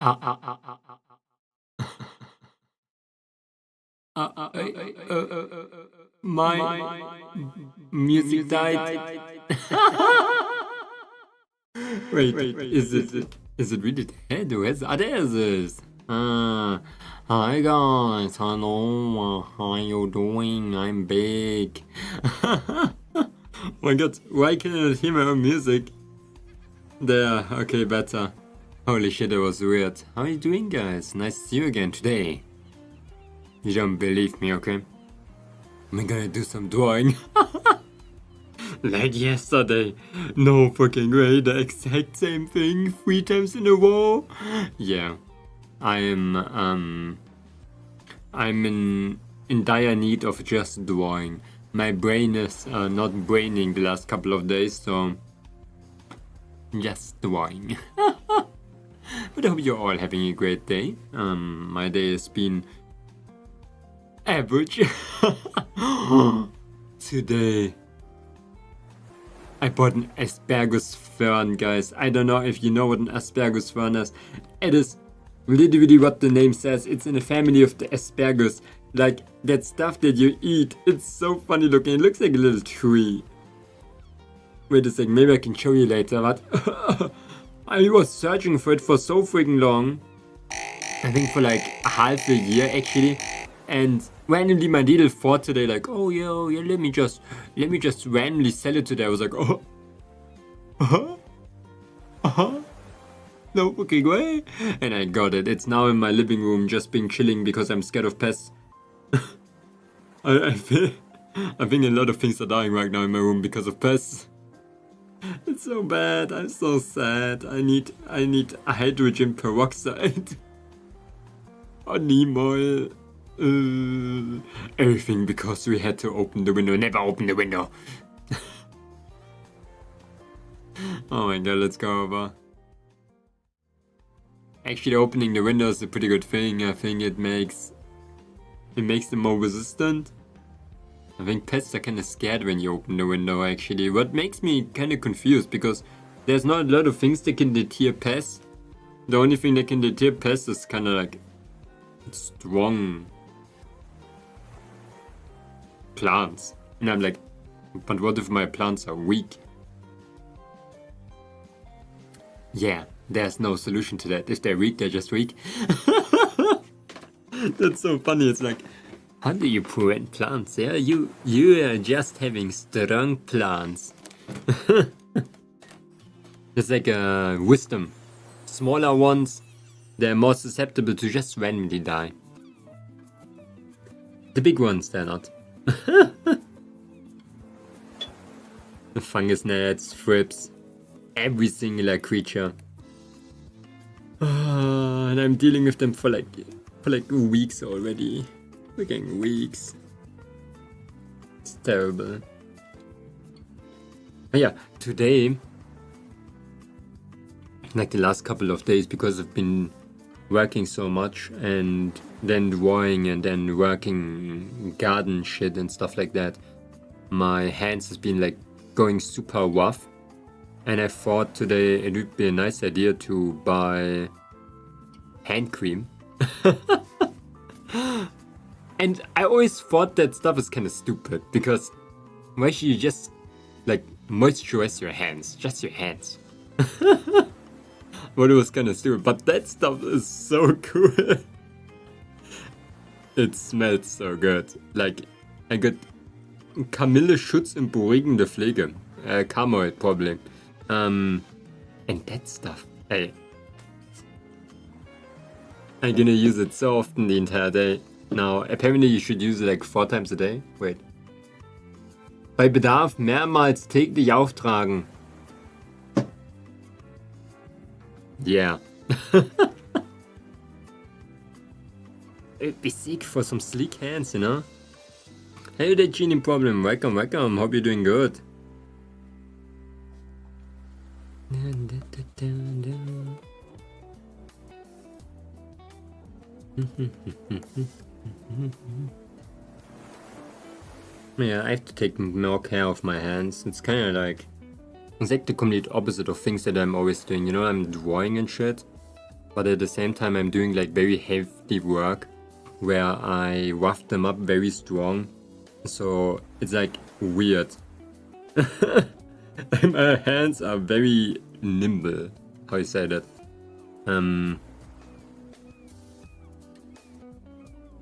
Ah, ah, ah, ah, ah, ah. My music died. Wait, is it really dead? There it is. Hi guys, hello, how you doing? I'm big. My god, why can't I hear my own music? There, okay, better. Holy shit, that was weird. How are you doing, guys? Nice to see you again today. You don't believe me, okay? I'm gonna do some drawing. Like yesterday. No fucking way, the exact same thing 3 times in a row. Yeah. I'm in dire need of just drawing. My brain is not braining the last couple of days, so just drawing. But I hope you're all having a great day. My day has been average. Today I bought an asparagus fern, guys. I don't know if you know what an asparagus fern is. It is literally what the name says. It's in a family of the asparagus. Like that stuff that you eat. It's so funny looking. It looks like a little tree. Wait a second, maybe I can show you later, but I was searching for it for so freaking long. I think for like half a year actually. And randomly my little thought today, like, oh yeah, let me just randomly sell it today. I was like, no fucking way. And I got it. It's now in my living room, just being chilling because I'm scared of pests. I think a lot of things are dying right now in my room because of pests. It's so bad. I'm so sad. I need a hydrogen peroxide. Honey oil. Everything because we had to open the window. Never open the window. Oh my god, let's go over. Actually, opening the window is a pretty good thing. I think it makes them more resistant. I think pests are kind of scared when you open the window, actually. What makes me kind of confused, because there's not a lot of things that can deter pests. The only thing that can deter pests is kind of like strong plants. And I'm like, but what if my plants are weak? Yeah, there's no solution to that. If they're weak, they're just weak. That's so funny. It's like, how do you prevent plants? Yeah, you are just having strong plants. It's like a wisdom. Smaller ones, they're more susceptible to just randomly die. The big ones, they're not. The fungus gnats, thrips, every singular creature. And I'm dealing with them for like weeks already. Freaking weeks. It's terrible. But yeah, today, like the last couple of days, because I've been working so much and then drawing and then working garden shit and stuff like that, my hands has been like going super rough. And I thought today it would be a nice idea to buy hand cream. And I always thought that stuff is kind of stupid, because why should you just like moisturize your hands? Just your hands. But it was kind of stupid, but that stuff is so cool. It smells so good. Like, I got Kamille Schutz und beruhigende Pflege. Carmoid probably. And that stuff. Hey. I'm gonna use it so often the entire day. Now, apparently you should use it like 4 times a day. Wait. Bei Bedarf mehrmals täglich auftragen. Yeah. It'd be sick for some sleek hands, you know? Hey there, Genie Problem. Welcome, welcome. Hope you're doing good. Yeah, I have to take more care of my hands. It's kind of like... It's like the complete opposite of things that I'm always doing. You know, I'm drawing and shit. But at the same time, I'm doing like very heavy work where I rough them up very strong. So it's like weird. My hands are very nimble. How you say that?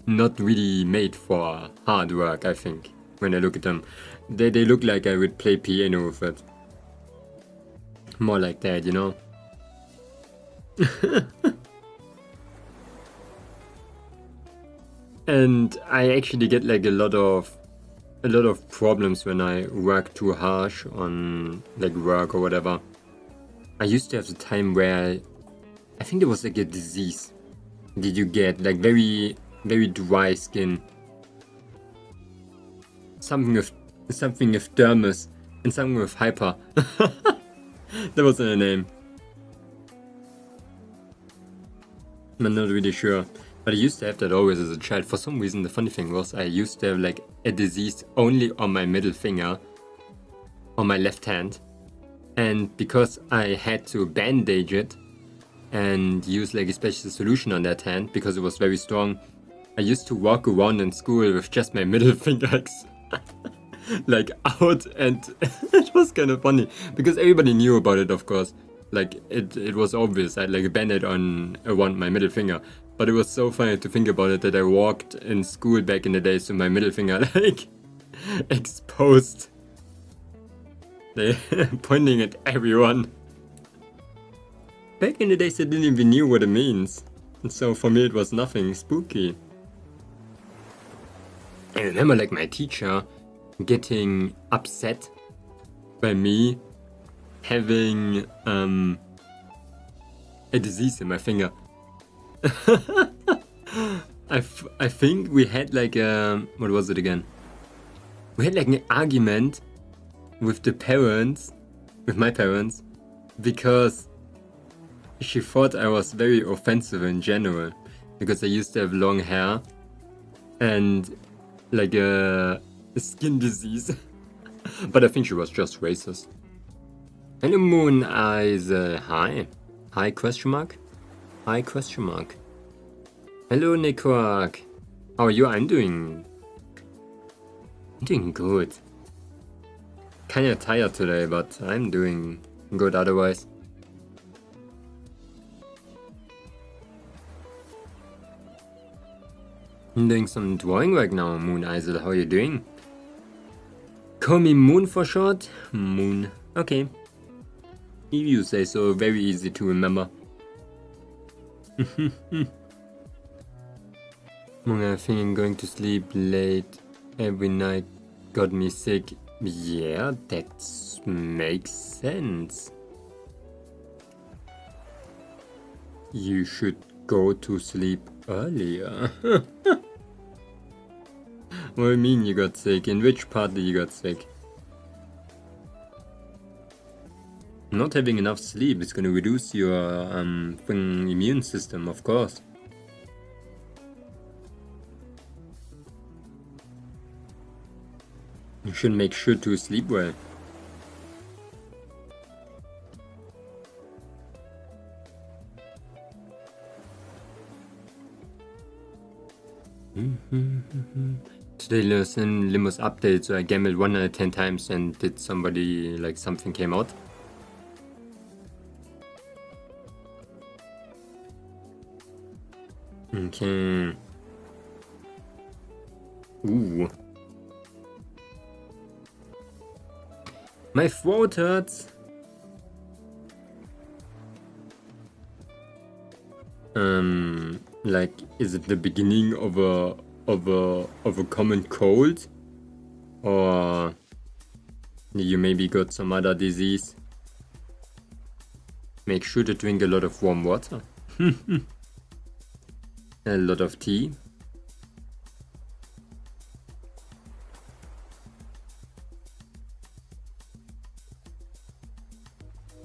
Not really made for hard work, I think. When I look at them, they look like I would play piano with it. More like that, you know. And I actually get like a lot of problems when I work too harsh on like work or whatever. I used to have the time where I think there was like a disease. Did you get like very dry skin? Something with dermis and something with hyper. That wasn't a name. I'm not really sure. But I used to have that always as a child. For some reason, the funny thing was I used to have like a disease only on my middle finger, on my left hand. And because I had to bandage it and use like a special solution on that hand because it was very strong, I used to walk around in school with just my middle fingers like out, and it was kind of funny because everybody knew about it, of course. Like it was obvious. I had like a bandage on around my middle finger. But it was so funny to think about it that I walked in school back in the days with my middle finger like exposed. They pointing at everyone. Back in the days I didn't even knew what it means. And so for me it was nothing spooky. I remember like my teacher getting upset by me having a disease in my finger. I think we had like what was it again? We had like an argument with the parents, with my parents, because she thought I was very offensive in general, because I used to have long hair and like a skin disease. But I think she was just racist. Hello Moon Eyes, hi. Hi question mark? Hi question mark. Hello Nickrock. How are you? I'm doing good. Kinda tired today, but I'm doing good otherwise. I'm doing some drawing right now, Moon Eisel. How are you doing? Call me Moon for short? Moon. Okay. If you say so, very easy to remember. I think I'm going to sleep late every night. Got me sick. Yeah, that makes sense. You should go to sleep earlier. What do you mean you got sick? In which part did you got sick? Not having enough sleep is gonna reduce your immune system, of course. You should make sure to sleep well. Today lesson Limos update, so I gambled 110 times and did somebody like something came out. Okay. Ooh. My throat hurts. Like, is it the beginning of a common cold, or you maybe got some other disease? Make sure to drink a lot of warm water. A lot of tea.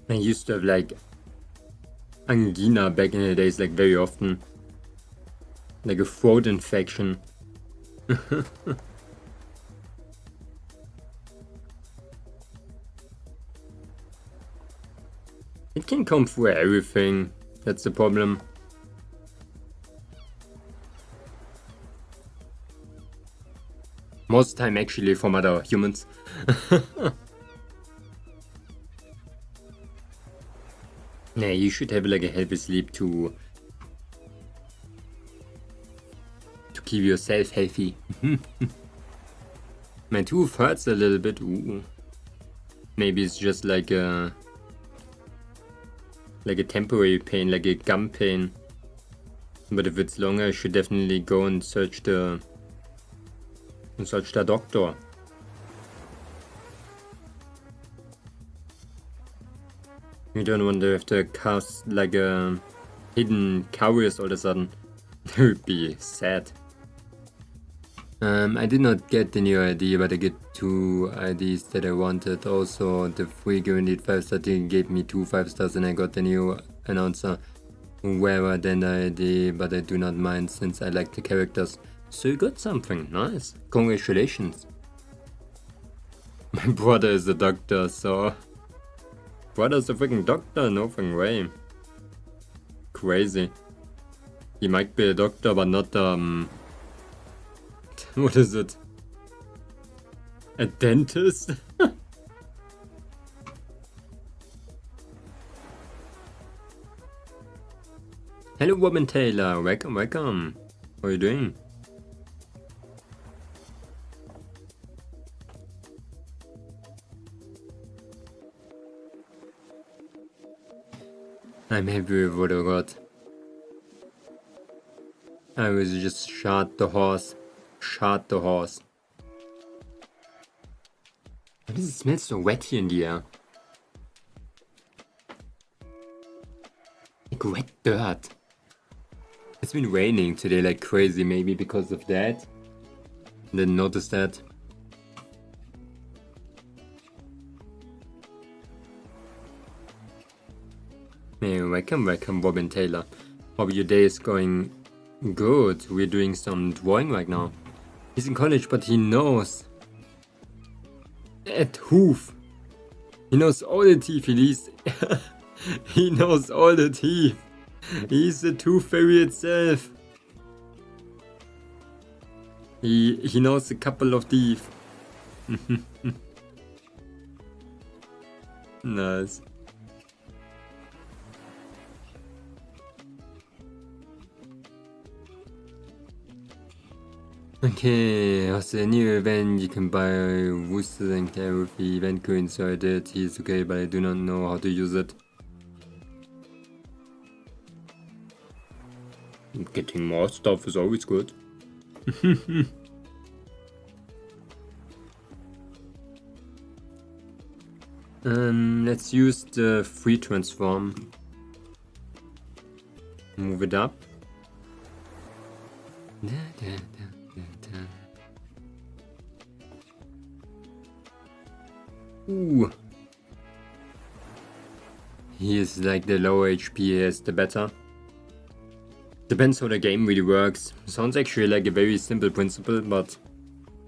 I used to have like angina back in the days, like very often. Like a throat infection. It can come through everything. That's the problem. Most of the time actually from other humans. Yeah, you should have like a healthy sleep to keep yourself healthy. My tooth hurts a little bit. Ooh. Maybe it's just like a temporary pain, like a gum pain. But if it's longer, I should definitely go and search the doctor. You don't want to have to cause like a hidden caries all of a sudden. That would be sad. I did not get the new ID, but I get 2 IDs that I wanted. Also, the free guaranteed 5-star thing gave me 2 5-stars, and I got the new announcer rarer than the ID, but I do not mind since I like the characters. So you got something, nice. Congratulations. My brother is a doctor, so... Brother's a freaking doctor, no freaking way. Crazy. He might be a doctor, but not, what is it? A dentist? Hello, Woman Taylor. Welcome, welcome. How are you doing? I'm happy with what I got. I was just shot the horse. Shot the horse. Why does it smell so wet here in the air? Like wet dirt. It's been raining today like crazy, maybe because of that. Didn't notice that. Hey, welcome, Robin Taylor. Hope your day is going good. We're doing some drawing right now. He's in college, but he knows. At hoof. He knows all the teeth, he knows all the teeth. He's the tooth fairy itself. He knows a couple of teeth. Nice. Okay, hast du any event you can buy boosters and care with the event code inside it? He's okay, but I do not know how to use it. Getting more stuff is always good. Let's use the free transform. Move it up. Ooh. He is like the lower HP is, the better. Depends how the game really works. Sounds actually like a very simple principle, but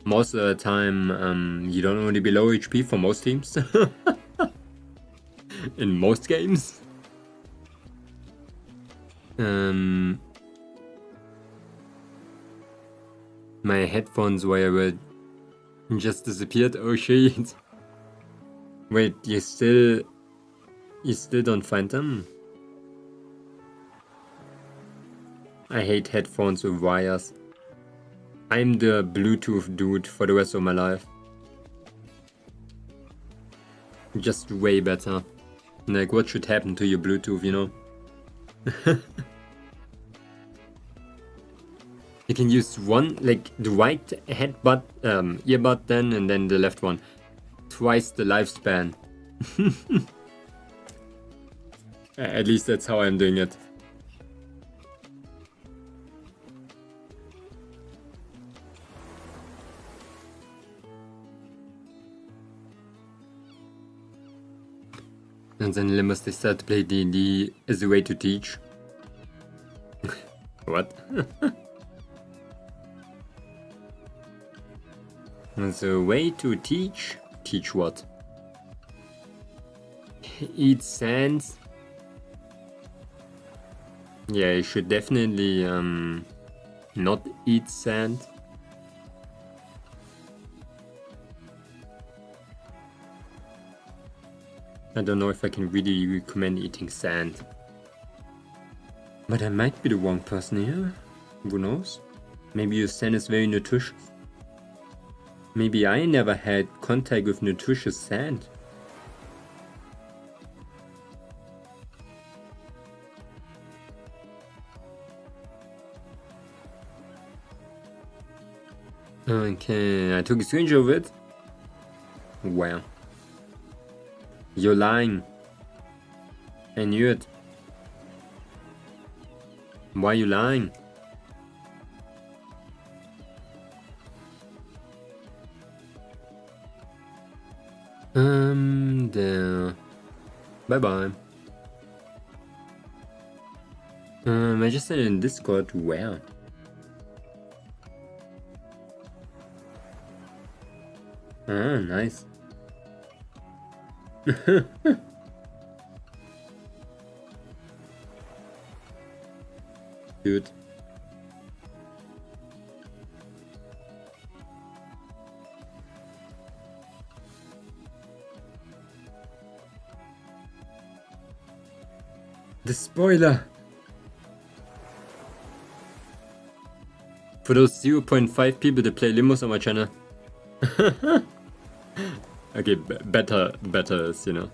most of the time you don't want to be low HP for most teams. In most games. My headphones wire just disappeared. Oh shit. Wait, you still don't find them? I hate headphones with wires. I'm the Bluetooth dude for the rest of my life. Just way better. Like, what should happen to your Bluetooth, you know? You can use one, like the right earbud then, and then the left one. Twice the lifespan. At least that's how I'm doing it. And then Lemurs, they start to play D&D as a way to teach. What? As a way to teach? Teach what? Eat sand? Yeah, you should definitely not eat sand. I don't know if I can really recommend eating sand. But I might be the wrong person here. Who knows? Maybe your sand is very nutritious. Maybe I never had contact with nutritious sand. Okay, I took a screenshot of it. Wow. You're lying. I knew it. Why are you lying? There. Bye bye. I just said in Discord. Where? Ah, nice. Dude. The spoiler! For those 0.5 people that play limos on my channel. Okay, better is, you know.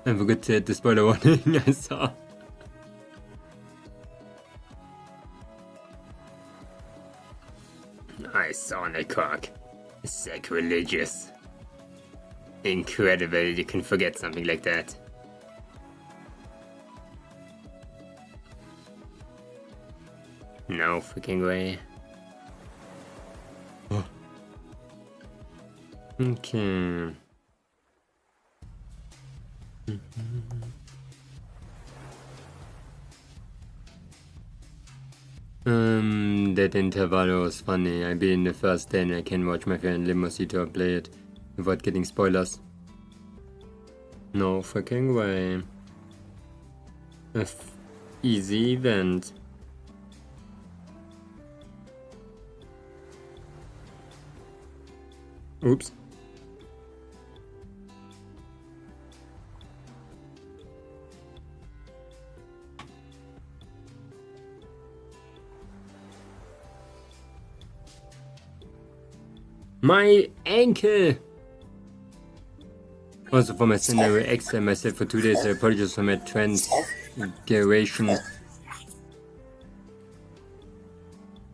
I forgot to hit the spoiler warning. I saw. I saw the cock. Sacrilegious. Incredible, you can forget something like that. No freaking way. Oh. Okay. That interval was funny. I beat in the first day and I can watch my friend Limosito play it without getting spoilers. No freaking way. Easy event. Oops. My ankle! Also for my sin, I will exile myself for 2 days. I apologize for my transgression.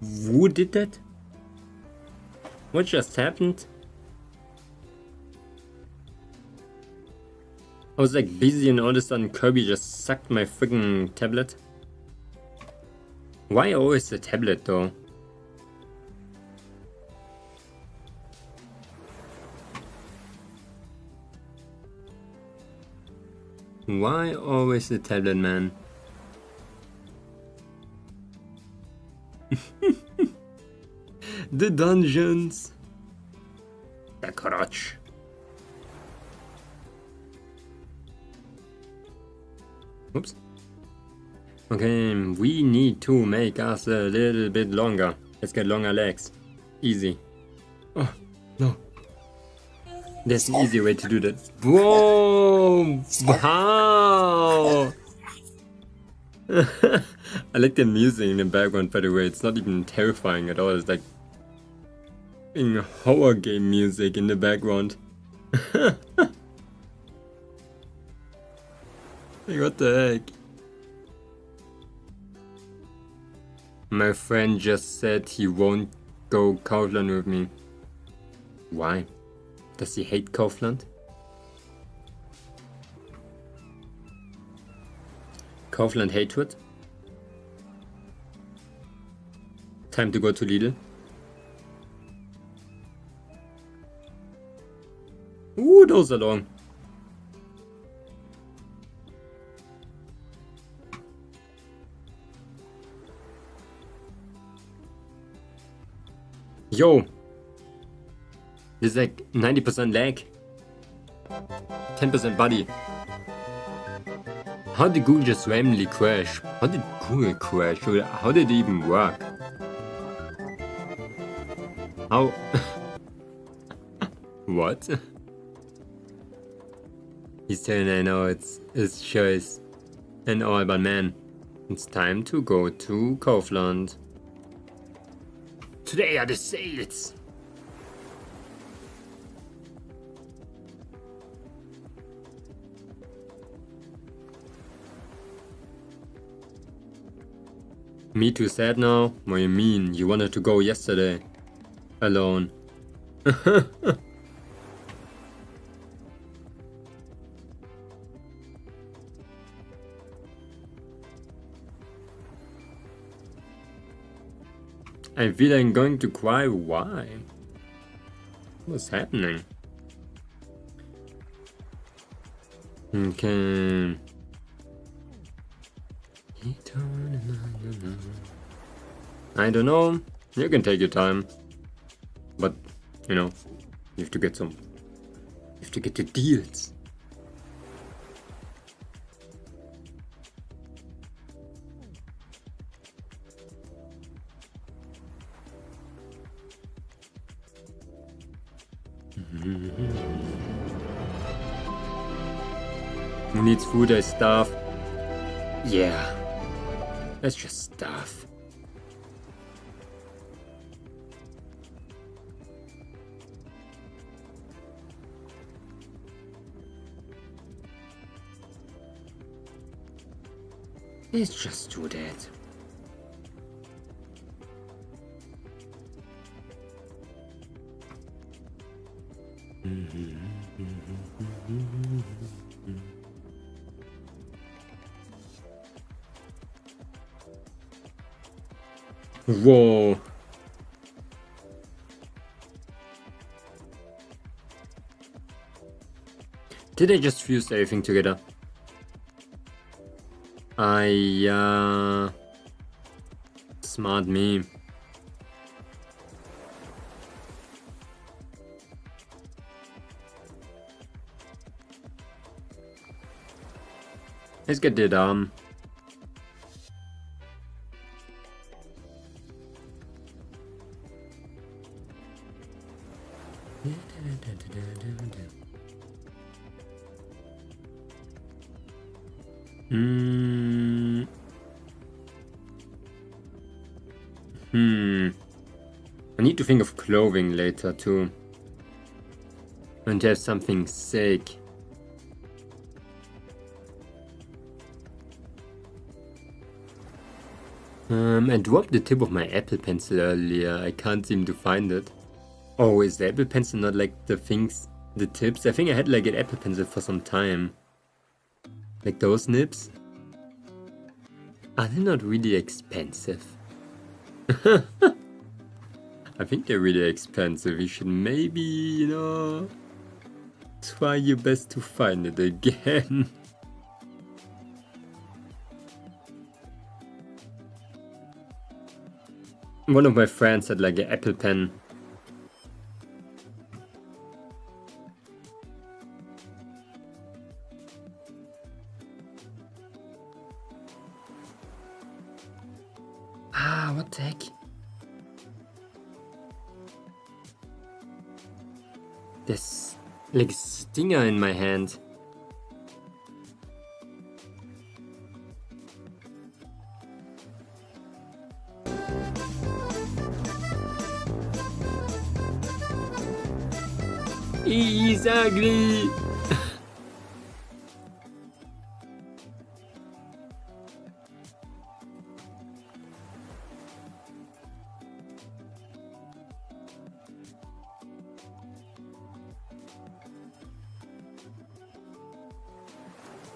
Who did that? What just happened? I was like busy and all of a sudden Kirby just sucked my freaking tablet. Why always the tablet though? Why always the tablet, man? The dungeons. The crotch. Oops. Okay, we need to make us a little bit longer. Let's get longer legs. Easy. Oh, no. There's an easy way to do that. Whoa! How? I like the music in the background, by the way. It's not even terrifying at all. It's like in horror game music in the background. Like, what the heck? My friend just said he won't go Kaufland with me. Why? Does he hate Kaufland? Kaufland hatred? Time to go to Lidl. Ooh, those are long. Yo! This is like 90% lag. 10% body. How did Google just randomly crash? How did Google crash? How did it even work? How? What? He's telling I know it's his choice. And all, but man, it's time to go to Kaufland. Today are the sales! Me too sad now? What do you mean? You wanted to go yesterday. Alone. I feel I'm going to cry. Why? What's happening? Okay. I don't know. You can take your time. But, you know, you have to get some. You have to get the deals. Who needs food? I starve. Yeah. Let's just starve. Let's just do that. Whoa. Did I just fuse everything together? Smart me. Let's get it I need to think of clothing later too. And have something sick. I dropped the tip of my Apple Pencil earlier. I can't seem to find it. Oh, is the Apple Pencil not like the things, the tips? I think I had like an Apple Pencil for some time. Like those nibs? Are they not really expensive? I think they're really expensive. You should maybe, you know, try your best to find it again. One of my friends had like an Apple Pen. What the heck? There's like a stinger in my hand. He's ugly!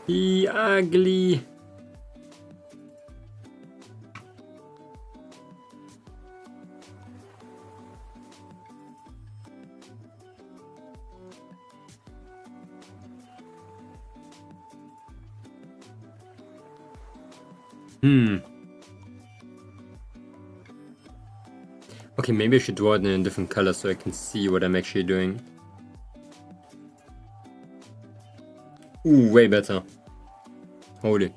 He ugly. Okay, maybe I should draw it in a different color so I can see what I'm actually doing. Ooh, way better. Holy.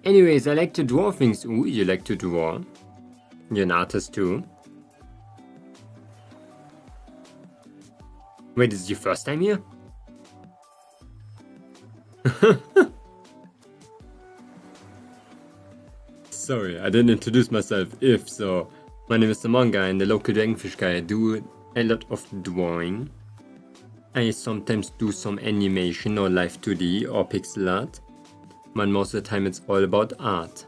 Anyways, I like to draw things. Ooh, you like to draw? You're an artist too. Wait, is it your first time here? Sorry, I didn't introduce myself. If so, my name is Momonga and the local Dragonfish guy. I do a lot of drawing. I sometimes do some animation or live 2D or pixel art, but most of the time it's all about art.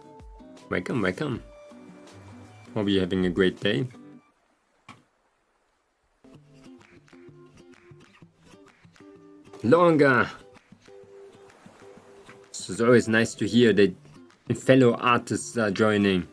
Welcome, welcome. Hope you're having a great day. Longer! So it's always nice to hear that fellow artists are joining.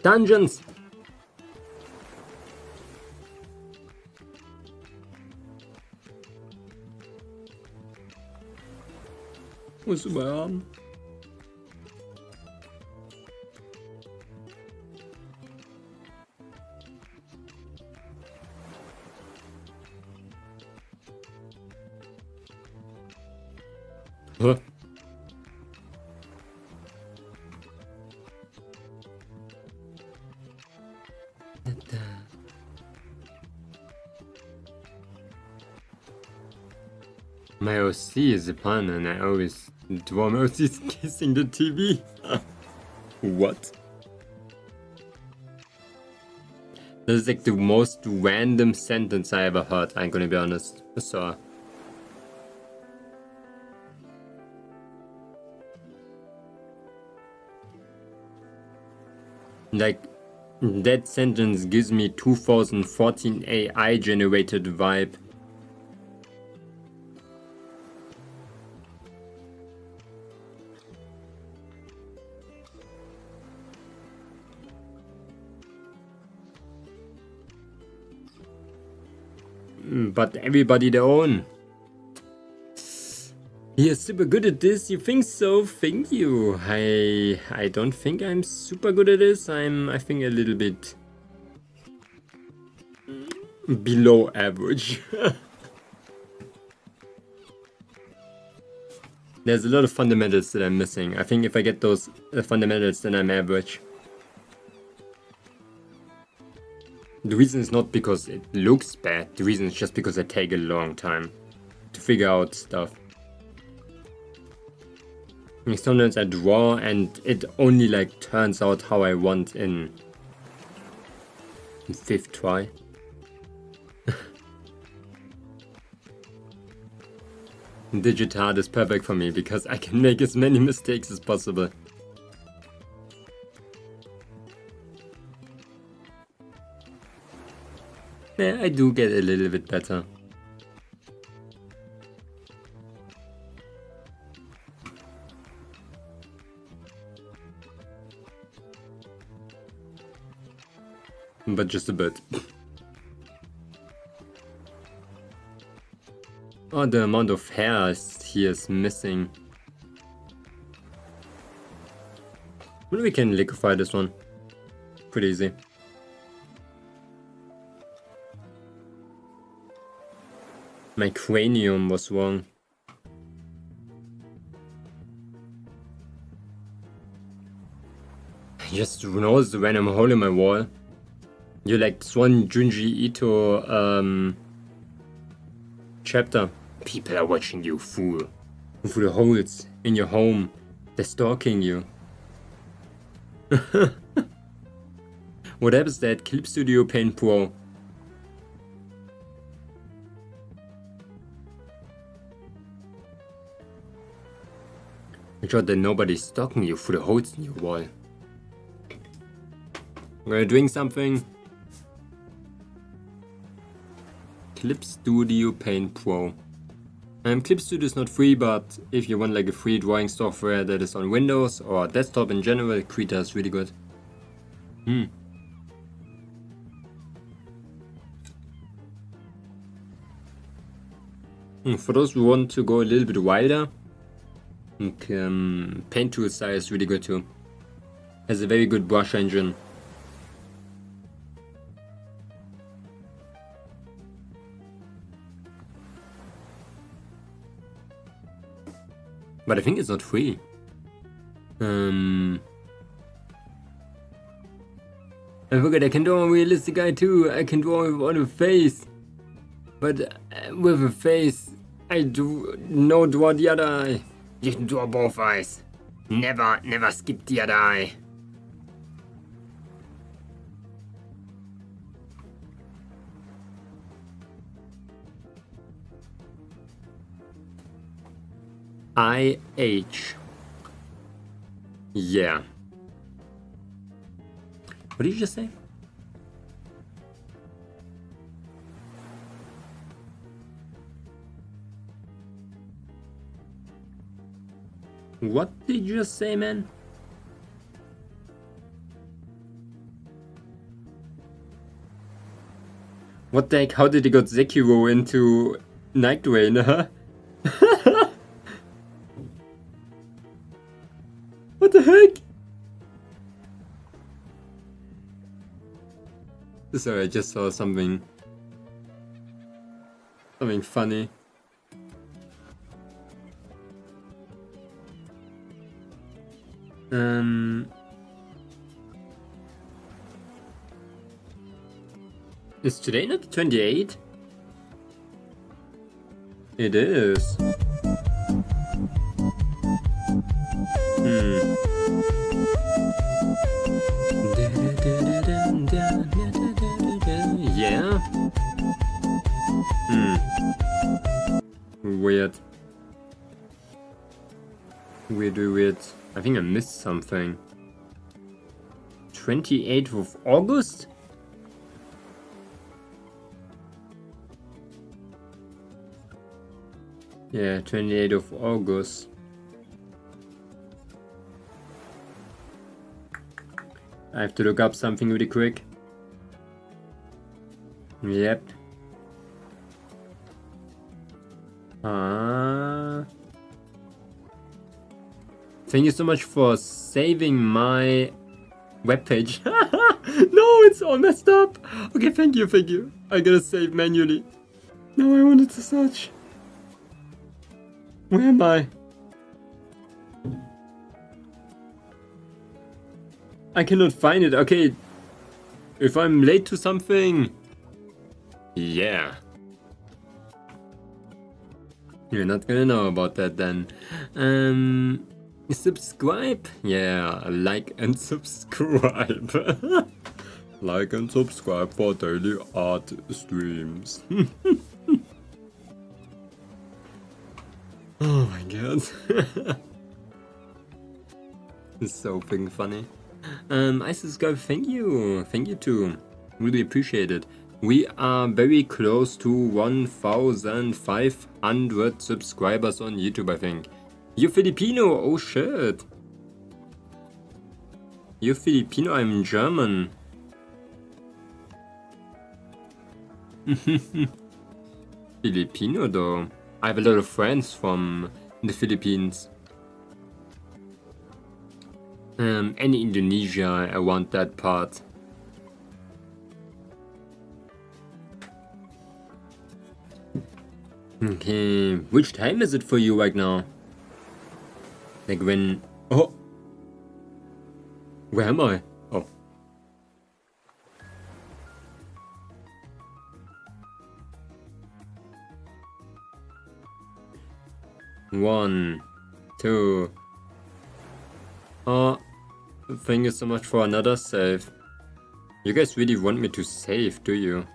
Dungeons! What's about? Huh? My OC is a pun and I always draw my OC's kissing the TV. What? This is like the most random sentence I ever heard, I'm gonna be honest. So Like, that sentence gives me 2014 AI generated vibe. But everybody their own. You're super good at this, you think so? Thank you. I don't think I'm super good at this. I think a little bit below average. There's a lot of fundamentals that I'm missing. I think if I get those fundamentals, then I'm average. The reason is not because it looks bad, the reason is just because I take a long time to figure out stuff. And sometimes I draw and it only like turns out how I want in 5th try. Digitalart is perfect for me because I can make as many mistakes as possible. Yeah, I do get a little bit better. But just a bit. Oh, the amount of hair here is missing. Maybe we can liquefy this one. Pretty easy. My cranium was wrong. I just noticed when I'm holding my wall. You're like this one Junji Ito chapter. People are watching you, fool. Through the holes in your home. They're stalking you. What happens that Clip Studio Paint Pro? Make sure that nobody's stalking you through the holes in your wall. I'm gonna drink something. Clip Studio Paint Pro. Clip Studio is not free, but if you want like a free drawing software that is on Windows or desktop in general, Krita is really good. For those who want to go a little bit wilder, Paint Tool Style is really good too. Has a very good brush engine. But I think it's not free. I forgot I can draw a realistic guy too. I can draw on a face. But with a face, I do not draw the other eye. You can draw both eyes. Never skip the other eye. IH. Yeah. What did you just say? What did you just say, man? What the heck? How did he got Sekiro into Night Rain, huh? What the heck? Sorry, I just saw something funny. Is today not the 28th? It is. Yeah. Weird. Weird. I think I missed something. 28th of August? Yeah, 28th of August. I have to look up something really quick. Yep. Thank you so much for saving my webpage. No, it's all messed up. Okay, thank you, thank you. I gotta save manually. Now I wanted to search. Where am I? I cannot find it. Okay. If I'm late to something. Yeah. You're not gonna know about that then. Subscribe? Yeah, like and subscribe. Like and subscribe for daily art streams. Oh my god. It's so freaking funny. I subscribe, thank you. Thank you too. Really appreciate it. We are very close to 1,500 subscribers on YouTube, I think. You're Filipino, oh shit. You're Filipino, I'm German. Filipino though. I have a lot of friends from the Philippines. And Indonesia, around that part. Okay, which time is it for you right now? Like when... Oh! Where am I? Oh. One, two. Oh, thank you so much for another save. You guys really want me to save, do you?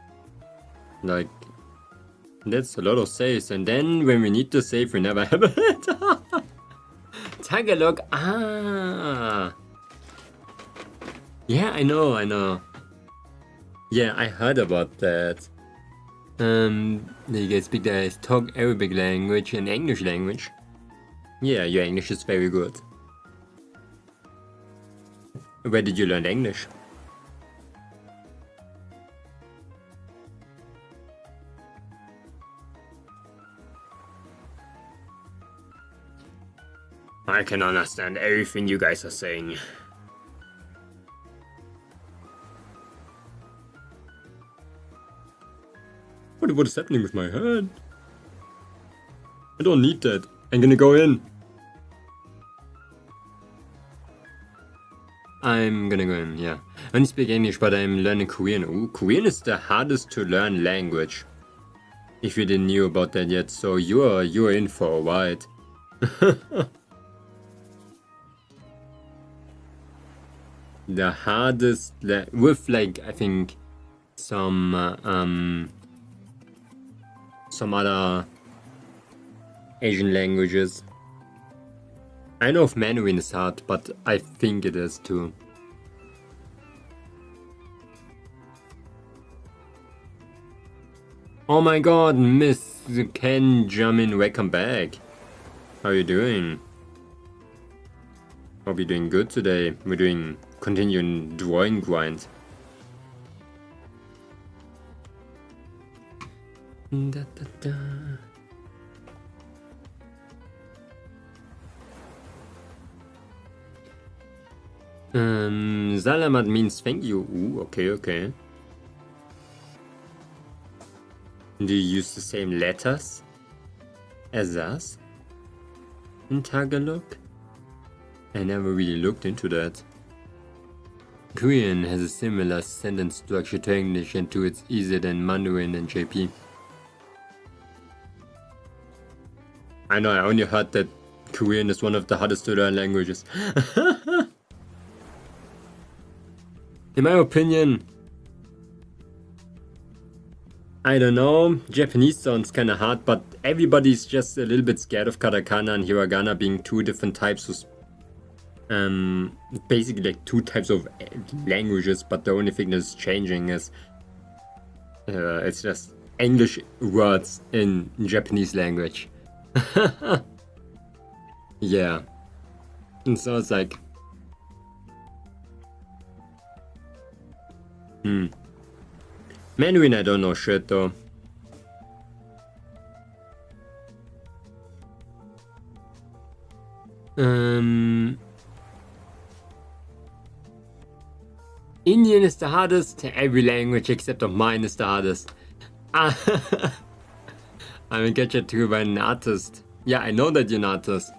Like, that's a lot of saves, and then when we need to save, we never have it. Tagalog, ah. Yeah, I know. Yeah, I heard about that. You guys speak the talk Arabic language and English language. Yeah, your English is very good. Where did you learn English? I can understand everything you guys are saying. What is happening with my head? I don't need that. I'm gonna go in. I'm gonna go in, yeah. I only speak English, but I'm learning Korean. Ooh, Korean is the hardest to learn language. If you didn't know about that yet, so you're in for a ride. The hardest, with like I think some other Asian languages. I know if Mandarin is hard, but I think it is too. Oh my god, Miss Ken Jamin, welcome back. How are you doing? Hope you're doing good today. We're doing continuing drawing grind. Da, da, da. Salamat means thank you. Ooh, okay. Do you use the same letters as us in Tagalog? I never really looked into that. Korean has a similar sentence structure to English, and to it's easier than Mandarin and JP. I know, I only heard that Korean is one of the hardest to learn languages. In my opinion, I don't know, Japanese sounds kinda hard, but everybody's just a little bit scared of katakana and hiragana being two different types basically like two types of languages, but the only thing that's changing is it's just English words in Japanese language. Yeah. And so it's like, Mandarin I don't know shit though. Indian is the hardest. Every language except of mine is the hardest. I'm a gadget too by an artist. Yeah, I know that you're an artist.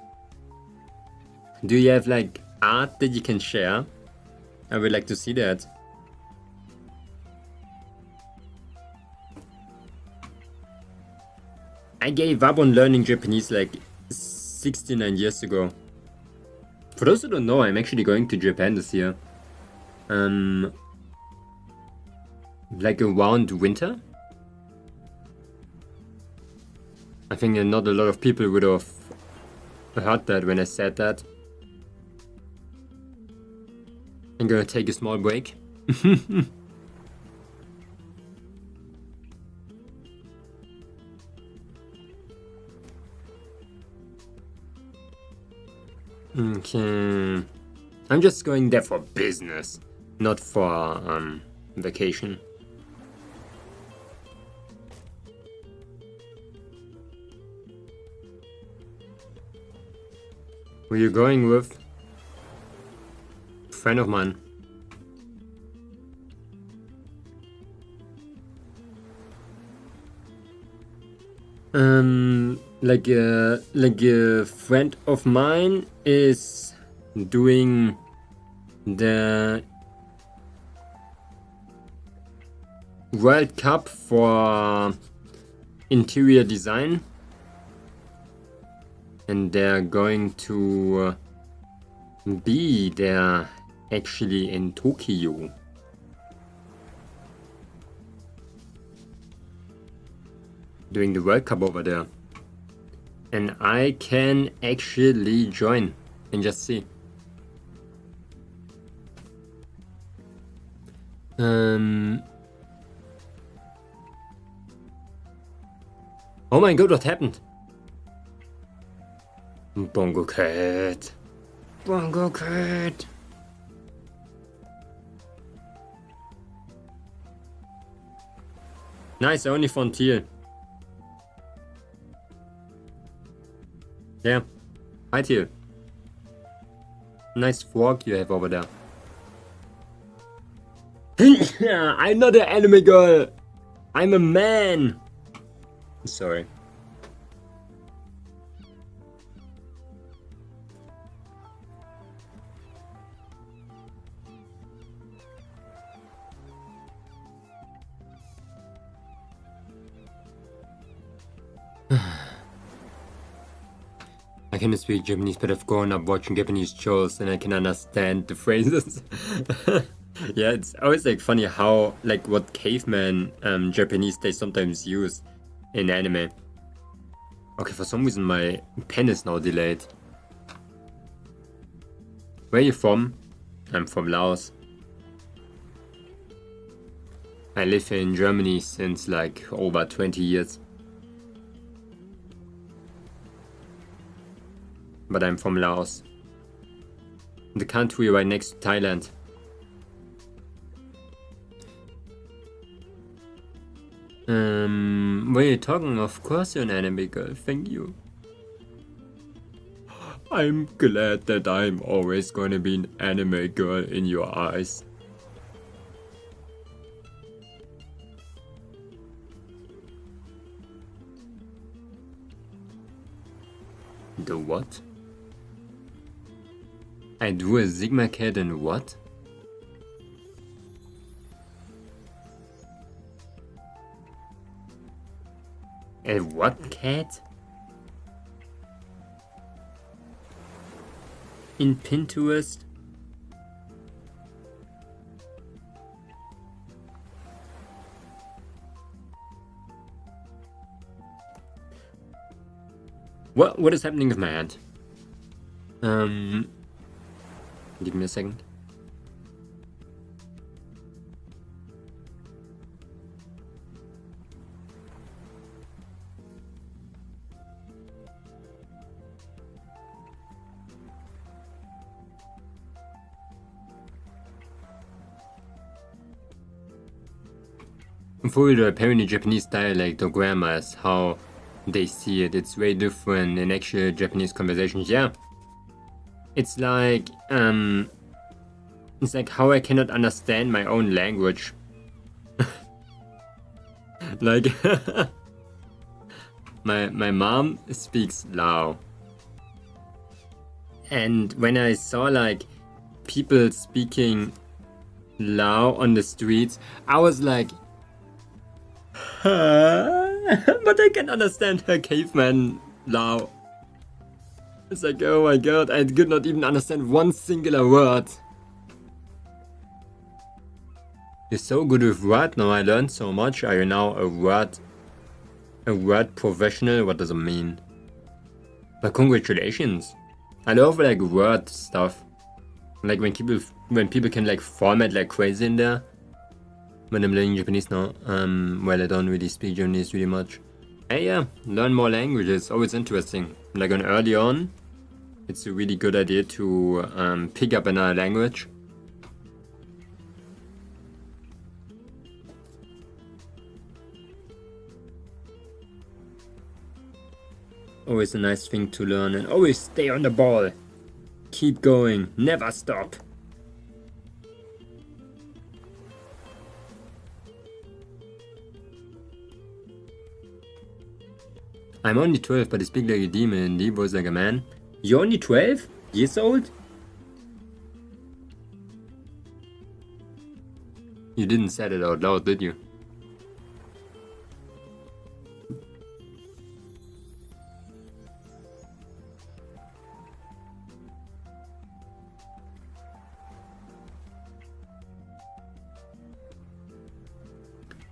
Do you have like art that you can share? I would like to see that. I gave up on learning Japanese like 69 years ago. For those who don't know, I'm actually going to Japan this year. Like around winter. I think not a lot of people would have heard that when I said that. I'm gonna take a small break. Okay. I'm just going there for business, not for vacation. Who are you going with? A friend of mine. Like a friend of mine is doing the World Cup for interior design, and they're going to be there actually in Tokyo. Doing the World Cup over there. And I can actually join and just see. Oh my god, what happened? Bongo cat. Bongo cat. Nice, only Frontier. Yeah, hi Teal. Nice frog you have over there. I'm not an anime girl. I'm a man. Sorry. I cannot speak Japanese, but I've grown up watching Japanese shows and I can understand the phrases. Yeah, it's always like funny how like what caveman Japanese they sometimes use in anime. Okay, for some reason my pen is now delayed. Where are you from? I'm from Laos. I live in Germany since like over 20 years. But I'm from Laos. The country right next to Thailand. What are you talking? Of course you're an anime girl, thank you. I'm glad that I'm always gonna be an anime girl in your eyes. The what? I drew a Sigma cat and what? A what cat? In Pinterest? What is happening with my hand? Give me a second. For the apparently Japanese dialect or grammar is how they see it. It's way different in actual Japanese conversations. Yeah. It's like how I cannot understand my own language. Like my mom speaks Lao. And when I saw like people speaking Lao on the streets, I was like, but I can understand her caveman Lao. It's like, oh my god, I could not even understand one singular word. You're so good with word now, I learned so much. Are you now a word professional? What does it mean? But congratulations. I love like word stuff. Like when people can like format like crazy in there. When I'm learning Japanese now, well I don't really speak Japanese really much. Hey yeah, learn more languages, always interesting. Like early on, it's a really good idea to pick up another language. Always a nice thing to learn, and always stay on the ball. Keep going, never stop. I'm only 12, but I speak like a demon and he was like a man. You're only 12 years old? You didn't say it out loud, did you?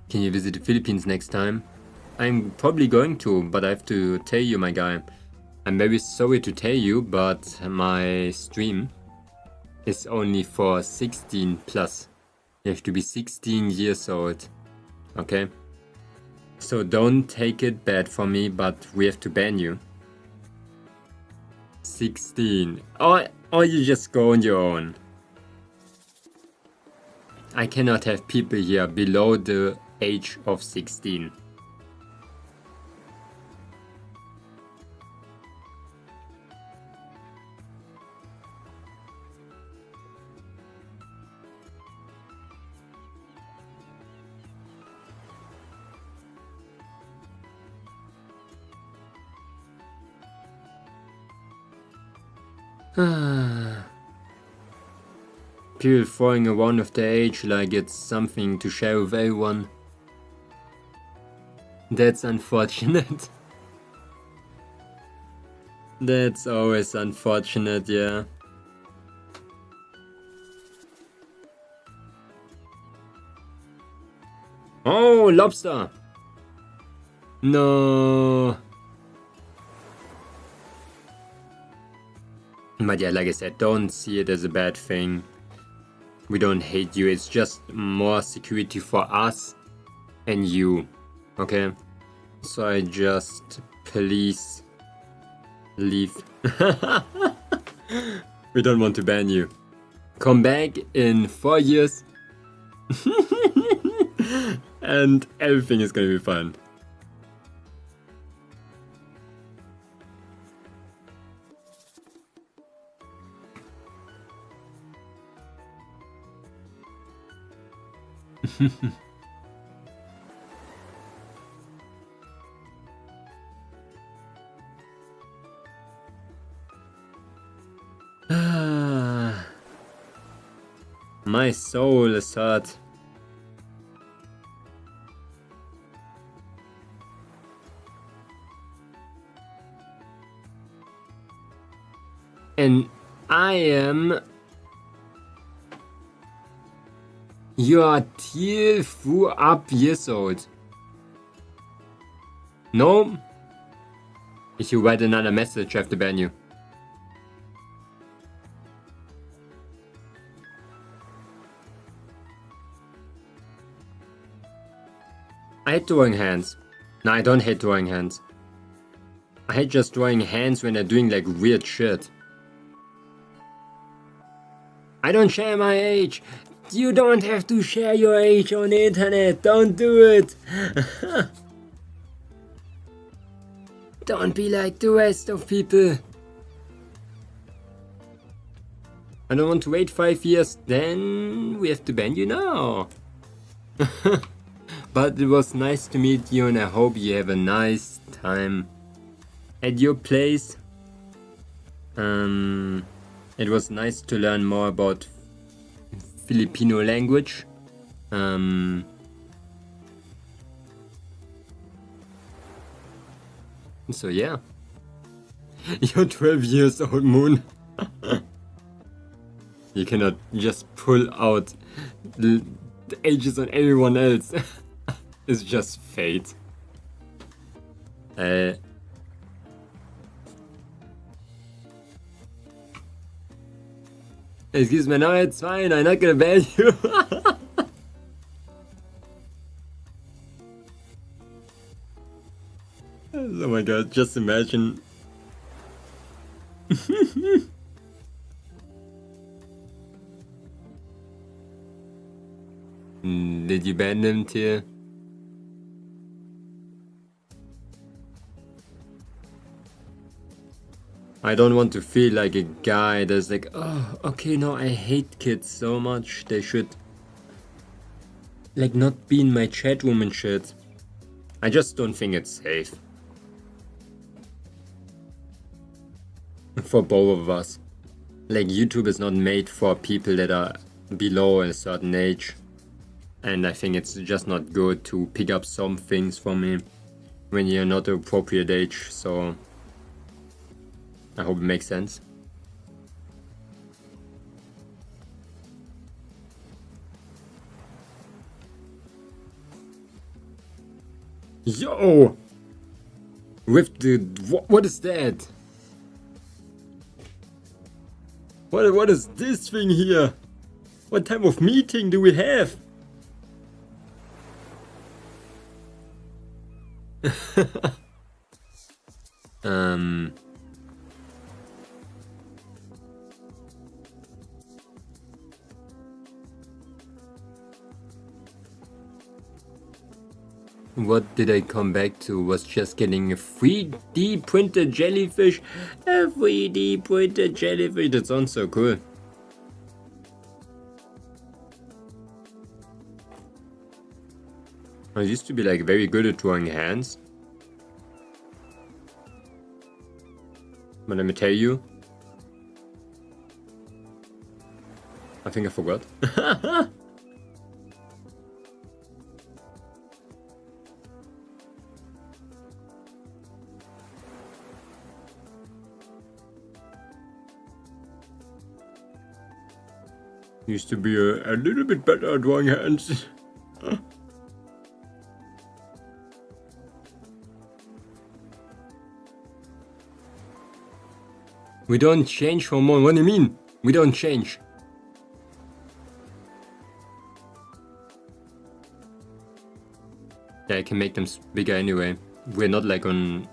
Can you visit the Philippines next time? I'm probably going to, but I have to tell you, my guy. I'm very sorry to tell you, but my stream is only for 16 plus. You have to be 16 years old. Okay? So don't take it bad for me, but we have to ban you. 16. Or you just go on your own. I cannot have people here below the age of 16. People throwing around of their age like it's something to share with everyone. That's unfortunate. That's always unfortunate, yeah. Oh, lobster! No. But yeah, like I said, don't see it as a bad thing. We don't hate you, it's just more security for us and you, okay? So I just, please, leave. We don't want to ban you. Come back in 4 years and everything is gonna be fine. My soul is hurt. And I am... You are till 4 years old. No? If you write another message, I have to ban you. hate drawing hands. No, I don't hate drawing hands. I hate just drawing hands when they're doing like weird shit. I don't share my age. You don't have to share your age on the internet. Don't do it. Don't be like the rest of people. I don't want to wait 5 years, then we have to ban you now. But it was nice to meet you and I hope you have a nice time at your place. It was nice to learn more about Filipino language. So yeah. You're 12 years old, Moon. You cannot just pull out the ages on everyone else. It's just fate. Excuse me, no, it's fine. I'm not gonna ban you. Oh my god, just imagine. Did you ban them too? I don't want to feel like a guy that's like, oh, okay, no, I hate kids so much. They should, like, not be in my chat room and shit. I just don't think it's safe. For both of us. Like, YouTube is not made for people that are below a certain age. And I think it's just not good to pick up some things from me when you're not the appropriate age, so I hope it makes sense. Yo! With the... What is that? What is this thing here? What type of meeting do we have? What did I come back to? Was just getting a 3D printed jellyfish. A 3D printed jellyfish. That sounds so cool. I used to be like very good at drawing hands. But let me tell you. I think I forgot. Used to be a little bit better at drawing hands. We don't change hormone. What do you mean? We don't change. Yeah, I can make them bigger anyway. We're not like on...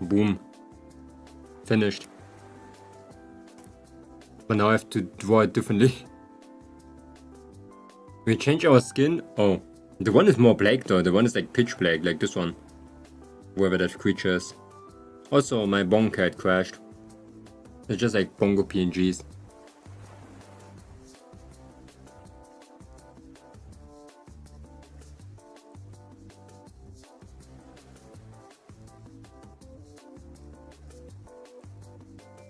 Boom. Finished. But now I have to draw it differently. We change our skin. Oh, the one is more black though. The one is like pitch black, like this one. Whoever that creature is. Also, my bong cat crashed. It's just like bongo PNGs.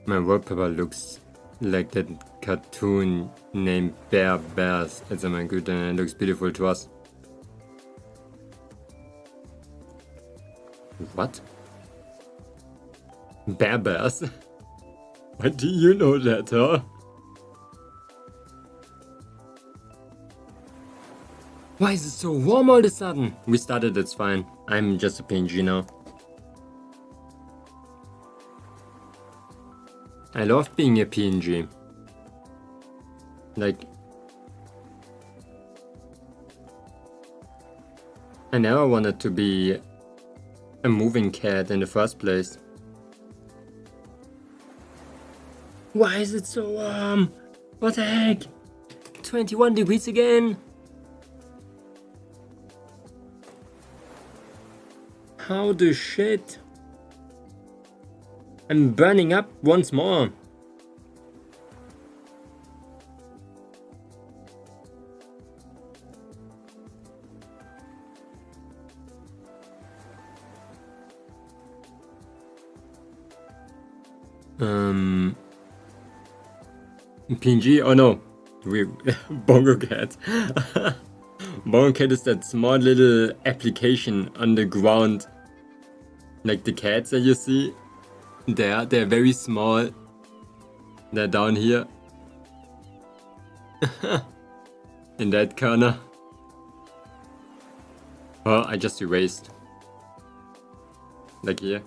My wallpaper looks like that cartoon named Bear Bears. It's a man good and it looks beautiful to us. What? Bear Bears? Why do you know that, huh? Why is it so warm all of a sudden? We started, it's fine. I'm just a PNG now. I love being a PNG. Like... I never wanted to be a moving cat in the first place. Why is it so warm? What the heck? 21 degrees again? How the shit? I'm burning up once more. PNG? Oh no, Bongo Cat. Bongo Cat is that small little application on the ground, like the cats that you see. They're very small. They're down here, in that corner. Oh, I just erased. Like here.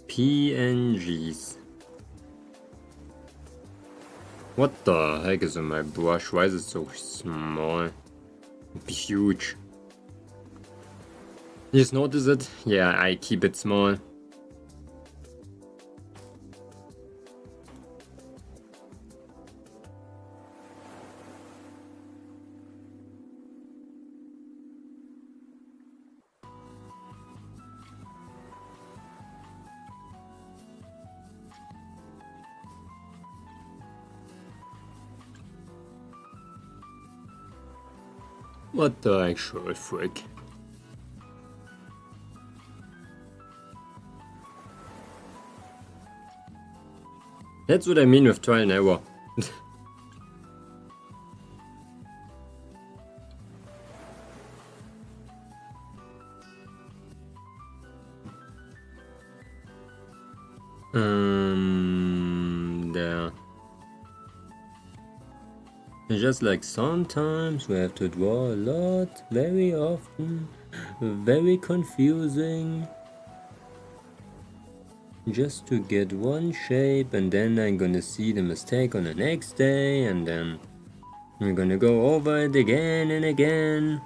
PNGs. What the heck is on my brush? Why is it so small? It'd be huge. You just notice it? Yeah, I keep it small. What the actual frick? That's what I mean with trial and error. There. It's just like sometimes we have to draw a lot, very often, very confusing. Just to get one shape, and then I'm gonna see the mistake on the next day, and then we're gonna go over it again and again.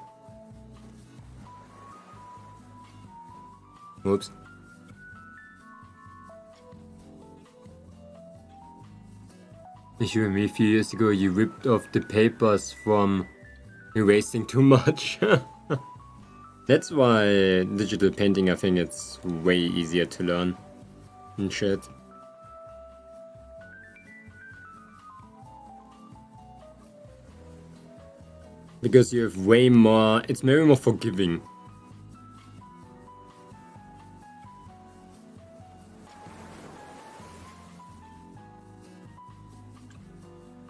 Whoops. If you remember a few years ago, you ripped off the papers from erasing too much. That's why digital painting, I think it's way easier to learn and shit. Because you have way more, it's very more forgiving.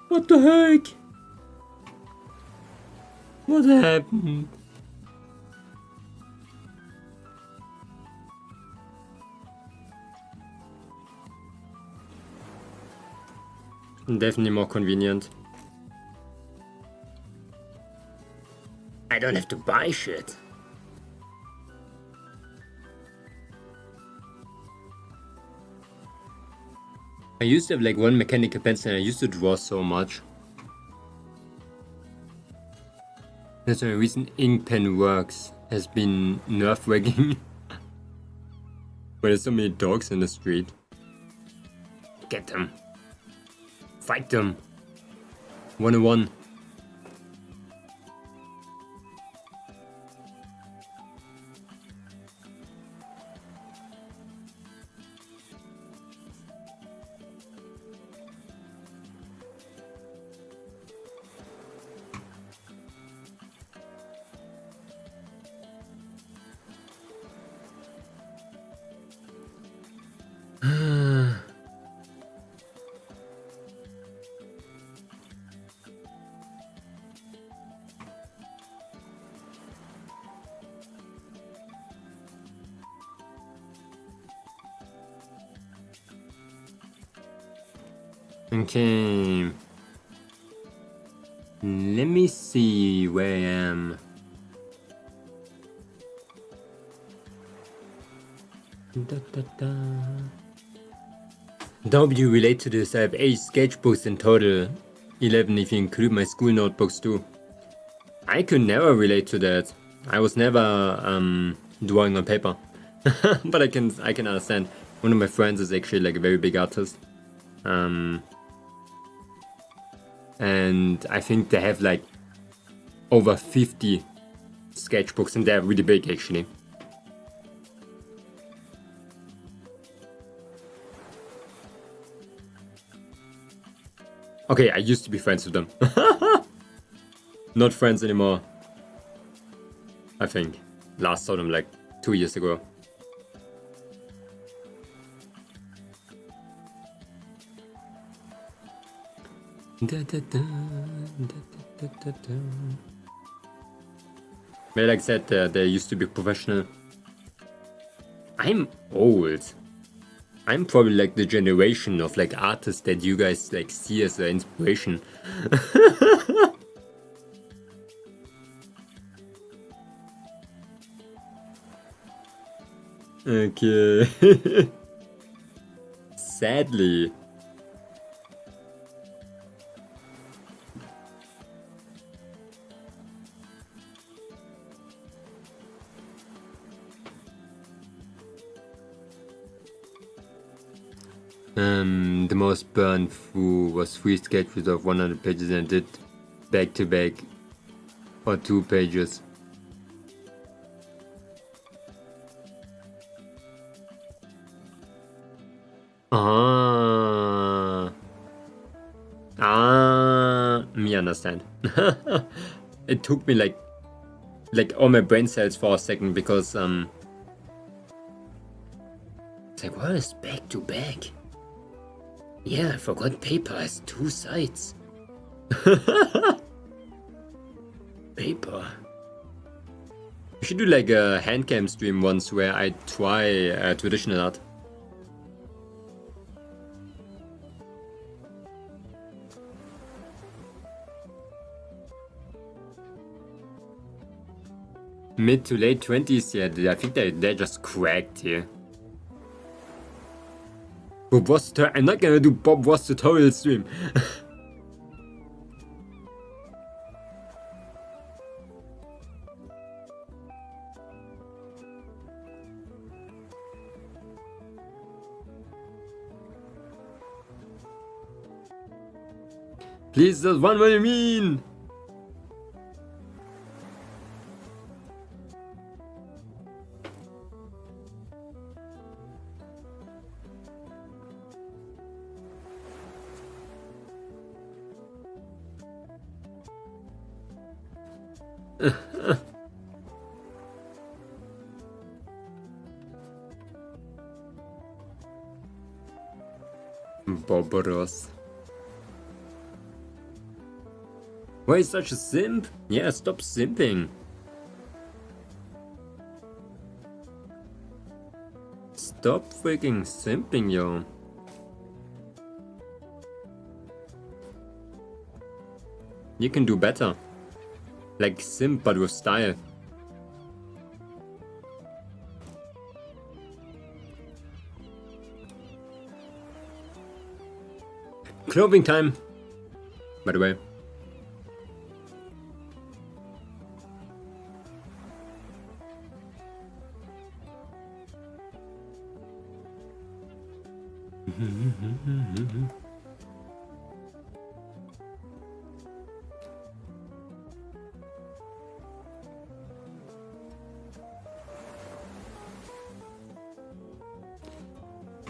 What the heck? What happened? Definitely more convenient. I don't have to buy shit. I used to have like one mechanical pencil and I used to draw so much. That's the reason ink pen works, has been nerve-wracking. But there's so many dogs in the street. Get them. Fight them. 101. Okay. Let me see where I am. Don't you relate to this? I have 8 sketchbooks in total. 11 if you include my school notebooks too. I could never relate to that. I was never drawing on paper. But I can understand. One of my friends is actually like a very big artist. And I think they have like over 50 sketchbooks and they're really big actually. Okay, I used to be friends with them. Not friends anymore. I think. Last saw them like 2 years ago. Well, like I said, they used to be professional. I'm old. I'm probably like the generation of like artists that you guys like see as an inspiration. Okay. Sadly. The most burned through was 3 sketches of 100 pages and did back to back or 2 pages. Me understand. It took me like all my brain cells for a second because it's like, what is back to back? Yeah, I forgot paper has 2 sides. Paper. We should do like a handcam stream once where I try traditional art. Mid to late 20s, yeah, I think they're just cracked here. Bob Ross tutorial. I'm not gonna do Bob Ross tutorial stream. Please, just one what you mean. Bob Ross. Why is such a simp? Yeah, stop simping. Stop freaking simping, yo. You can do better. Like simp, but with style. Clothing time, by the way.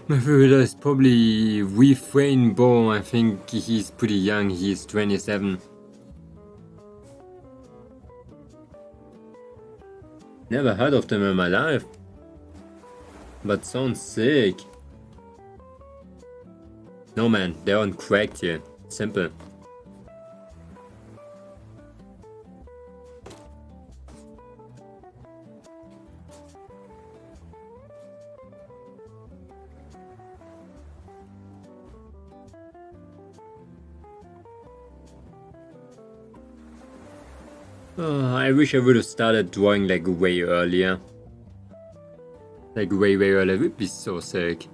My favorite is probably Rainbow. I think he's pretty young. He's 27. Never heard of them in my life. But sounds sick. No man, they're on crack here. Simple. I wish I would have started drawing like way earlier. Like way early, it would be so sick.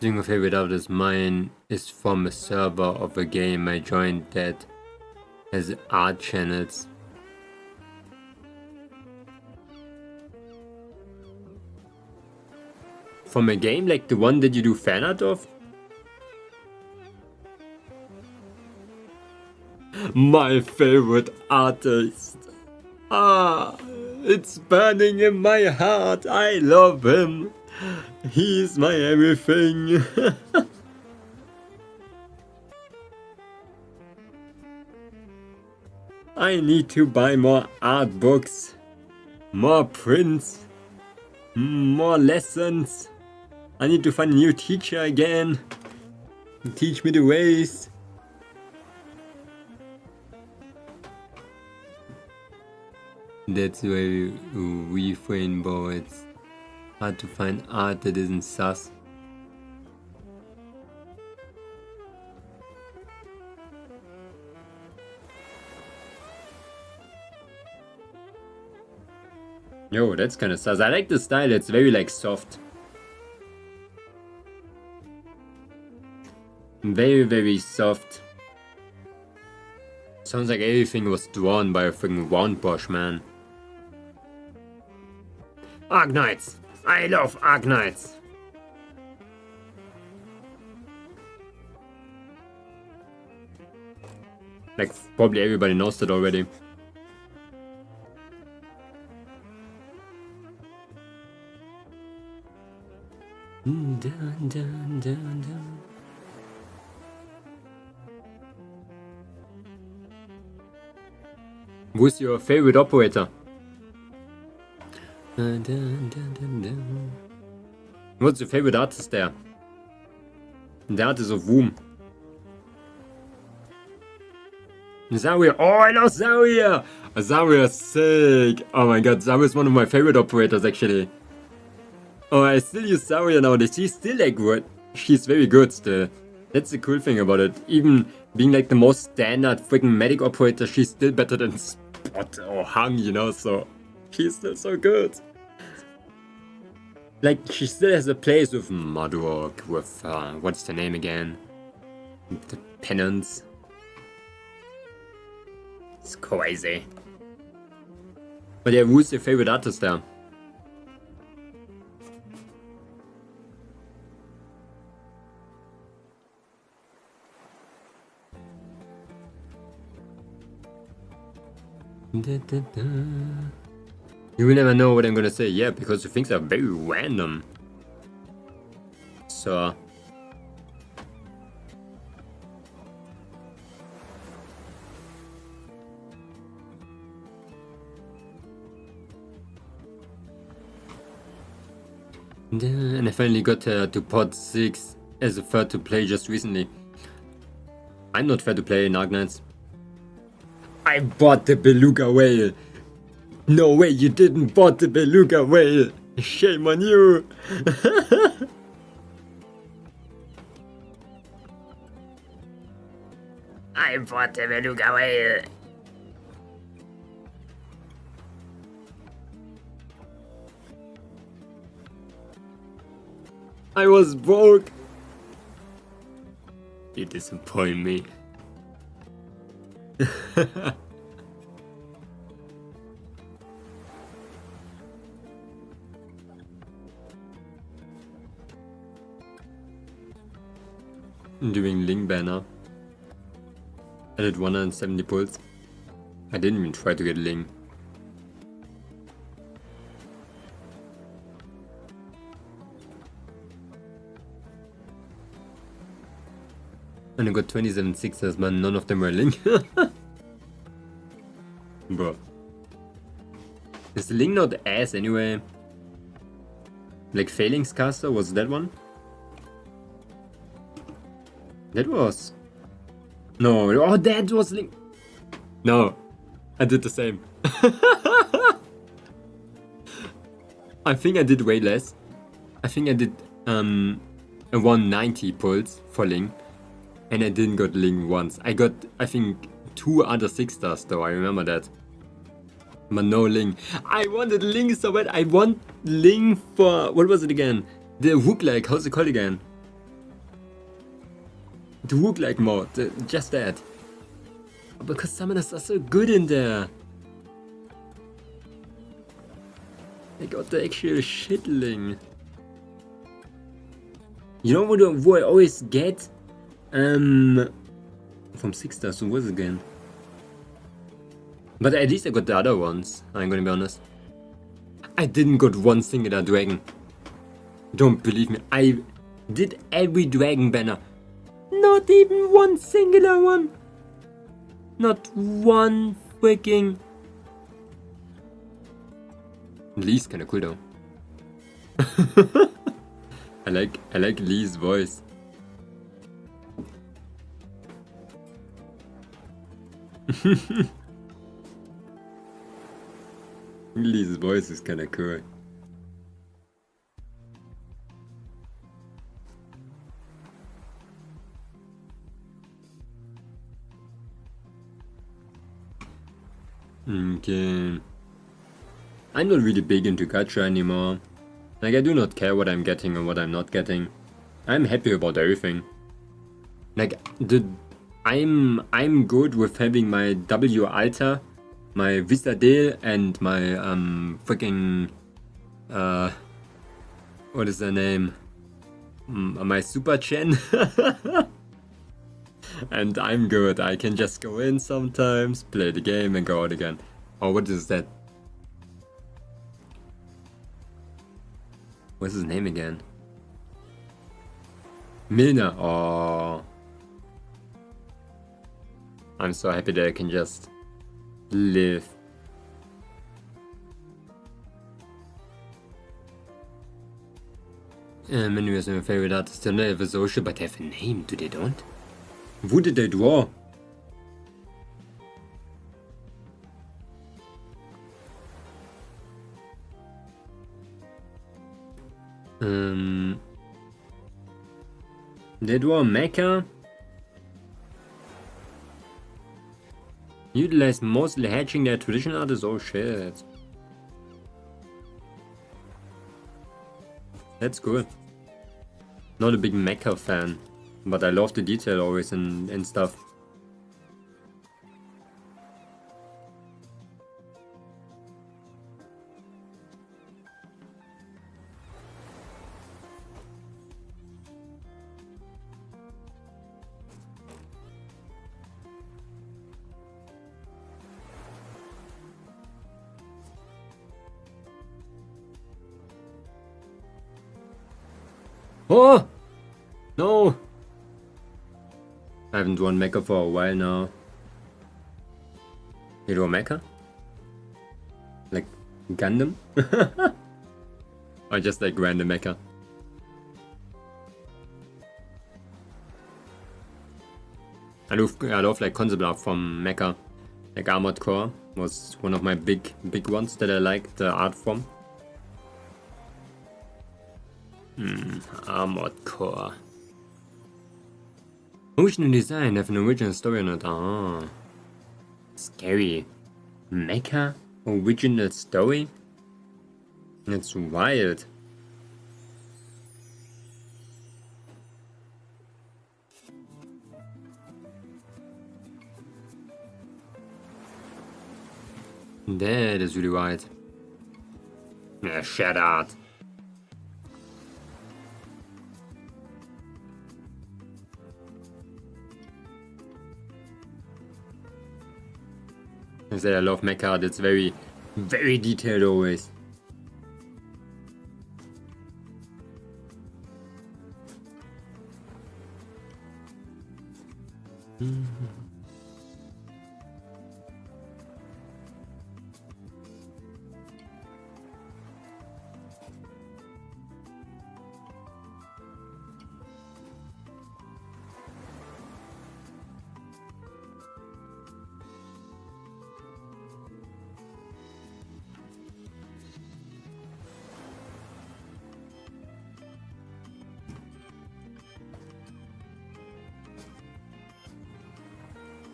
Single favorite artist mine is from a server of a game I joined that has art channels. From a game like the one that you do fan art of? My favorite artist. It's burning in my heart. I love him. He's my everything. I need to buy more art books, more prints, more lessons. I need to find a new teacher again. Teach me the ways. That's why we rainbow. It's hard to find art that isn't sus. Yo, that's kind of sus. I like the style. It's very like soft. Very soft. Sounds like everything was drawn by a freaking round brush, man. Arknights! I love Arknights! Like, probably everybody knows that already. Who's your favorite operator? What's your favorite artist there? The artist of whom? Zarya. Oh, I love Zarya! Zarya's sick! Oh my god, Zarya is one of my favorite operators actually. Oh, I still use Zarya nowadays. She's still like good. She's very good still. That's the cool thing about it. Even being like the most standard freaking medic operator, she's still better than Spot or Hung, you know, so she's still so good. Like, she still has a place with Mudrock, with, what's the name again? The Penance. It's crazy. But yeah, who's your favorite artist there? You will never know what I'm gonna say, yeah, because the things are very random. So... And I finally got to pod 6 as a third to play just recently. I'm not fair to play in Arknights. I bought the beluga whale. No way, you didn't bought the beluga whale. Shame on you. I bought the beluga whale. I was broke. You disappoint me. Doing Ling banner. I did 170 pulls. I didn't even try to get Ling. And I got 27 sixes, man. None of them were Ling. Bro. Is Ling not ass anyway? Like Failings caster, was that one? That was... No, oh, that was Ling. No, I did the same. I think I did way less. I think I did a 190 pulls for Ling. And I didn't got Ling once. I got, I think, 2 other 6 stars though, I remember that. But no Ling. I wanted Ling so bad. I want Ling for... What was it again? The hook-like. How's it called again? The hook-like mode. Just that. Because summoners are so good in there. I got the actual shit Ling. You know what I always get? From 6 stars, so what was it again? But at least I got the other ones, I'm gonna be honest. I didn't got one singular dragon. Don't believe me, I did every dragon banner. Not even one singular one. Not one freaking... Lee's kinda cool though. I like Lee's voice. Lee's voice is kinda cool. Okay. I'm not really big into gacha anymore. Like, I do not care what I'm getting and what I'm not getting. I'm happy about everything. Like, I'm good with having my W Alta, my Vista Dale, and my freaking what is their name? My Super Chen. And I'm good. I can just go in sometimes, play the game, and go out again. Oh, what is that? What's his name again? Milner. Oh. I'm so happy that I can just live. Menu is my favorite artist. They don't have a social, but they have a name. Do they don't? Who did they draw? They draw mecha. Utilize mostly hatching their traditional artists. Oh shit. That's good. Not a big mecha fan, but I love the detail always and stuff. Oh! No! I haven't drawn mecha for a while now. You draw mecha? Like Gundam? Or just like random mecha? I love like concept art from mecha. Like Armored Core was one of my big ones that I liked the art from. Armored Core. Original design, have an original story on it. Ah. Scary. Mecha? Original story? That's wild. That is really wild. Yeah, shut out. I say I love mecha art, it's very detailed always.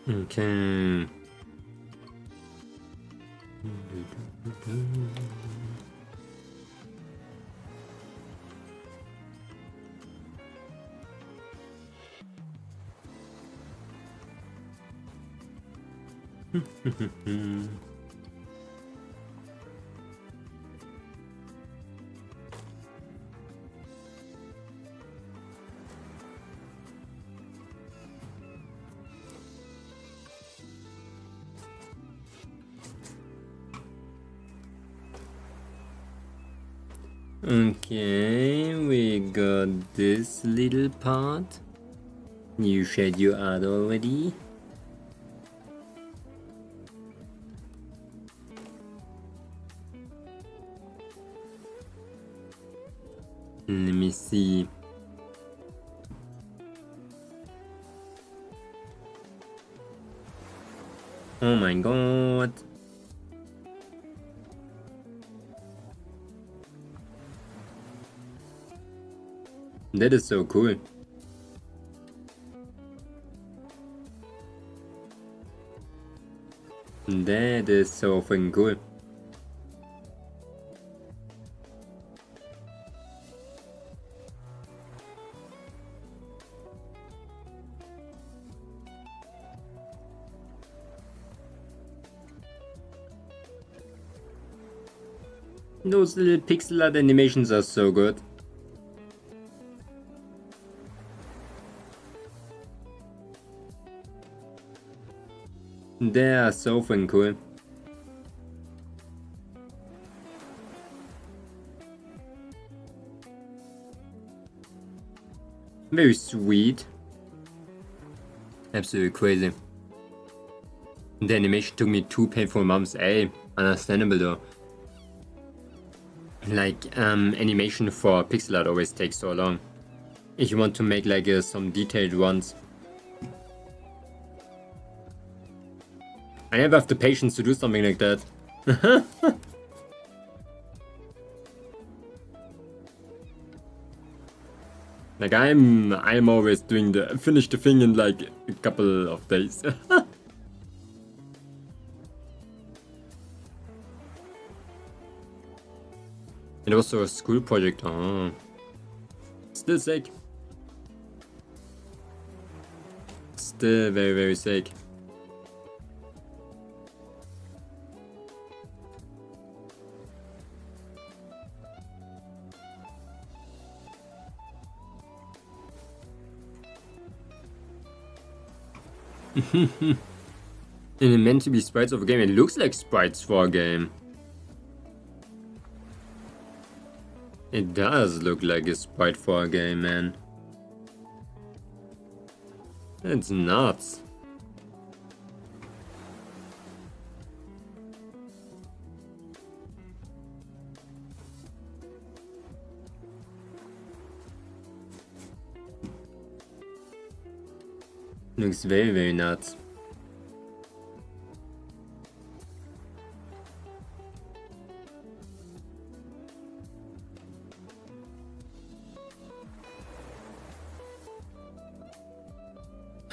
Okay. Okay, we got this little part. You shared your art already. Let me see. Oh my god. That is so cool. That is so freaking cool. Those little pixel art animations are so good. They are so freaking cool. Very sweet. Absolutely crazy. The animation took me 2 painful months. Hey, understandable though. Like, animation for pixel art always takes so long. If you want to make like some detailed ones. I never have the patience to do something like that. Like I'm always doing finish the thing in like a couple of days. It was also a school project. Oh, still sick. Still very, very sick. And it meant to be sprites of a game. It looks like sprites for a game. It does look like a sprite for a game, man. It's nuts. Looks very, very nuts.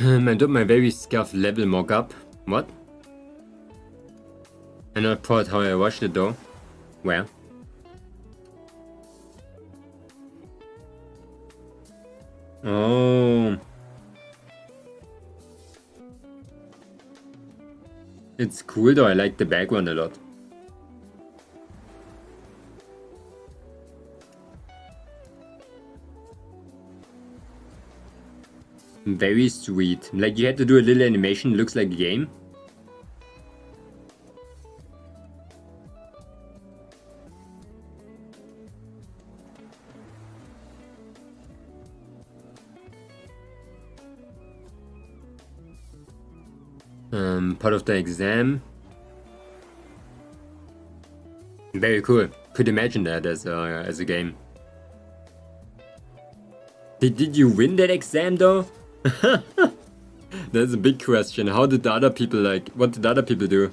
I did my very scuffed level mockup. What? I'm not proud how I watched it though. Where? Oh. It's cool though, I like the background a lot. Very sweet. Like you had to do a little animation, looks like a game. Part of the exam. Very cool. Could imagine that as a game. Did you win that exam though? That's a big question. How did the other people like? What did the other people do?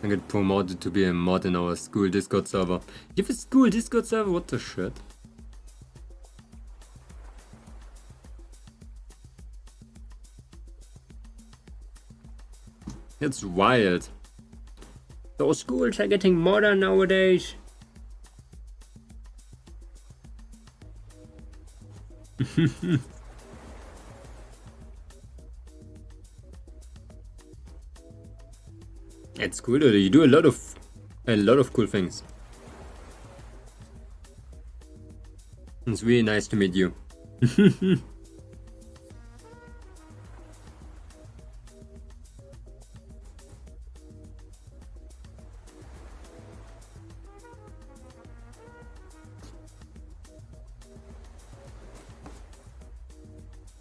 I get promoted to be a mod in our school Discord server. You have a school Discord server? What the shit? It's wild. Those schools are getting modern nowadays. It's cool though. You do a lot of cool things. It's really nice to meet you.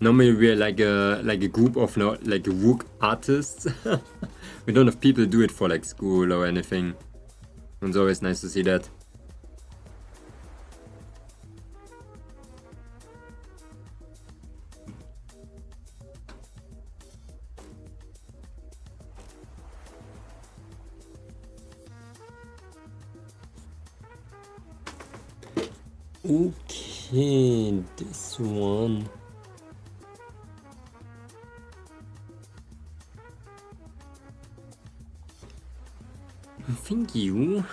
Normally we're like a group of like rook artists. We don't have people do it for like school or anything. It's always nice to see that. Okay, this one. Thank you.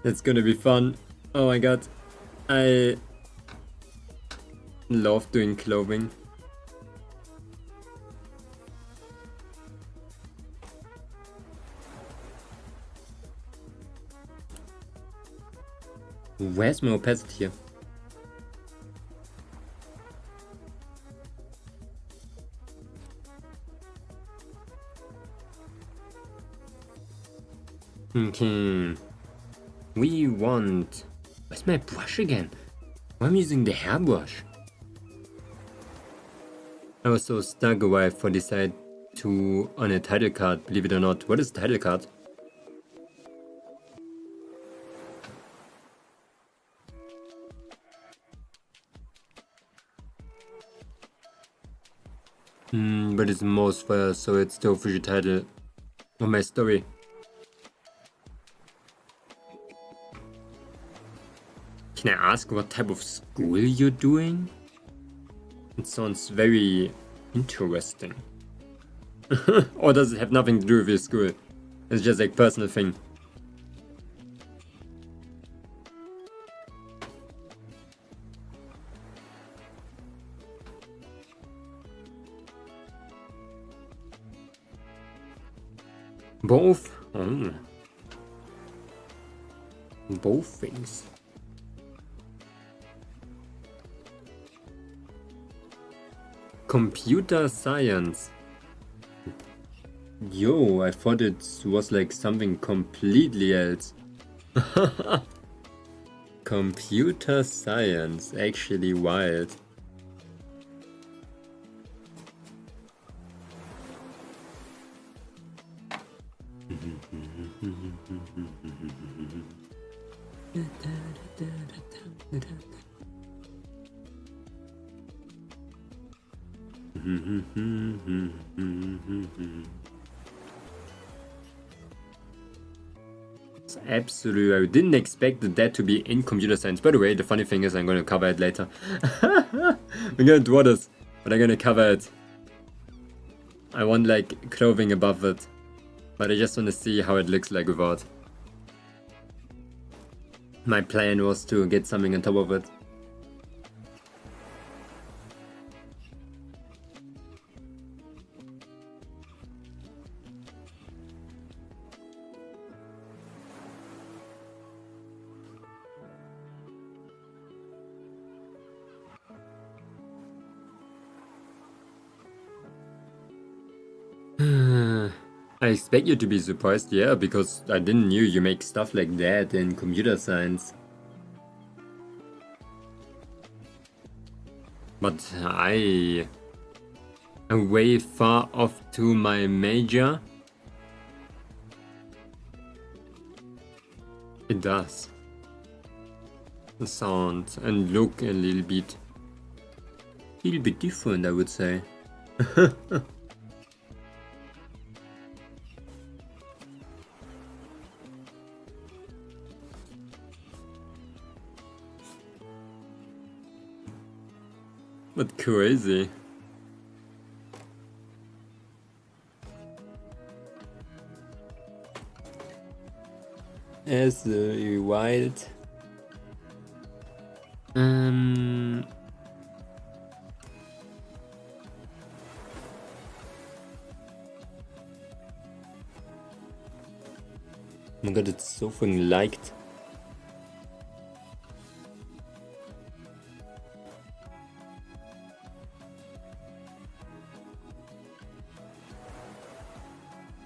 It's gonna be fun. Oh my god. I love doing clothing. Where's my opacity here? Okay. We want... Where's my brush again? Why am I using the hairbrush? I was so stuck a while for decide to on a title card, believe it or not. What is title card? But it's most fair, so it's the official title of my story. Can I ask what type of school you're doing? It sounds very interesting. Or does it have nothing to do with your school? It's just like personal thing. Both? Oh. Both things. Computer science. Yo, I thought it was like something completely else. Computer science, actually wild. Absolutely, I didn't expect that to be in computer science. By the way, the funny thing is I'm going to cover it later. I'm going to draw this, but I'm going to cover it. I want like clothing above it, but I just want to see how it looks like without. My plan was to get something on top of it. I expect you to be surprised, yeah, because I didn't knew you make stuff like that in computer science. But I am way far off to my major. It does. sound and look a little bit different, I would say. But crazy. As the wild. Oh my god, it's so fucking liked.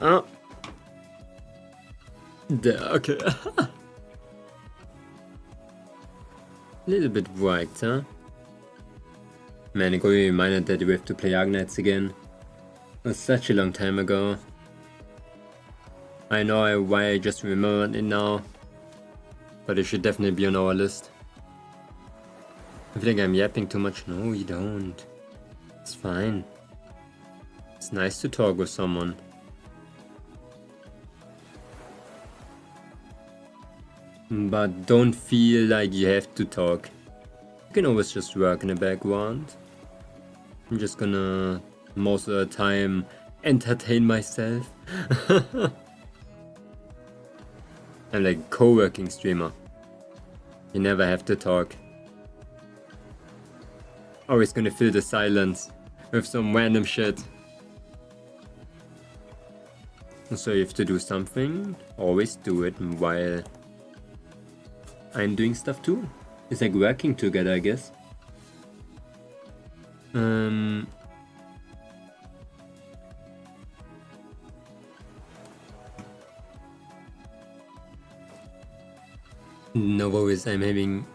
Oh. There, okay. Little bit bright, huh? Man, I got reminded that we have to play Agnites again. It was such a long time ago. I know why I just remembered it now, but it should definitely be on our list. I feel like I'm yapping too much. No, you don't. It's fine. It's nice to talk with someone. But don't feel like you have to talk. You can always just work in the background. I'm just gonna, most of the time, entertain myself. I'm like a co-working streamer. You never have to talk. Always gonna fill the silence with some random shit. So you have to do something, always do it while I'm doing stuff too. It's like working together, I guess. No worries, I'm having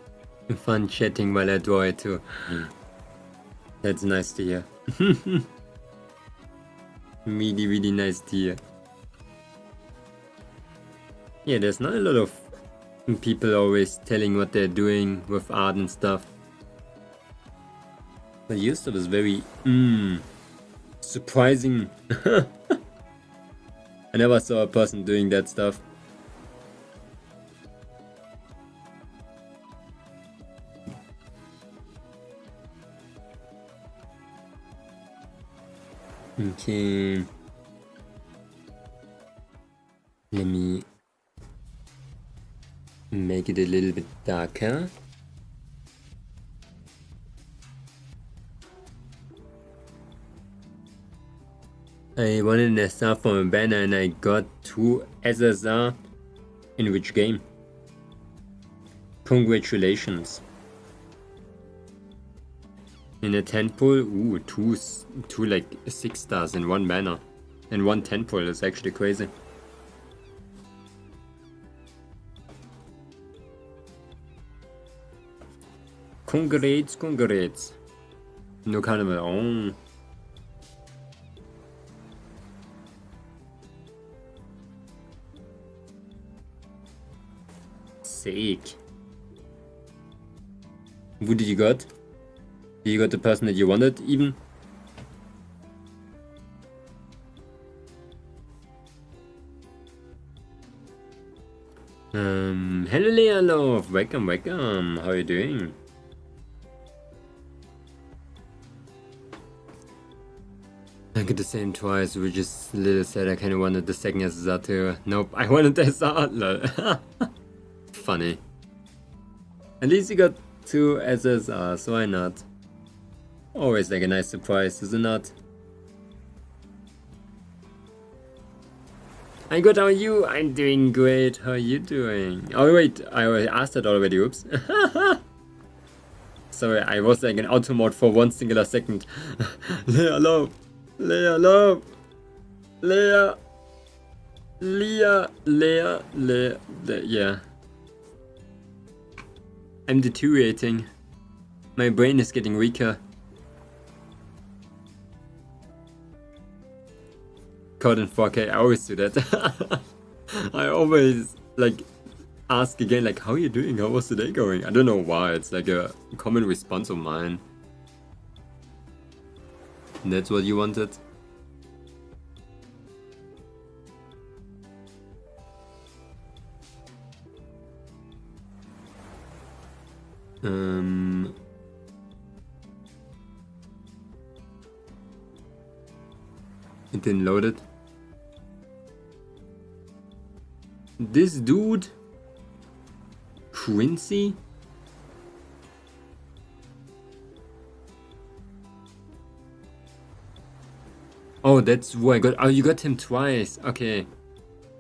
fun chatting while I draw it too. That's nice to hear. Really, really nice to hear. Yeah, there's not a lot of people always telling what they're doing with art and stuff. But your stuff is very surprising. I never saw a person doing that stuff. Okay. Let me make it a little bit darker. I wanted an SR from a banner and I got 2 SSR. In which game? Congratulations. In a 10 pull, ooh, two like 6 stars in one banner. And 1 10 pull is actually crazy. Congrats. No kind of my own. Sick. Who did you got? Did you got the person that you wanted even? Hello Leonov, welcome, how are you doing? I got the same twice, which is a little sad. I kinda wanted the second SSR too. Nope, I wanted the SR, lol. Funny. At least you got 2 SSRs, why not? Always like a nice surprise, is it not? I'm good, how are you? I'm doing great, how are you doing? Oh wait, I already asked that already, oops. Sorry, I was like in auto mode for 1 singular second. Leah, love! Leah, love! Leah! Leah, yeah. I'm deteriorating. My brain is getting weaker. Caught in 4K, I always do that. I always, like, ask again, like, how are you doing? How was the day going? I don't know why. It's like a common response of mine. And that's what you wanted? It didn't load it. This dude? Quincy? Oh, that's who I got. Oh, you got him twice. Okay.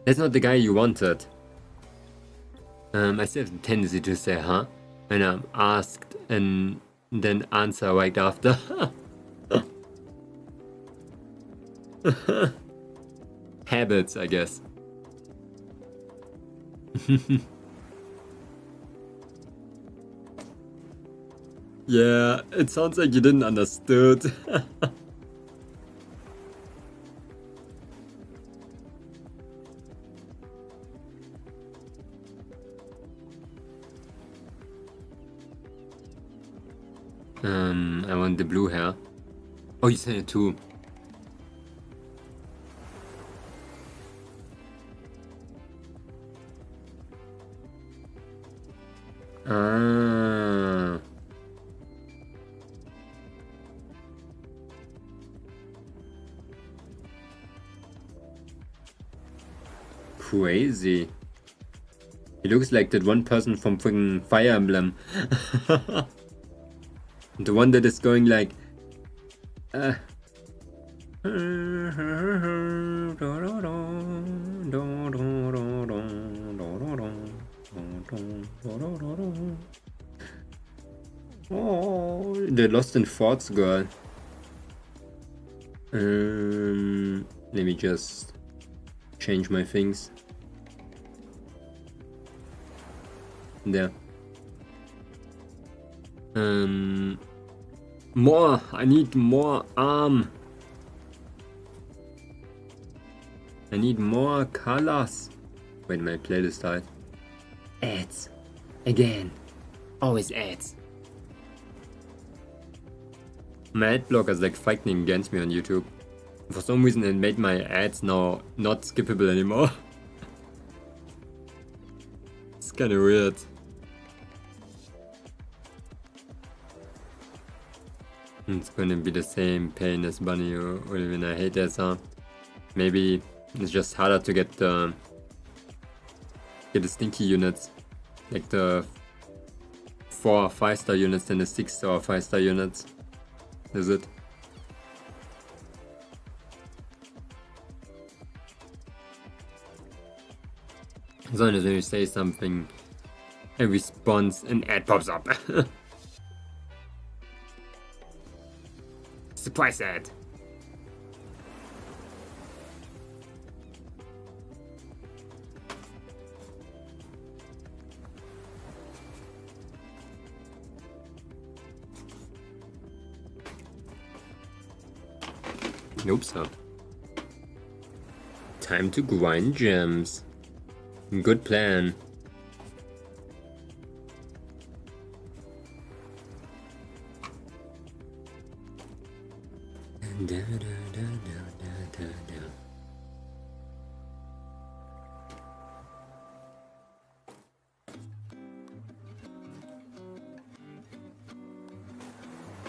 That's not the guy you wanted. I still have the tendency to say, huh? When I'm asked and then answer right after. Habits, I guess. Yeah, it sounds like you didn't understood. I want the blue hair. Oh, you sent it too. Ah. Crazy. He looks like that one person from freaking Fire Emblem. The one that is going like... Oh, the Lost in Thoughts girl. Let me just change my things. There. More. I need more arm. I need more colors. Wait, my playlist died. Ads. Again. Always ads. My ad blocker is like fighting against me on YouTube. For some reason it made my ads now not skippable anymore. It's kinda weird. It's gonna be the same pain as Bunny or even I hate that song. Maybe it's just harder to get the stinky units. Like the 4 or 5 star units than the 6 or 5 star units. Is it? As long as when you say something, a response, an ad pops up. Surprise ad. Nope, so. Time to grind gems. Good plan.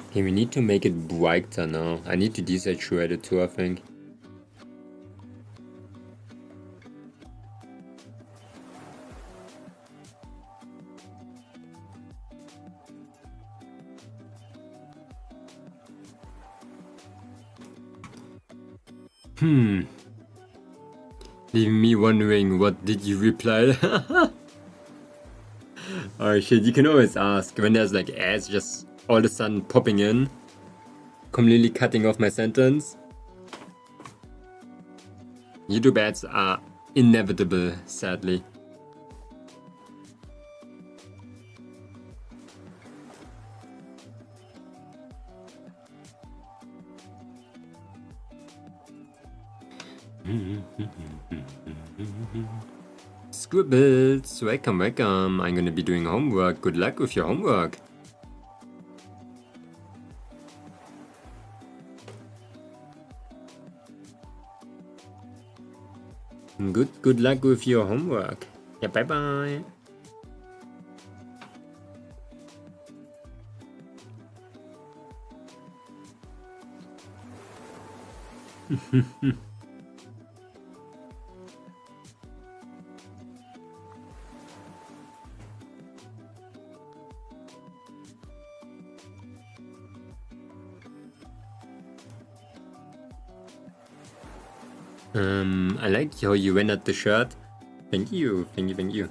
Okay, we need to make it brighter now. I need to desaturate it too, I think. Leaving me wondering, what did you reply? Oh shit, you can always ask when there's like ads just all of a sudden popping in, completely cutting off my sentence. YouTube ads are inevitable, sadly. Scribbles, welcome, welcome. I'm gonna be doing homework. Good luck with your homework. Good luck with your homework. Yeah, bye bye. I like how you went at the shirt. Thank you, thank you, thank you.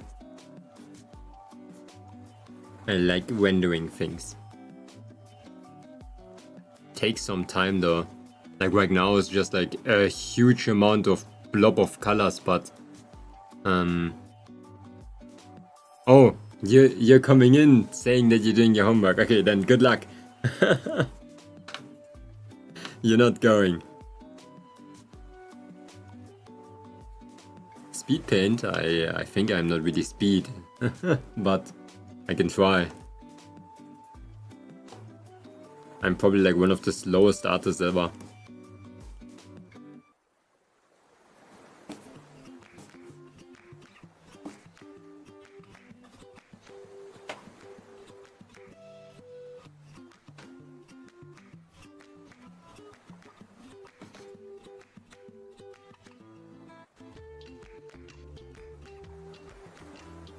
I like rendering things. Takes some time though. Like right now it's just like a huge amount of blob of colors, but oh, you're coming in saying that you're doing your homework. Okay, then good luck. You're not going. Speed paint? I think I'm not really speed, but I can try. I'm probably like one of the slowest artists ever.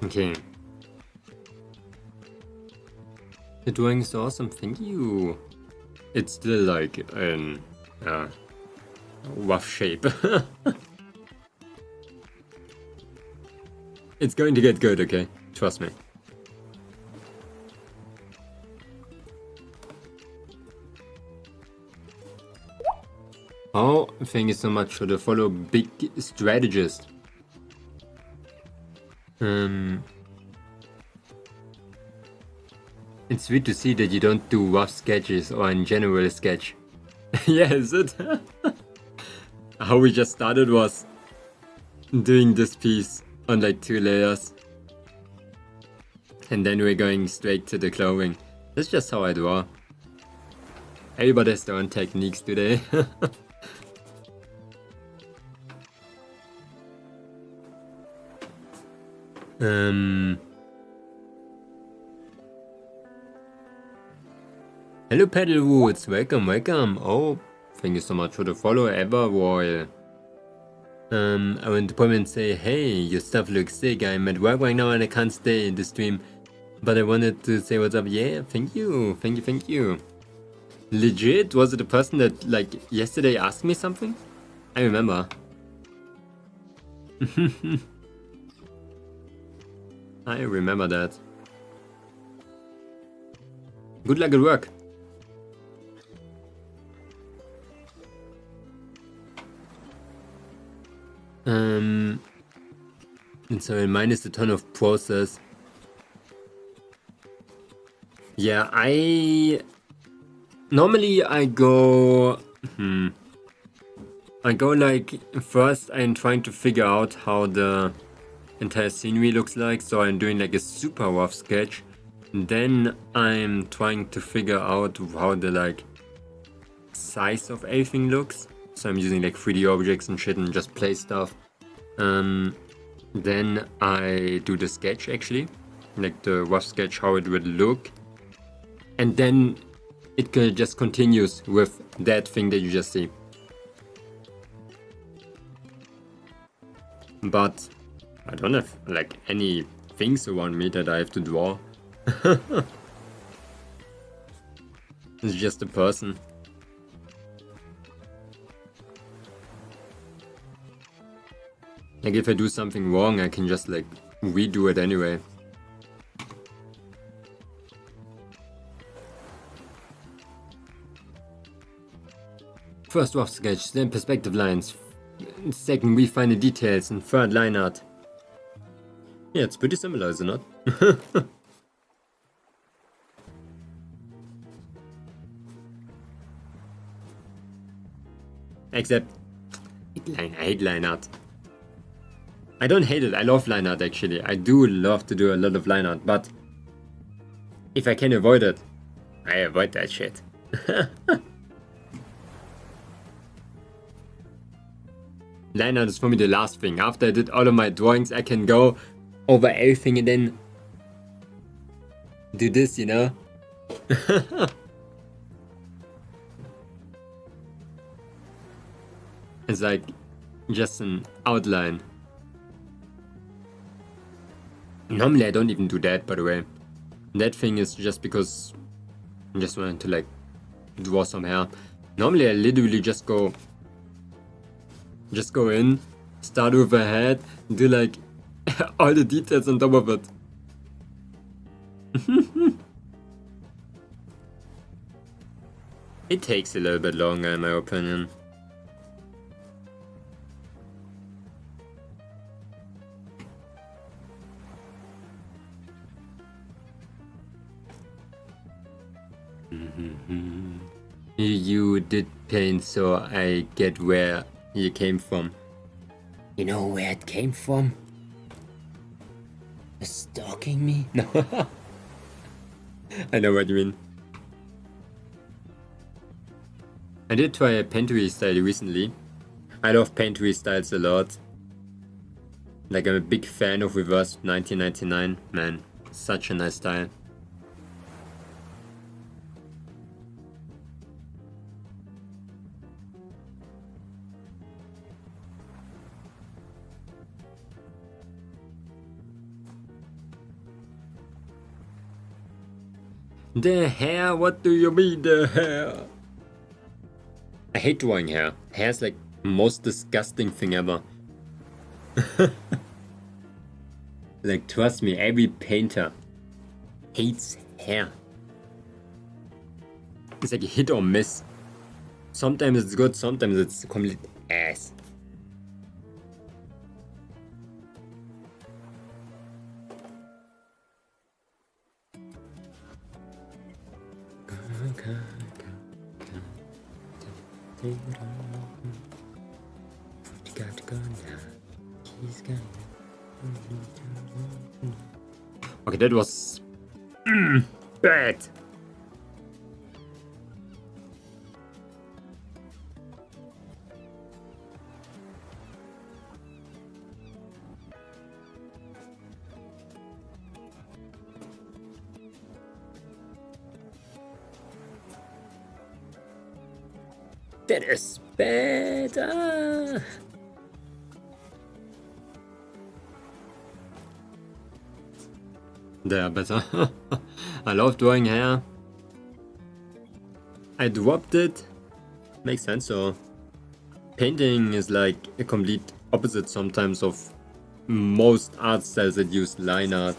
Okay. The drawing is awesome, thank you. It's still like an rough shape. It's going to get good, okay? Trust me. Oh, thank you so much for the follow, Big Strategist. It's sweet to see that you don't do rough sketches or in general sketch. Yeah, is it? How we just started was doing this piece on like 2 layers. And then we're going straight to the clothing. That's just how I draw. Everybody has their own techniques today. Hello Pedalwoods, welcome, welcome. Oh, thank you so much for the follow, Ever Royal. I want to come and say, hey, your stuff looks sick. I'm at work right now and I can't stay in the stream. But I wanted to say what's up. Yeah, thank you, thank you, thank you. Legit? Was it the person that like yesterday asked me something? I remember. I remember that. Good luck at work. And so mine is a ton of process. Yeah, normally I go like first I'm trying to figure out how the entire scenery looks like, so I'm doing like a super rough sketch. Then I'm trying to figure out how the like size of everything looks. So I'm using like 3D objects and shit and just play stuff. Then I do the sketch actually, like the rough sketch how it would look. And then it just continues with that thing that you just see. But I don't have like any things around me that I have to draw. It's just a person. Like if I do something wrong, I can just like redo it anyway. First rough sketch, then perspective lines. Second, refine the details, and third, line art. Yeah, it's pretty similar, is it not? Except, I hate line art. I don't hate it, I love line art actually. I do love to do a lot of line art, but if I can avoid it, I avoid that shit. Line art is for me the last thing. After I did all of my drawings, I can go over everything and then do this, you know? It's like just an outline. Normally I don't even do that, by the way. That thing is just because I just wanted to like draw some hair. Normally I literally just go in, start with a head, do like all the details on top of it. It takes a little bit longer in my opinion. You did paint, so I get where you came from. You know where it came from? Stalking me? No. I know what you mean. I did try a painterly style recently. I love painterly styles a lot. Like, I'm a big fan of Reverse 1999. Man, such a nice style. The hair? What do you mean the hair? I hate drawing hair. Hair is like the most disgusting thing ever. Like, trust me, every painter hates hair. It's like a hit or miss. Sometimes it's good, sometimes it's complete ass. Okay, that was bad. That is better. They are better. I love drawing hair. I dropped it. Makes sense, so painting is like a complete opposite sometimes of most art styles that use line art.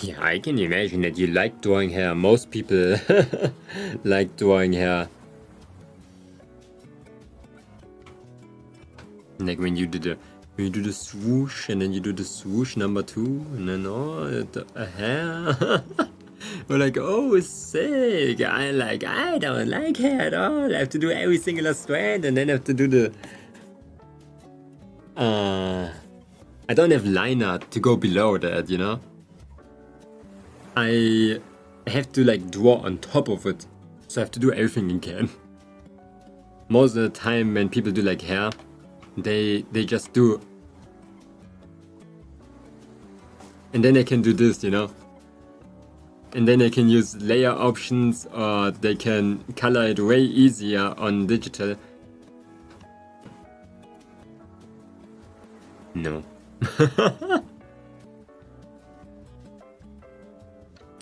Yeah, I can imagine that you like drawing hair. Most people like drawing hair. Like when you do the swoosh and then you do the swoosh number 2 and then a hair. We're like, oh, sick. I don't like hair at all. I have to do every single strand and then I have to do the I don't have line art to go below that, you know? I have to like draw on top of it, so I have to do everything again. Most of the time when people do like hair, they just do, and then I can do this, you know, and then I can use layer options, or they can color it way easier on digital. No.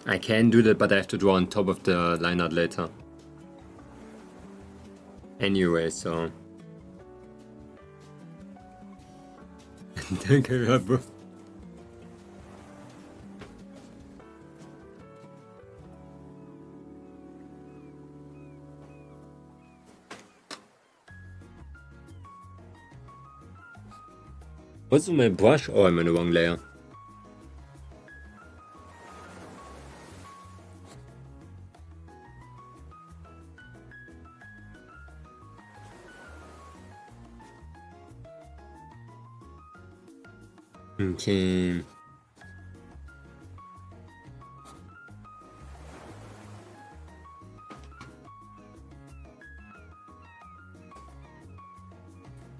I can do that, but I have to draw on top of the line art later. Anyway, so... Danke, bro. What's my brush? Oh, I'm on the wrong layer. Okay.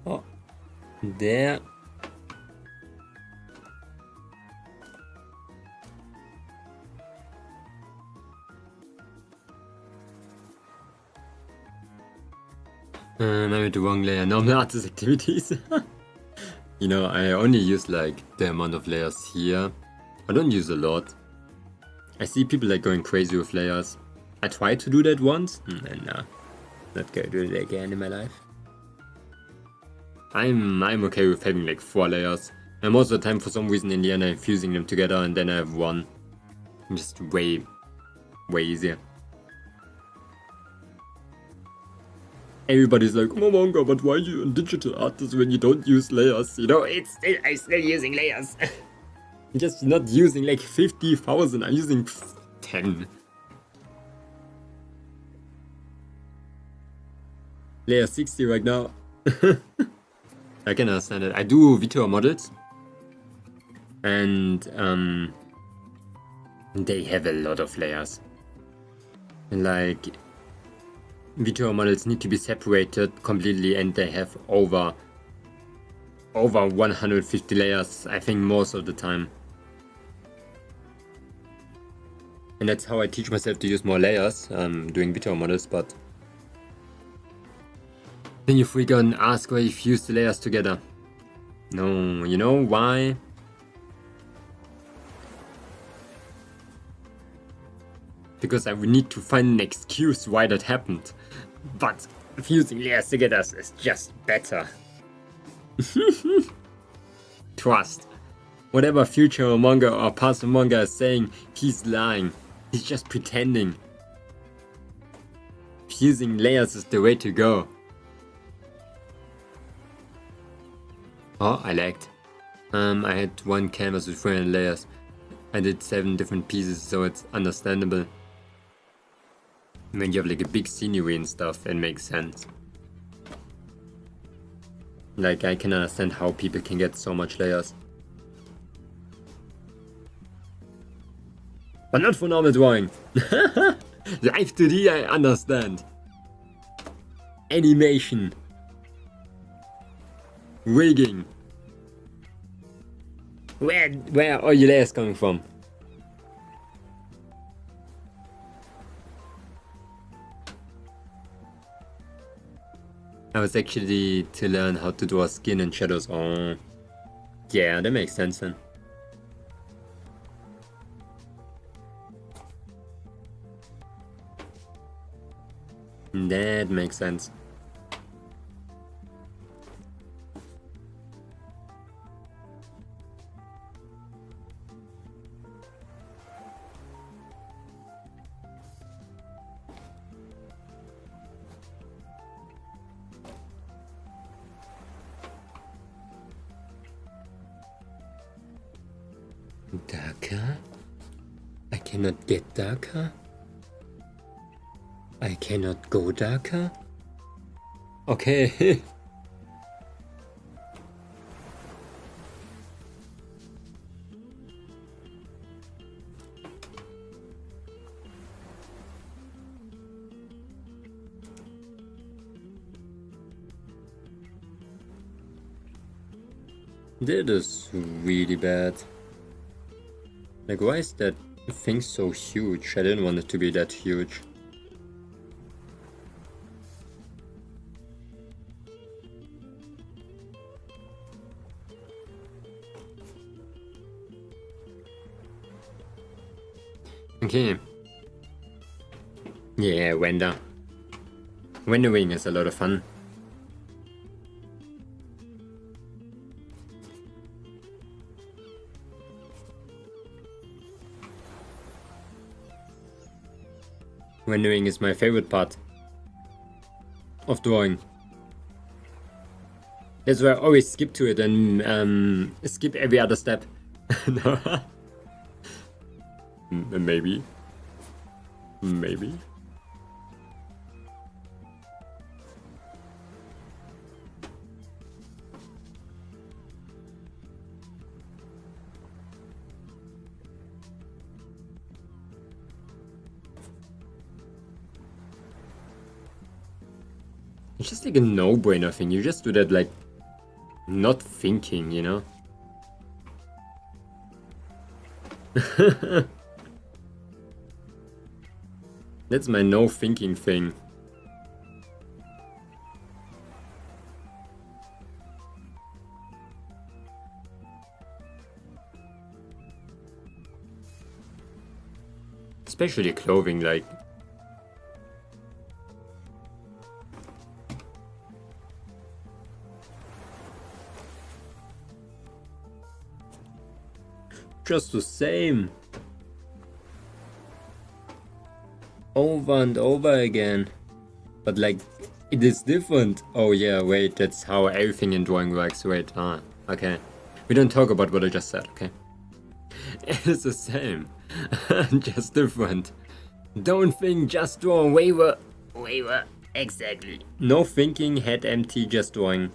Oh, there. I'm at the wrong layer. Normal artist activities. You know, I only use like the amount of layers here. I don't use a lot. I see people like going crazy with layers. I tried to do that once, and not gonna do it again in my life. I'm okay with having like 4 layers. And most of the time, for some reason, in the end, I'm fusing them together, and then I have one. Just way easier. Everybody's like, Momonga, but why are you a digital artist when you don't use layers? You know, I'm still using layers. I'm just not using like 50,000, I'm using 10. Layer 60 right now. I can understand it. I do Vtuber models. And they have a lot of layers. Like, Vtuber models need to be separated completely, and they have over 150 layers, I think, most of the time. And that's how I teach myself to use more layers, doing Vtuber models, but then you freak out and ask why you fuse the layers together. No, you know why? Because I would need to find an excuse why that happened. But fusing layers together is just better. Trust. Whatever future Momonga or past Momonga is saying, he's lying. He's just pretending. Fusing layers is the way to go. Oh, I lagged. I had one canvas with 300 layers. I did 7 different pieces, so it's understandable. When you have like a big scenery and stuff, it makes sense. Like, I can understand how people can get so much layers. But not for normal drawing. Live 2D, I understand. Animation. Rigging. Where are your layers coming from? I was actually to learn how to draw skin and shadows. Oh, yeah, that makes sense then. That makes sense. Darker? I cannot get darker? I cannot go darker? Okay. That is really bad. Like, why is that thing so huge? I didn't want it to be that huge. Okay. Yeah, render. Rendering is a lot of fun. Rendering is my favorite part of drawing. That's why I always skip to it and skip every other step. No. Maybe. Maybe. It's just like a no-brainer thing. You just do that like not thinking, you know? That's my no thinking thing. Especially clothing, like. Just the same. Over and over again. But like, it is different. Oh yeah, wait, that's how everything in drawing works. Wait, okay. We don't talk about what I just said, okay? It's the same. Just different. Don't think, just draw, waver. Waver, exactly. No thinking, head empty, just drawing.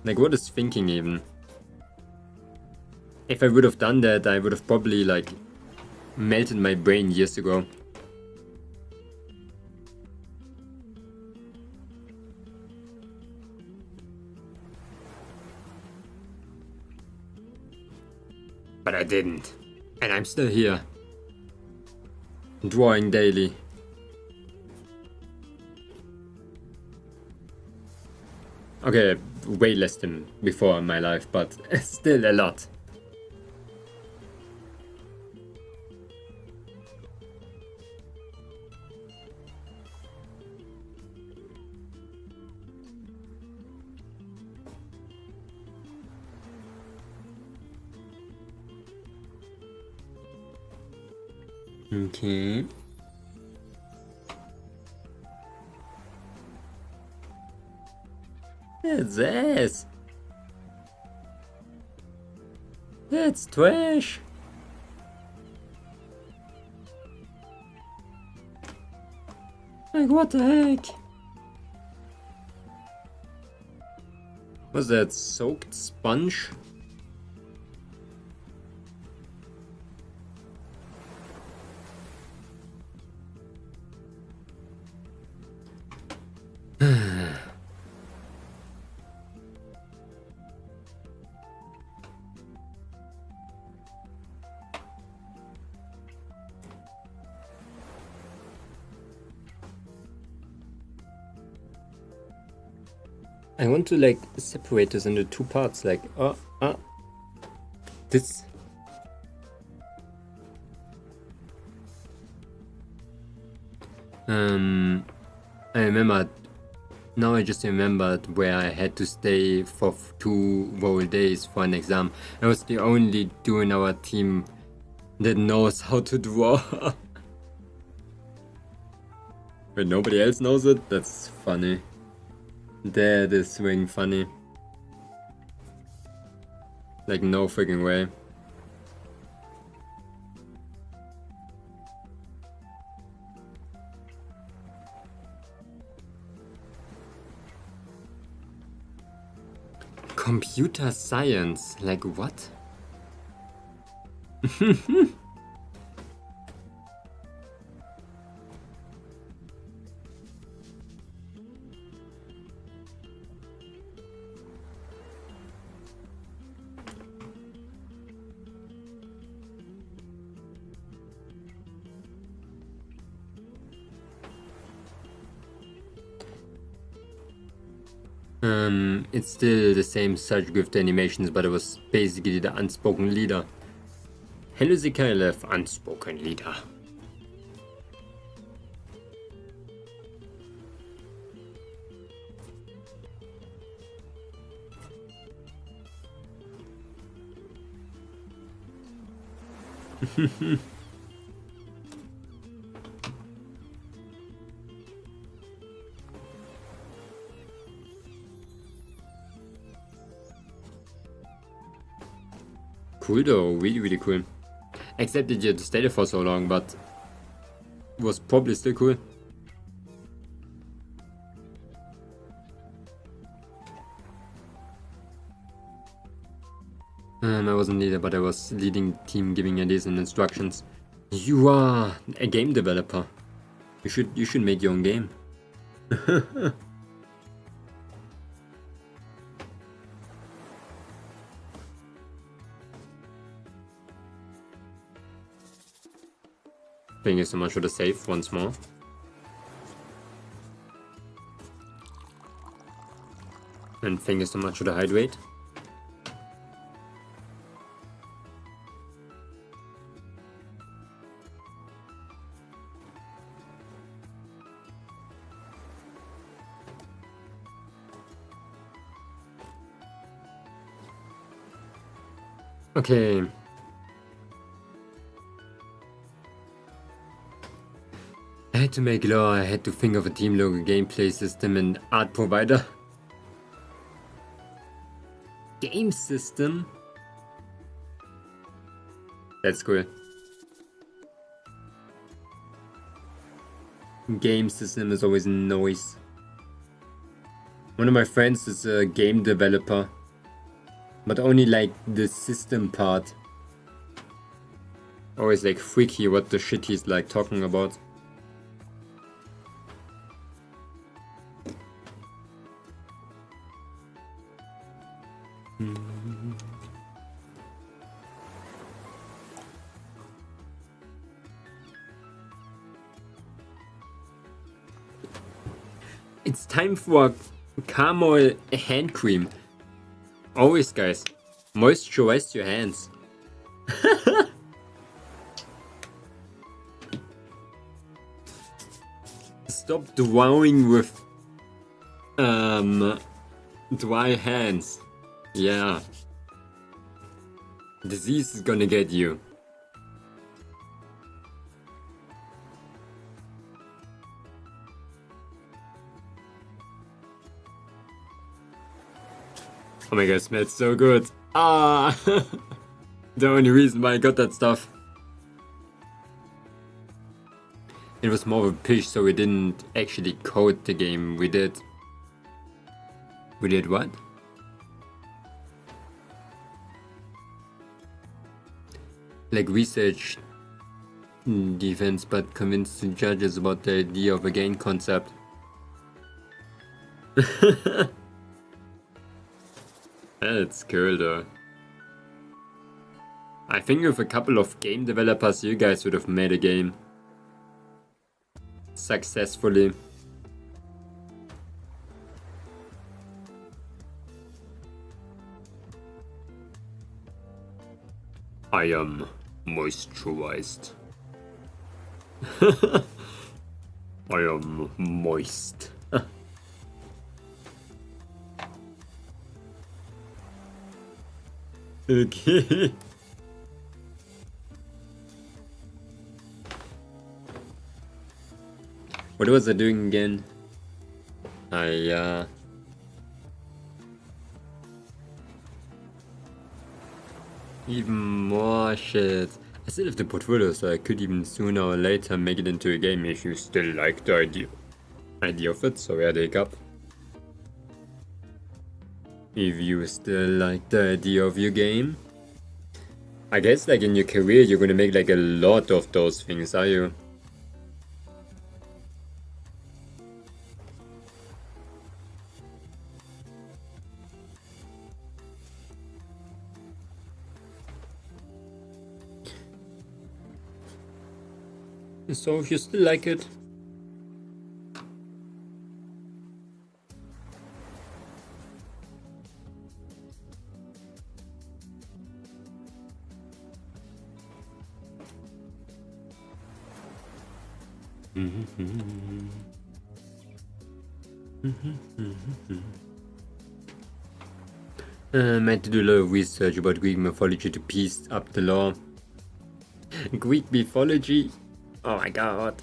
Like, what is thinking even? If I would have done that, I would have probably, like, melted my brain years ago. But I didn't. And I'm still here. Drawing daily. Okay, way less than before in my life, but still a lot. Okay. What's this? That's trash. Like, what the heck? Was that soaked sponge? I want to like separate this into two parts, like this. I remembered. Now I just remembered where I had to stay for 2 whole days for an exam. I was the only dude in our team that knows how to draw. But nobody else knows it? That's funny. That is really funny. Like, no freaking way. Computer science? Like, what? It's still the same subject with the animations, but it was basically the unspoken leader. Hello Zikailef, unspoken leader. cool though, really, really cool. Except that you had to stay there for so long, but it was probably still cool. I wasn't leader, but I was leading the team, giving ideas and instructions. You are a game developer. You should make your own game. Thank you so much for the save once more. And thank you so much for the hydrate. Okay. I had to make law, I had to think of a team logo, gameplay system and art provider. Game system? That's cool. Game system is always noise. One of my friends is a game developer, but only like the system part. Always like freaky what the shit he's like talking about. It's time for Camel hand cream. Always, guys, moisturize your hands. Stop drowning with dry hands. Yeah. Disease is gonna get you. Oh my god, it smells so good. Ah! The only reason why I got that stuff. It was more of a pitch, so we didn't actually code the game. We did what? Like research defense, but convinced the judges about the idea of a game concept. That's cool though. I think with a couple of game developers you guys would have made a game successfully. I am moisturized. I am moist. Okay. What was I doing again? Even more shit. I still have the portfolio, so I could even sooner or later make it into a game if you still like the idea of it. Sorry, I had a hiccup. If you still like the idea of your game. I guess like in your career you're gonna make like a lot of those things, are you? So if you still like it, I meant to do a lot of research about Greek mythology to piece up the lore. Greek mythology? Oh my god.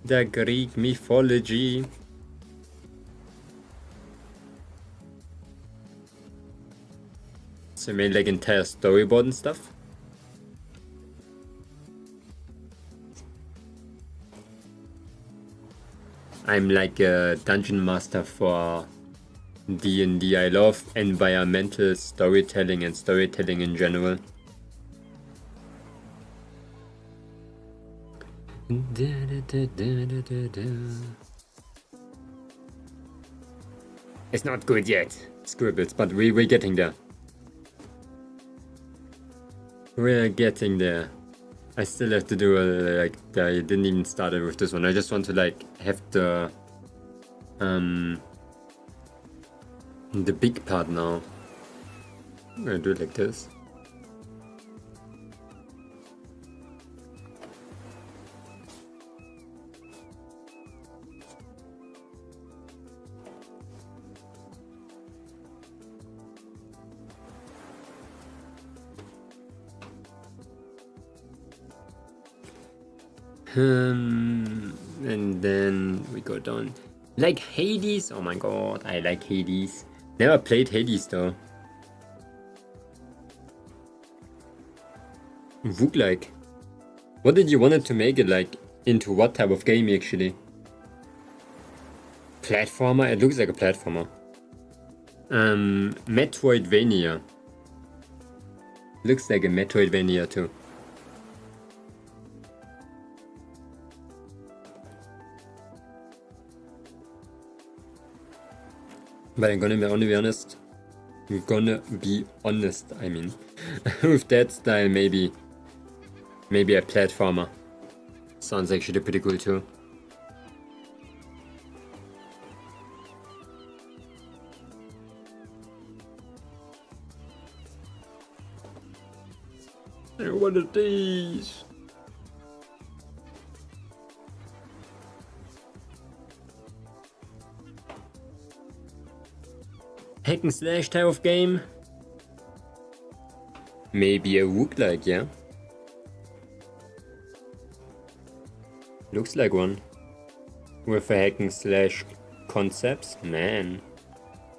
The Greek mythology. So maybe like entire storyboard and stuff. I'm like a dungeon master for D&D. I love environmental storytelling and storytelling in general. It's not good yet, Scribbles, but we're getting there. We're getting there. I still have to do I didn't even start it with this one. I just want to like have the big part now. I'm gonna do it like this. And then we go down. Like Hades? Oh my god, I like Hades. Never played Hades though. Roguelike. What did you want it to make it like? Into what type of game actually? Platformer? It looks like a platformer. Metroidvania. Looks like a Metroidvania too. But I'm gonna be honest. I mean, with that style, maybe a platformer. Sounds actually pretty cool too. One of these. Hack and slash type of game? Maybe a roguelike, yeah? Looks like one. With a hack and slash concepts? Man,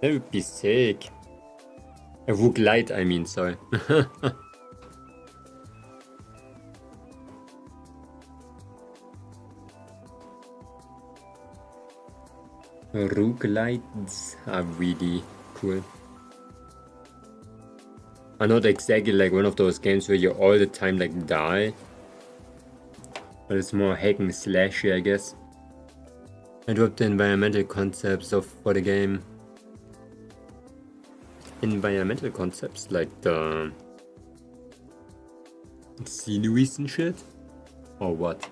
that would be sick. A roguelite, I mean, sorry. Roguelites are really cool. Are not exactly like one of those games where you all the time like die. But it's more hack and slashy, I guess. I dropped the environmental concepts for the game. Environmental concepts like the sceneries and shit? Or what?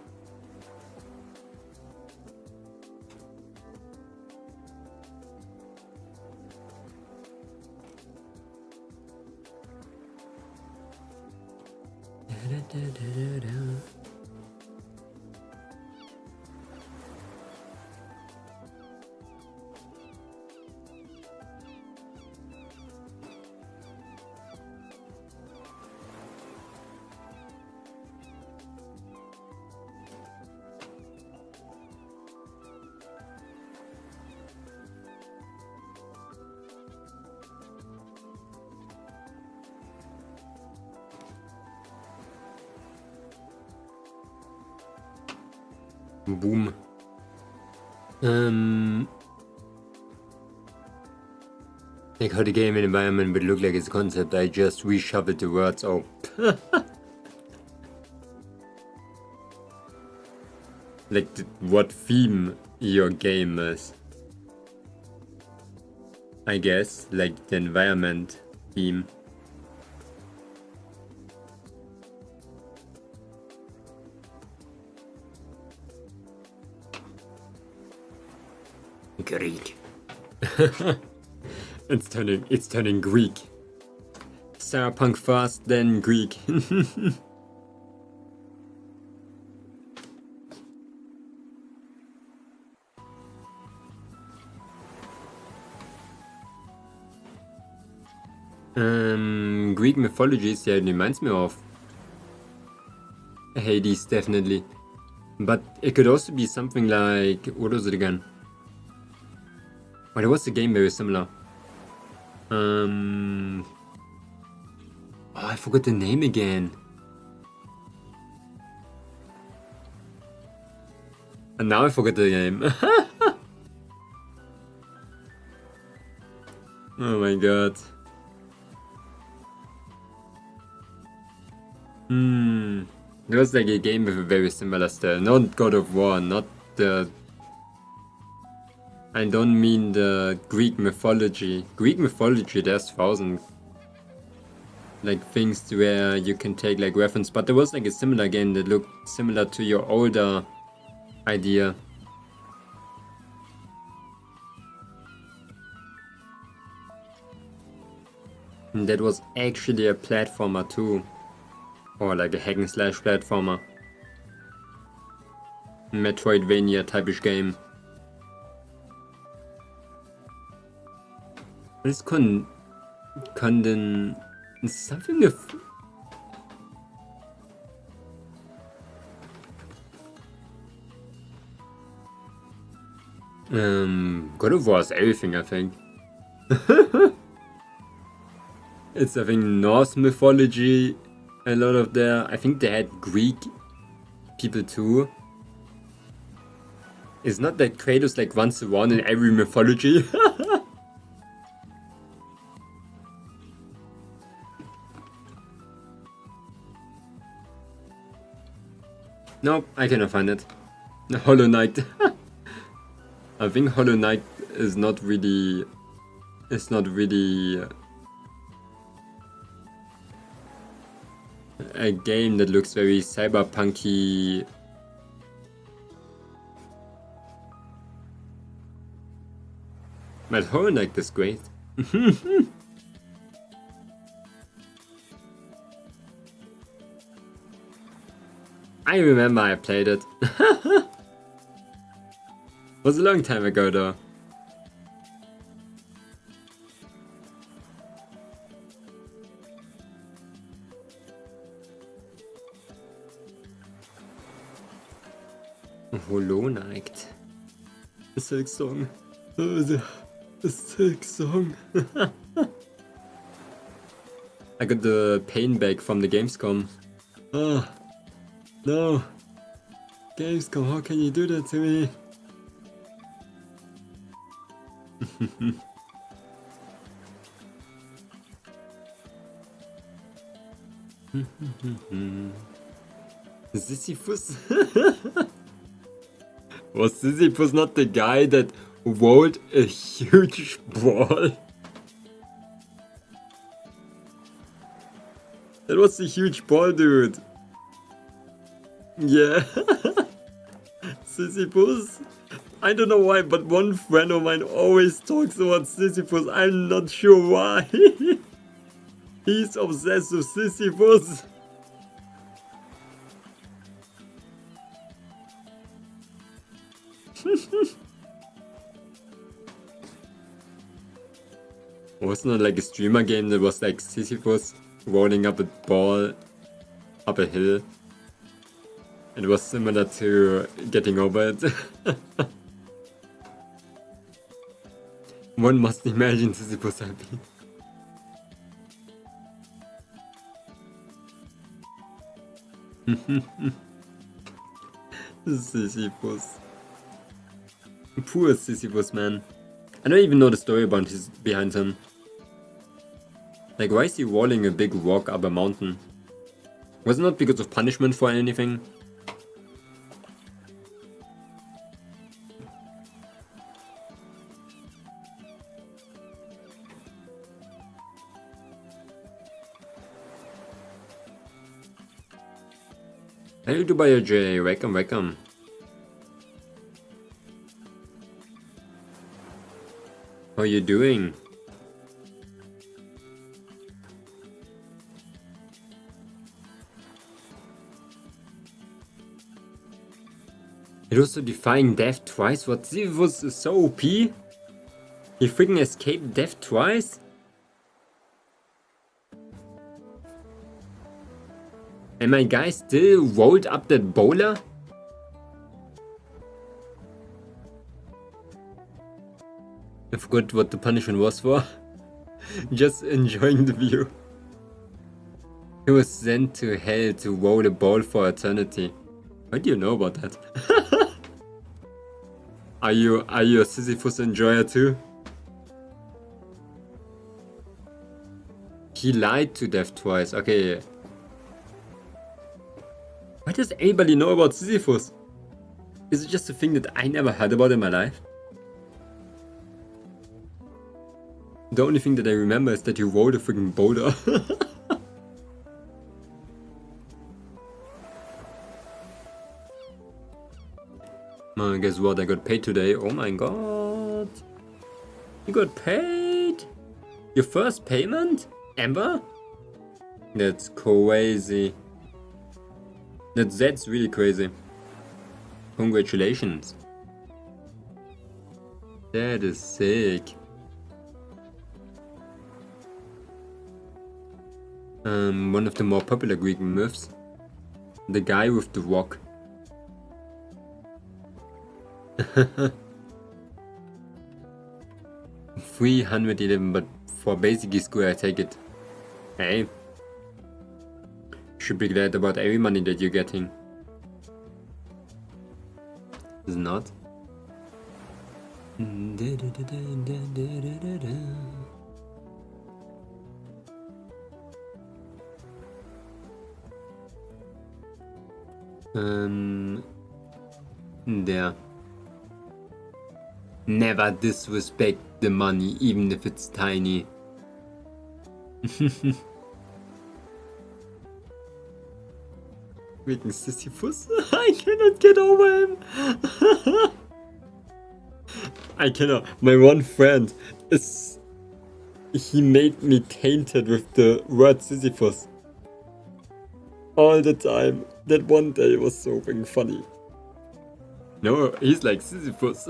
Boom. Like how the game and environment would look like its concept, I just reshuffled the words. Oh. Like what theme your game is. I guess, like the environment theme. Greek. It's turning Greek. Cyberpunk first, then Greek. Greek mythologies, yeah, it reminds me of Hades, definitely. But it could also be something like, what was it again? But it was a game very similar. Oh, I forgot the name again. And now I forgot the name. Oh my god. It was like a game with a very similar style. Not God of War, not the... I don't mean the Greek mythology. Greek mythology, there's thousands like things where you can take like reference, but there was like a similar game that looked similar to your older idea. And that was actually a platformer too. Or like a hack and slash platformer. Metroidvania typisch game. What is something with... God of War is everything, I think. It's, I think, Norse mythology, a lot of there. I think they had Greek people too. It's not that Kratos like runs around in every mythology. Nope, I cannot find it. Hollow Knight. I think Hollow Knight is not really... It's not really... a game that looks very cyberpunky. But Hollow Knight is great. I remember I played it. Was a long time ago though. Hollow Knight. A sex song. A sex song. I got the pain back from the Gamescom. Ah, no. Gamescom, how can you do that to me? Sisyphus? Was Sisyphus not the guy that rolled a huge ball? That was a huge ball, dude. Yeah. Sisyphus? I don't know why, but one friend of mine always talks about Sisyphus. I'm not sure why. He's obsessed with Sisyphus. Wasn't it like a streamer game that was like Sisyphus rolling up a ball up a hill? It was similar to getting over it. One must imagine Sisyphus happy. Sisyphus. Poor Sisyphus, man. I don't even know the story behind him. Like, why is he rolling a big rock up a mountain? Was it not because of punishment for anything? Hey, Dubai J, welcome, welcome. How are you doing? It also defying death twice? What? Sisyphus is so OP? He freaking escaped death twice? And my guy still rolled up that bowler? I forgot what the punishment was for. Just enjoying the view. He was sent to hell to roll a ball for eternity. What do you know about that? Are you a Sisyphus enjoyer too? He lied to death twice. Okay. Why does anybody know about Sisyphus? Is it just a thing that I never heard about in my life? The only thing that I remember is that he rolled a freaking boulder. Guess what? I got paid today. Oh my god. You got paid? Your first payment? Ever? That's crazy. That's really crazy. Congratulations. That is sick. One of the more popular Greek myths. The guy with the rock. 311, but for basic school I take it. Hey. Should be glad about every money that you're getting. Is it not? There. Never disrespect the money, even if it's tiny. Wegen Sisyphus? I cannot get over him. I cannot. My one friend is... He made me tainted with the word Sisyphus. All the time. That one day was so freaking funny. No, he's like Sisyphus.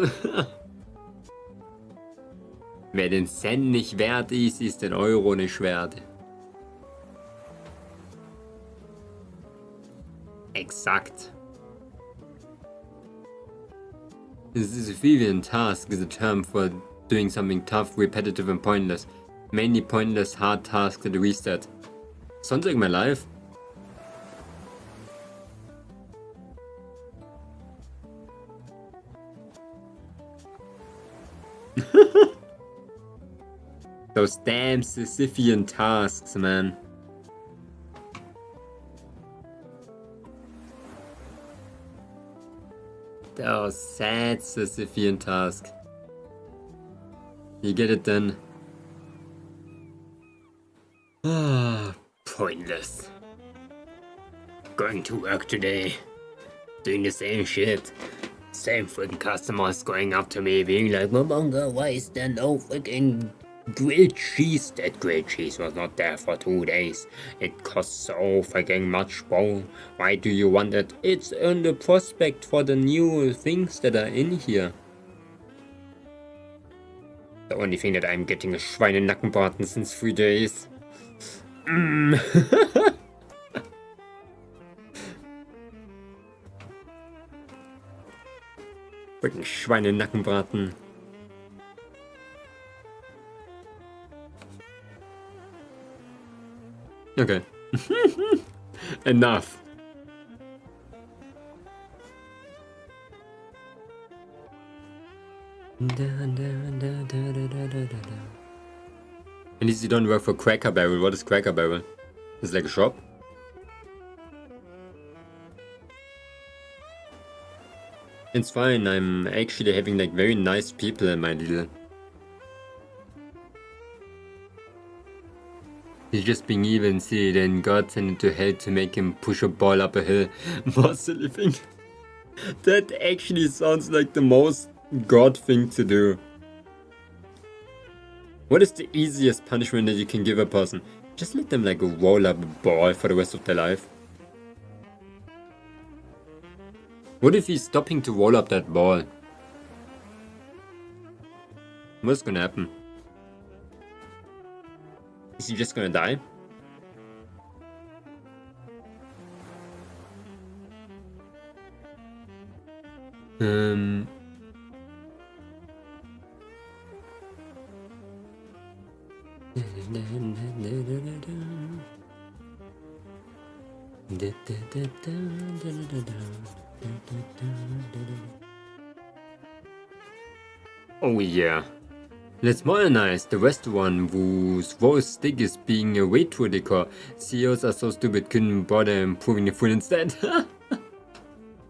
Wer den Cent nicht wert ist, ist den Euro nicht wert. Exakt. The Sisyphean task is a term for doing something tough, repetitive and pointless. Mainly pointless, hard tasks at a reset. Sounds like my life. Those damn Sisyphean tasks, man. Those sad Sisyphean tasks. You get it then? Ah, pointless. Going to work today. Doing the same shit. Same freaking customers going up to me being like, Momonga, why is there no freaking grilled cheese? That grilled cheese was not there for 2 days. It costs so freaking much more. Why do you want it? It's in the prospect for the new things that are in here. The only thing that I'm getting is Schweinenackenbraten since 3 days. Freaking Schweinenackenbraten. Okay. Enough. At least you don't work for Cracker Barrel. What is Cracker Barrel? It's like a shop? It's fine, I'm actually having like very nice people in my little. He's just being evil and silly, then God sent him to hell to make him push a ball up a hill. More silly thing. That actually sounds like the most God thing to do. What is the easiest punishment that you can give a person? Just let them like roll up a ball for the rest of their life. What if he's stopping to roll up that ball? What's gonna happen? Is he just gonna die? Oh yeah. Let's modernize the restaurant whose roast stick is being a waitress decor. CEOs are so stupid, couldn't bother improving the food instead.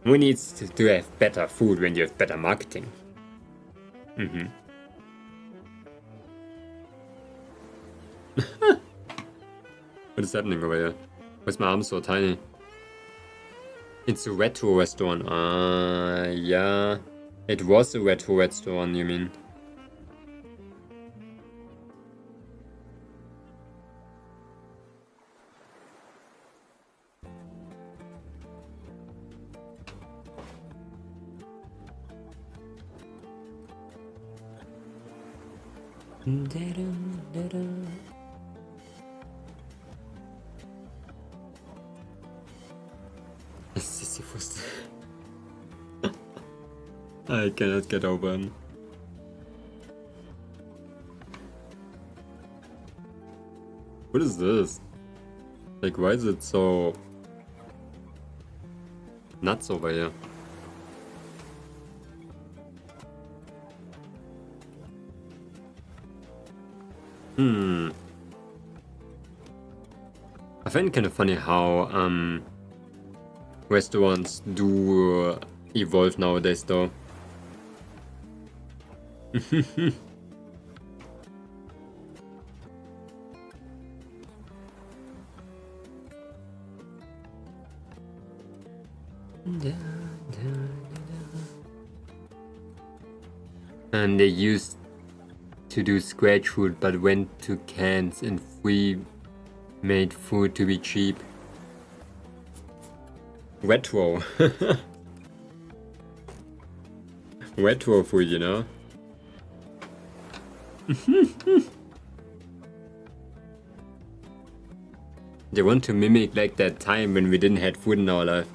We need to have better food when you have better marketing. What is happening over here? Why's my arm so tiny? It's a retro restaurant. Yeah. It was a retro restaurant, you mean? Sisyphus. I cannot get over him. What is this? Like, why is it so nuts over here? I find it kind of funny how restaurants do evolve nowadays, though. And they used to do scratch food, but went to cans and free-made food to be cheap. Retro. Retro food, you know? They want to mimic like that time when we didn't have food in our life.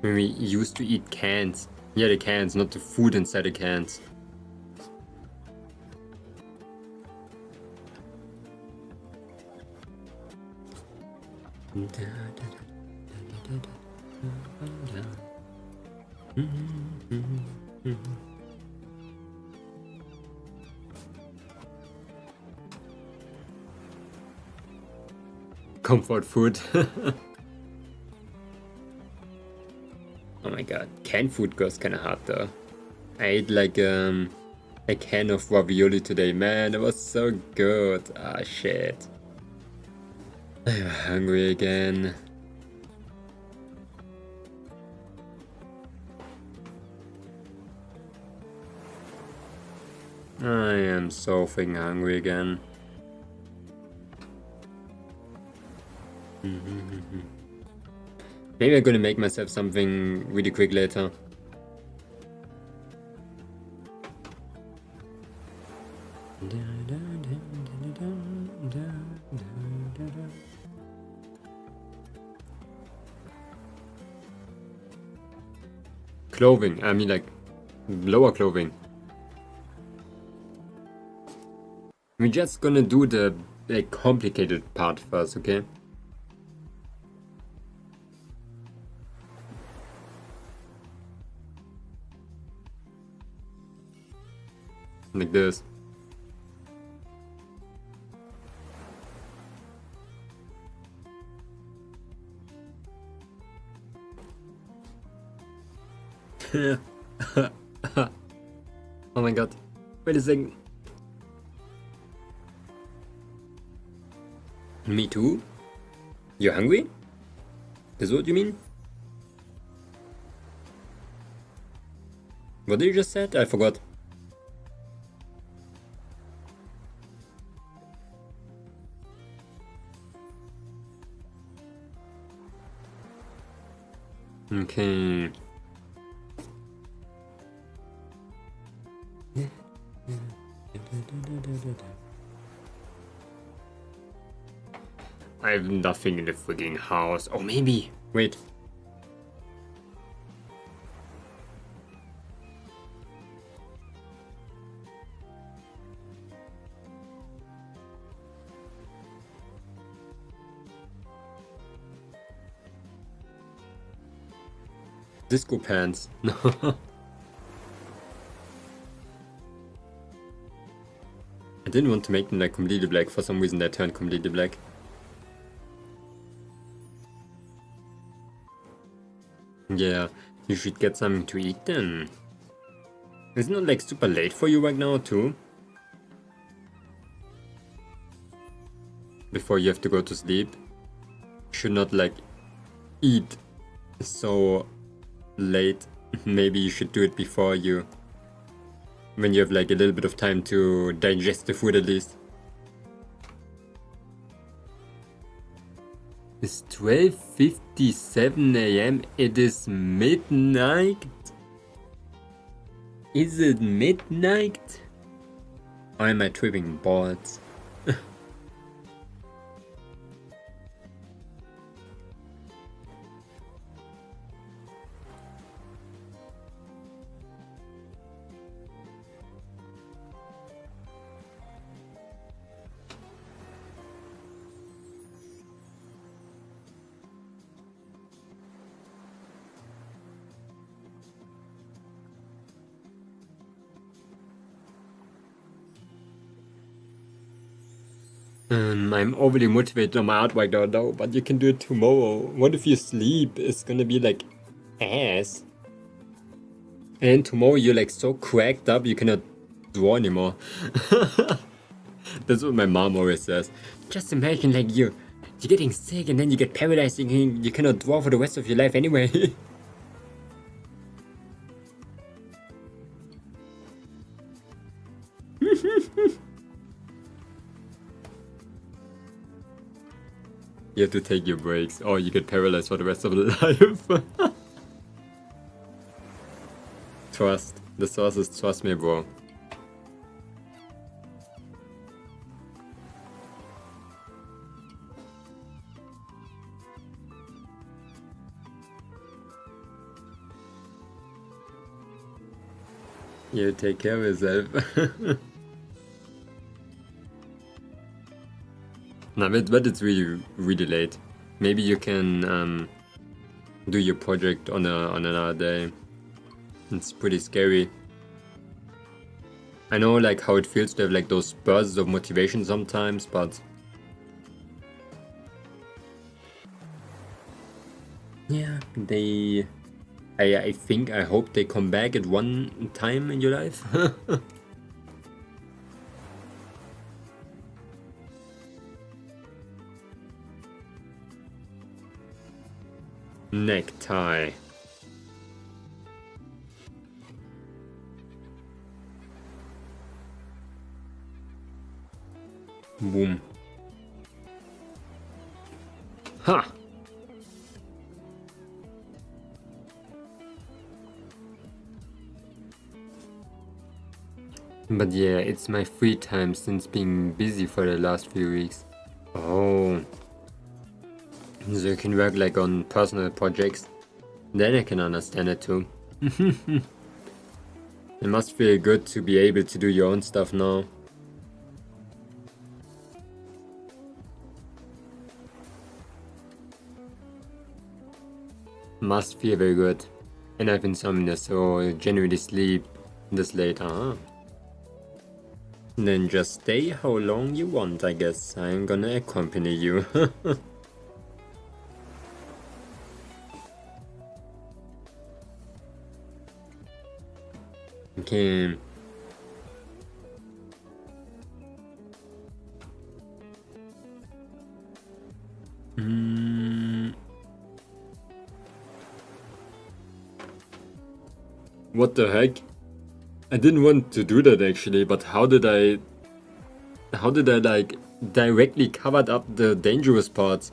When we used to eat cans. Yeah, the cans, not the food inside the cans. Comfort food. Oh my god, canned food goes kinda hard though. I ate like a can of ravioli today, man, it was so good. Ah shit. I'm hungry again. I am so freaking hungry again. Maybe I'm gonna make myself something really quick later. Clothing, I mean like lower clothing. We're just gonna do the like complicated part first, okay? Like this. Oh my god. Wait a second. Me too? You're hungry? Is what you mean? What did you just said? I forgot. Okay. I have nothing in the freaking house. Oh, maybe. Wait. Disco pants. No. I didn't want to make them like completely black. For some reason they turned completely black. Yeah, you should get something to eat then. Isn't it like super late for you right now too? Before you have to go to sleep. You should not like eat so late. Maybe you should do it before you... when you have like a little bit of time to digest the food at least. It's 12:57 AM. It is midnight. Is it midnight? Or am I tripping balls? I'm overly motivated on my art right now, though, but you can do it tomorrow. What if you sleep? It's gonna be like ass. And tomorrow you're like so cracked up you cannot draw anymore. That's what my mom always says. Just imagine like you're getting sick and then you get paralyzed and you cannot draw for the rest of your life anyway. You have to take your breaks or you get paralyzed for the rest of the life. Trust. The source is trust me, bro. You take care of yourself. No, but it's really, really late. Maybe you can do your project on another day. It's pretty scary. I know like how it feels to have like those bursts of motivation sometimes, but yeah, I hope they come back at one time in your life. Necktie. Boom. Ha! But yeah, it's my free time since being busy for the last few weeks. Oh. So you can work like on personal projects. Then I can understand it too. It must feel good to be able to do your own stuff now. Must feel very good. And I've insomnia, so generally sleep this late, huh? Then just stay how long you want, I guess. I'm gonna accompany you. Okay. What the heck? I didn't want to do that actually, but how did I like directly covered up the dangerous parts?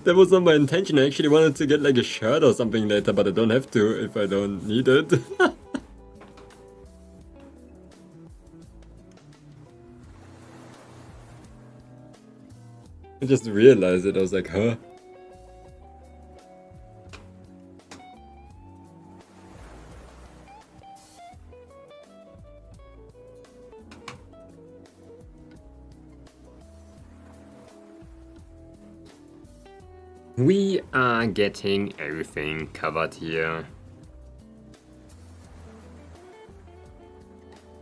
That was not my intention. I actually wanted to get like a shirt or something later, but I don't have to if I don't need it. I just realized it. I was like, huh? We are getting everything covered here.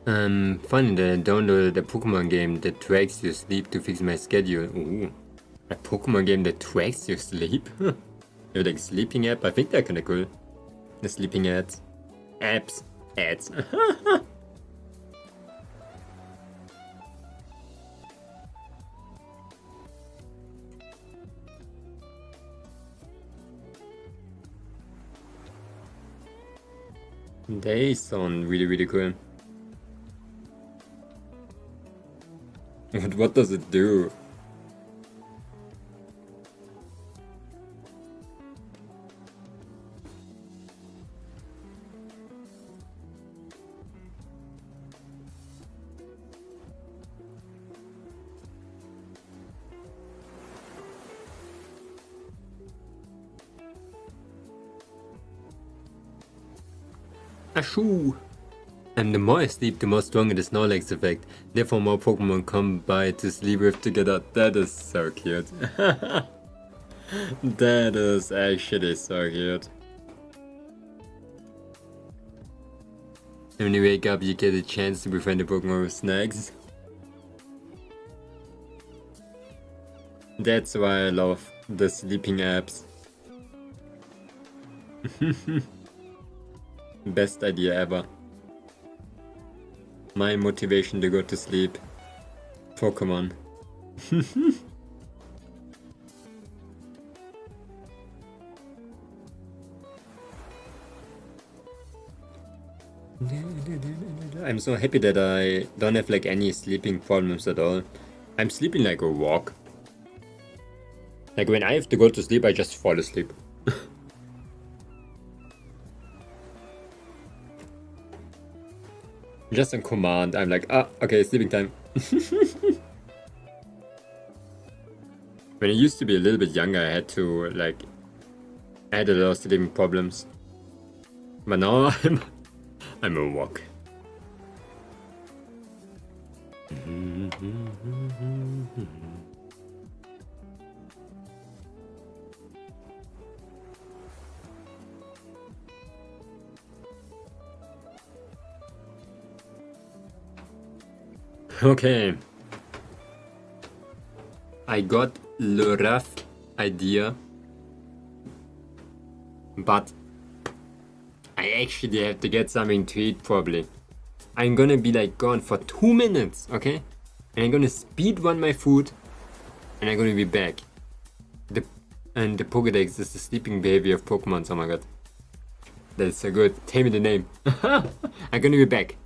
Funny that I downloaded a Pokemon game that tracks your sleep to fix my schedule. Ooh, a Pokemon game that tracks your sleep? You have like sleeping app? I think they're kinda cool. The sleeping ads. Ads. They sound really cool. What does it do? Ashoo! And the more I sleep, the more stronger the Snorlax effect. Therefore more Pokemon come by to sleep with together. That is so cute. That is actually so cute. And when you wake up, you get a chance to befriend the Pokemon with snacks. That's why I love the sleeping apps. Best idea ever. My motivation to go to sleep. Pokemon. I'm so happy that I don't have like any sleeping problems at all. I'm sleeping like a rock. Like when I have to go to sleep, I just fall asleep. Just on command, I'm like, ah, okay, sleeping time. When I used to be a little bit younger, I had to like, I had a lot of sleeping problems. But now I'm a rock. Okay. I got the rough idea, but I actually have to get something to eat probably. I'm gonna be like gone for 2 minutes, okay? And I'm gonna speed run my food and I'm gonna be back. And the Pokédex is the sleeping behavior of Pokemon, oh my god. That is so good. Tell me the name. I'm gonna be back.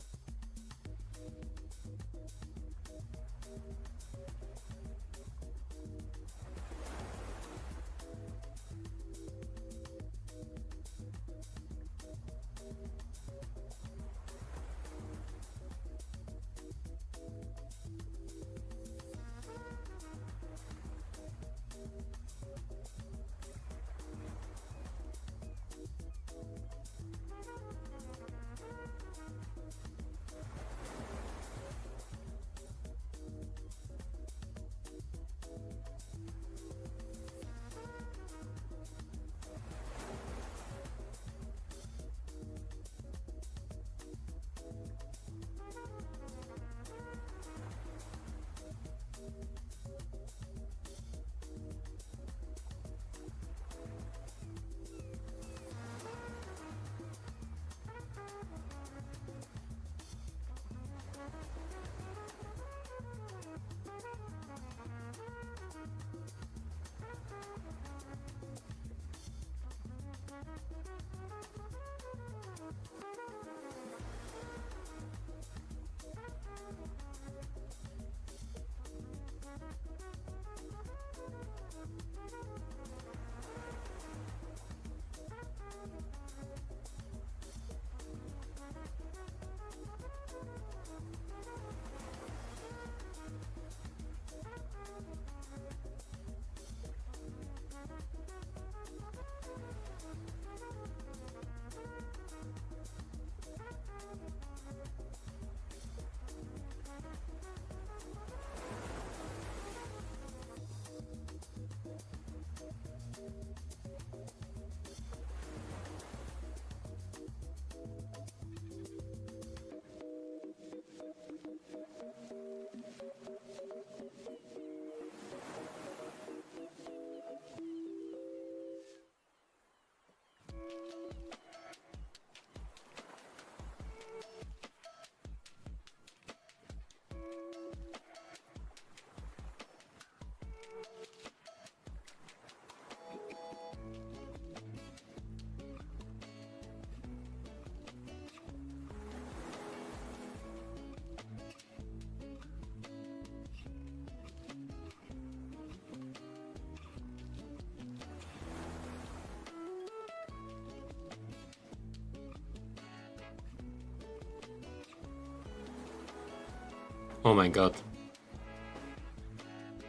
Oh my god.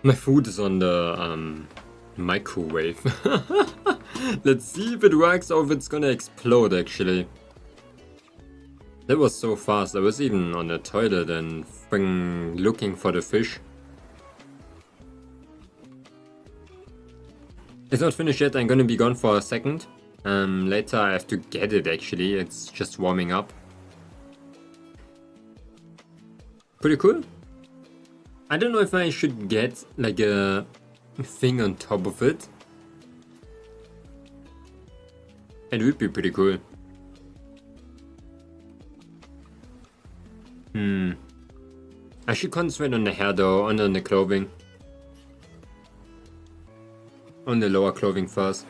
My food is on the microwave. Let's see if it works or if it's gonna explode actually. That was so fast. I was even on the toilet and looking for the fish. It's not finished yet. I'm gonna be gone for a second. Later I have to get it actually. It's just warming up. Pretty cool. I don't know if I should get like a thing on top of it. It would be pretty cool. I should concentrate on the hair though, on the clothing. On the lower clothing first.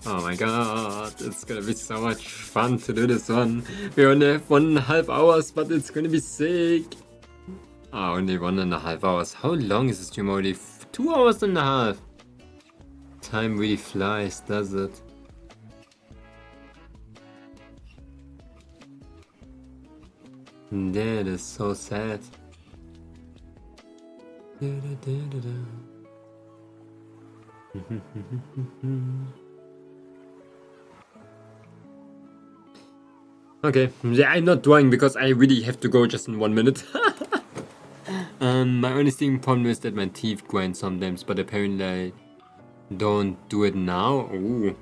Oh my god, it's gonna be so much fun to do this one. We only have 1.5 hours, but it's gonna be sick. Oh, only 1.5 hours. How long is this stream already? 2 hours and a half. Time really flies, does it? That is so sad. Okay, yeah, I'm not drawing because I really have to go just in 1 minute. My only thing problem is that my teeth grind sometimes, but apparently I don't do it now. Ooh.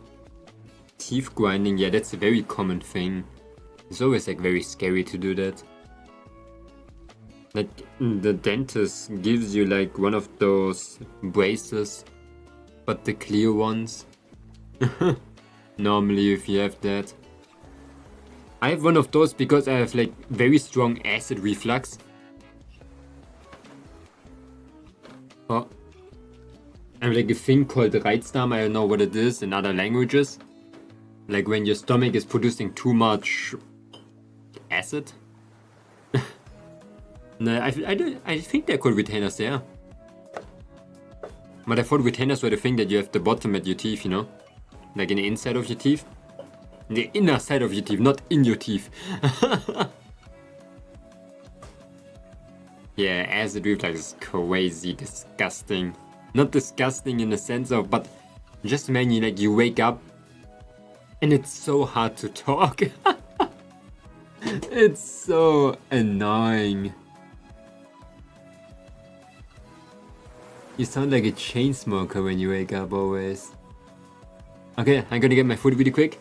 Teeth grinding, yeah, that's a very common thing. It's always like very scary to do that. Like the dentist gives you like one of those braces, but the clear ones. Normally if you have that. I have one of those because I have like very strong acid reflux. Oh. I have like a thing called Reizdarm, I don't know what it is in other languages. Like when your stomach is producing too much acid. No, I think they're called retainers there. But I thought retainers were the thing that you have the bottom at your teeth, you know? Like in the inside of your teeth. The inner side of your teeth, not in your teeth. Yeah, acid reflux is crazy, disgusting. Not disgusting in the sense of, but just imagine like you wake up and it's so hard to talk. It's so annoying. You sound like a chain smoker when you wake up always. Okay, I'm gonna get my food really quick.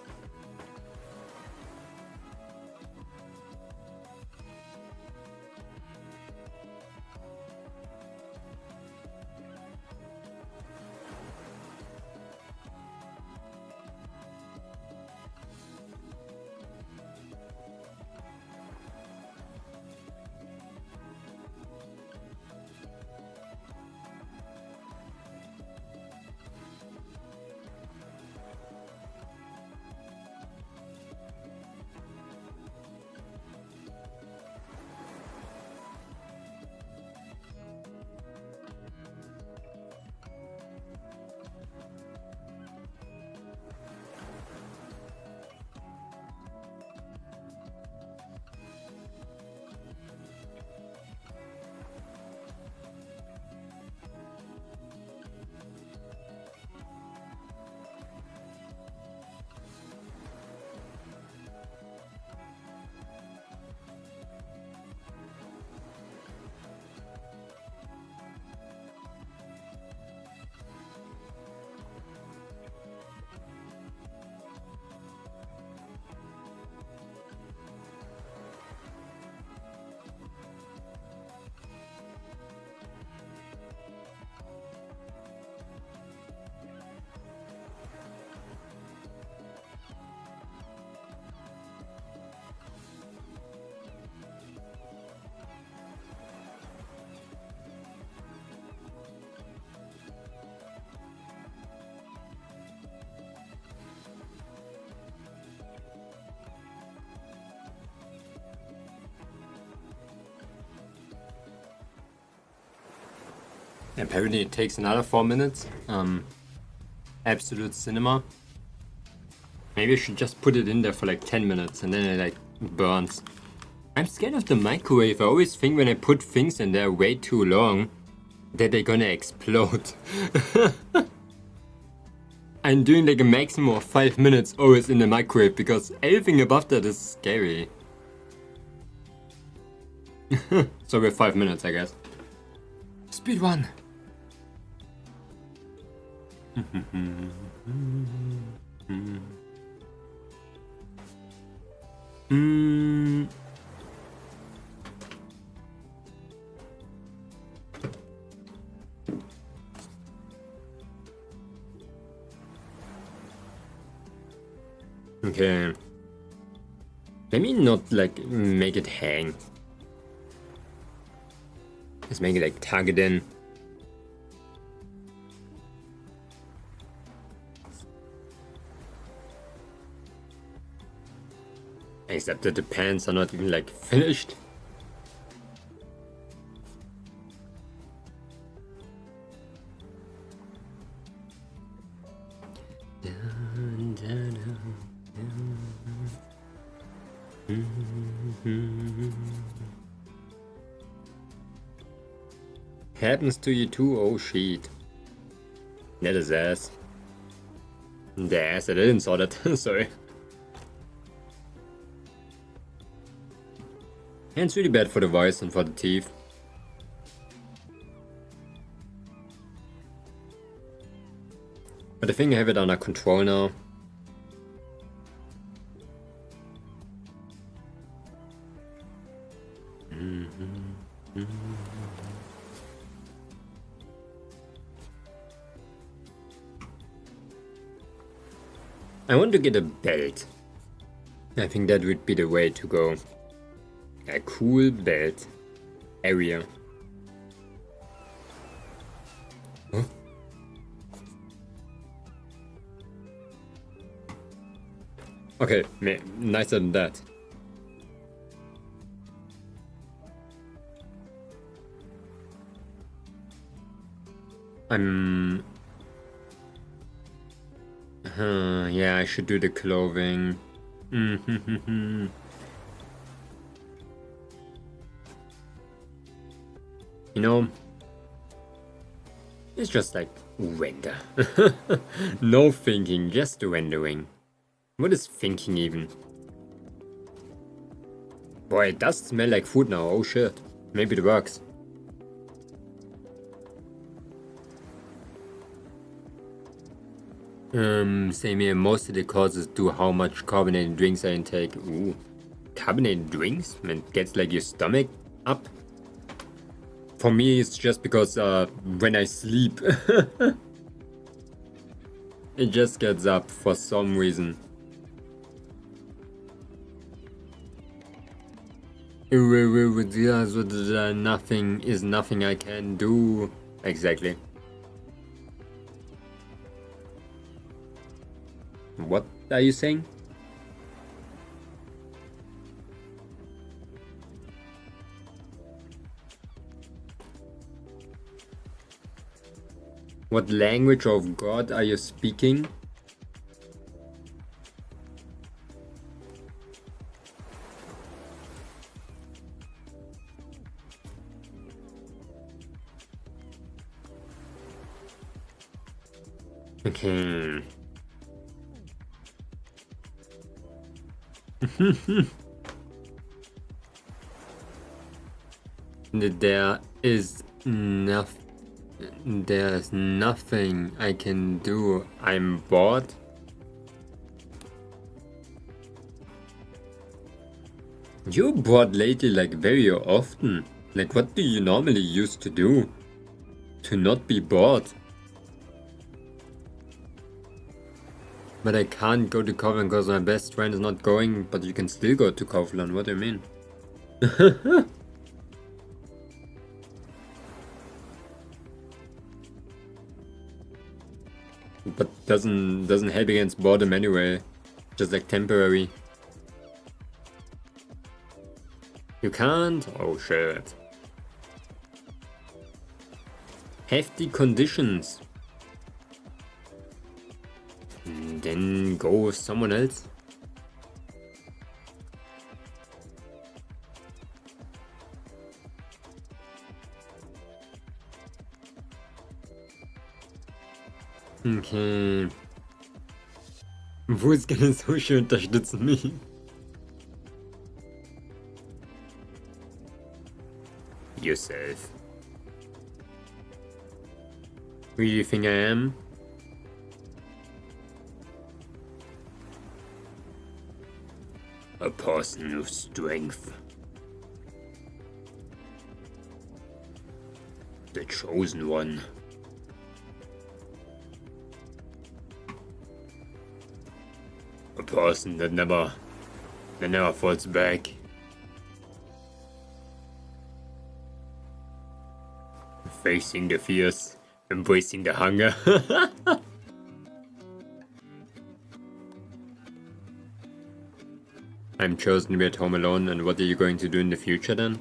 Apparently it takes another 4 minutes. Absolute cinema. Maybe I should just put it in there for like 10 minutes and then it like burns. I'm scared of the microwave. I always think when I put things in there way too long that they're gonna explode. I'm doing like a maximum of 5 minutes always in the microwave because everything above that is scary. So we're 5 minutes, I guess. Speed 1. Okay. Let me not like make it hang. Let's make it like target in. Except that the pants are not even like finished. Happens to you too? Oh shit. That is ass. The ass, I didn't saw that. Sorry. And it's really bad for the voice and for the teeth. But I think I have it under control now. I want to get a belt. I think that would be the way to go. A cool belt area. Huh? Okay, nicer than that. Yeah, I should do the clothing. You know, it's just like render. No thinking, just rendering. What is thinking even? Boy, it does smell like food now, oh shit. Maybe it works. Same here, most of the courses do how much carbonated drinks I intake. Ooh, carbonated drinks? It gets like your stomach up. For me, it's just because when I sleep, it just gets up for some reason. Nothing is nothing I can do. Exactly. What are you saying? What language of God are you speaking? Okay. There's nothing I can do. I'm bored. You're bored lately, like very often. Like, what do you normally used to do to not be bored? But I can't go to Kaufland because my best friend is not going, but you can still go to Kaufland. What do you mean? But doesn't help against boredom anyway. Just like temporary. You can't? Oh shit. Hefty conditions. Then go with someone else. Okay. Wo ist gerne Social unterstützen mich? Yourself. Who do you think I am? A person of strength. The chosen one. A person that never falls back. Facing the fears, embracing the hunger. I'm chosen to be at home alone, and what are you going to do in the future then?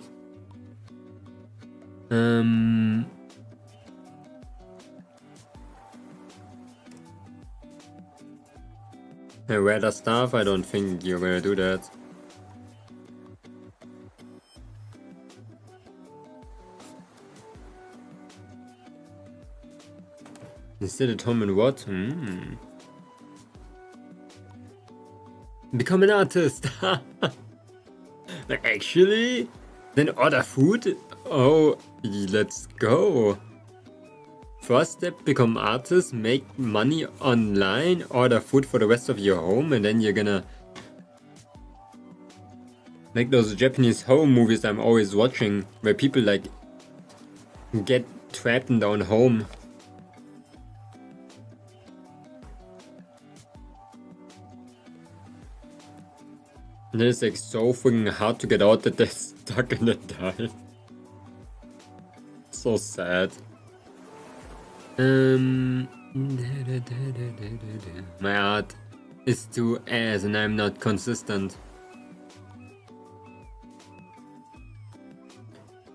Rather stuff? I don't think you're gonna do that. Instead at home and what? Become an artist! Actually? Then order food? Oh, let's go! First step, become artist, make money online, order food for the rest of your home, and then you're gonna make those Japanese horror movies I'm always watching, where people like get trapped in their own home. And then it's like so freaking hard to get out that they're stuck in the die. So sad. My art is too ass and I'm not consistent.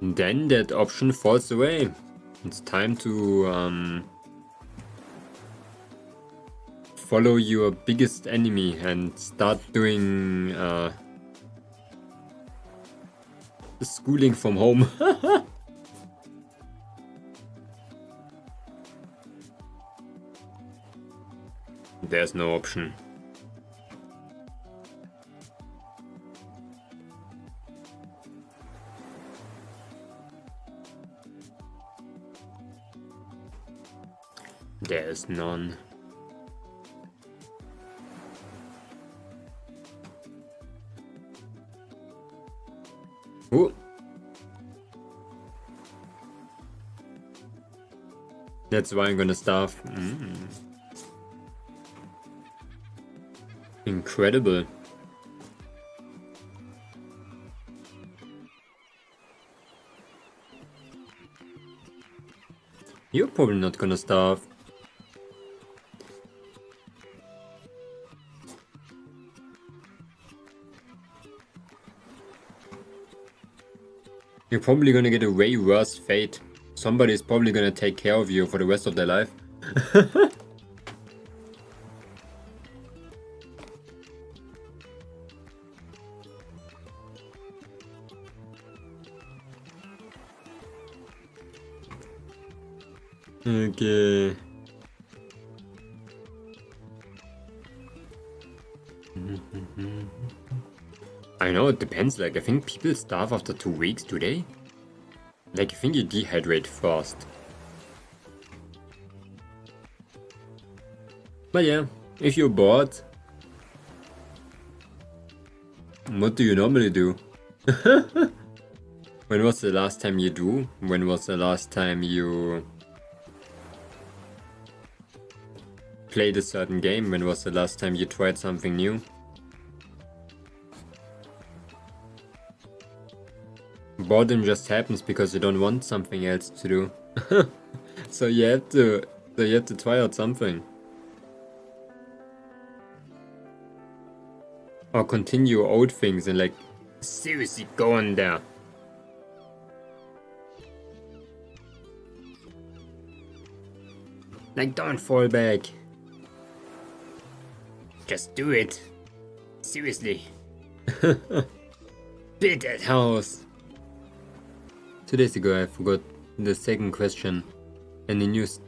Then that option falls away. It's time to follow your biggest enemy and start doing schooling from home. There's no option. There's none. Ooh. That's why I'm gonna starve. Incredible. You're probably not gonna starve. You're probably gonna get a way worse fate. Somebody's probably gonna take care of you for the rest of their life. Okay. I know, it depends. Like, I think people starve after 2 weeks, do they? Like, I think you dehydrate first. But yeah, if you're bored, what do you normally do? When was the last time you do? When was the last time you played a certain game? When was the last time you tried something new? Boredom just happens because you don't want something else to do. So you have to try out something. Or continue old things and like seriously go on there. Like, don't fall back. Just do it. Seriously. Build that house. 2 days ago I forgot the second question. Any news?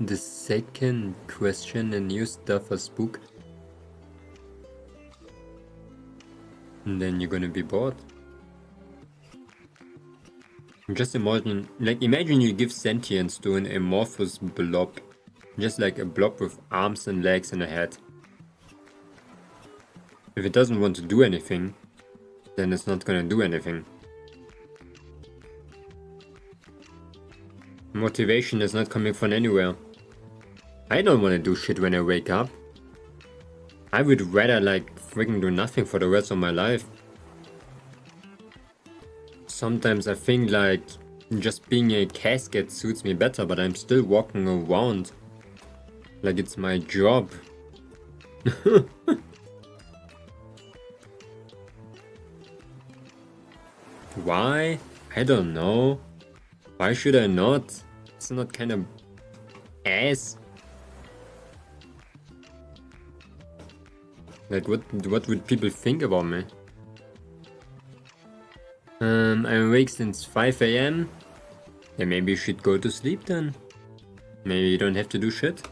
The second question, a new stuff or spook. And then you're gonna be bored. Just imagine you give sentience to an amorphous blob. Just like a blob with arms and legs and a head. If it doesn't want to do anything, then it's not gonna do anything. Motivation is not coming from anywhere. I don't wanna do shit when I wake up. I would rather like freaking do nothing for the rest of my life. Sometimes I think like just being a casket suits me better, but I'm still walking around like it's my job. Why? I don't know. Why should I not? It's not kind of ass. Like what would people think about me? I'm awake since 5 AM. Yeah, maybe you should go to sleep then. Maybe you don't have to do shit.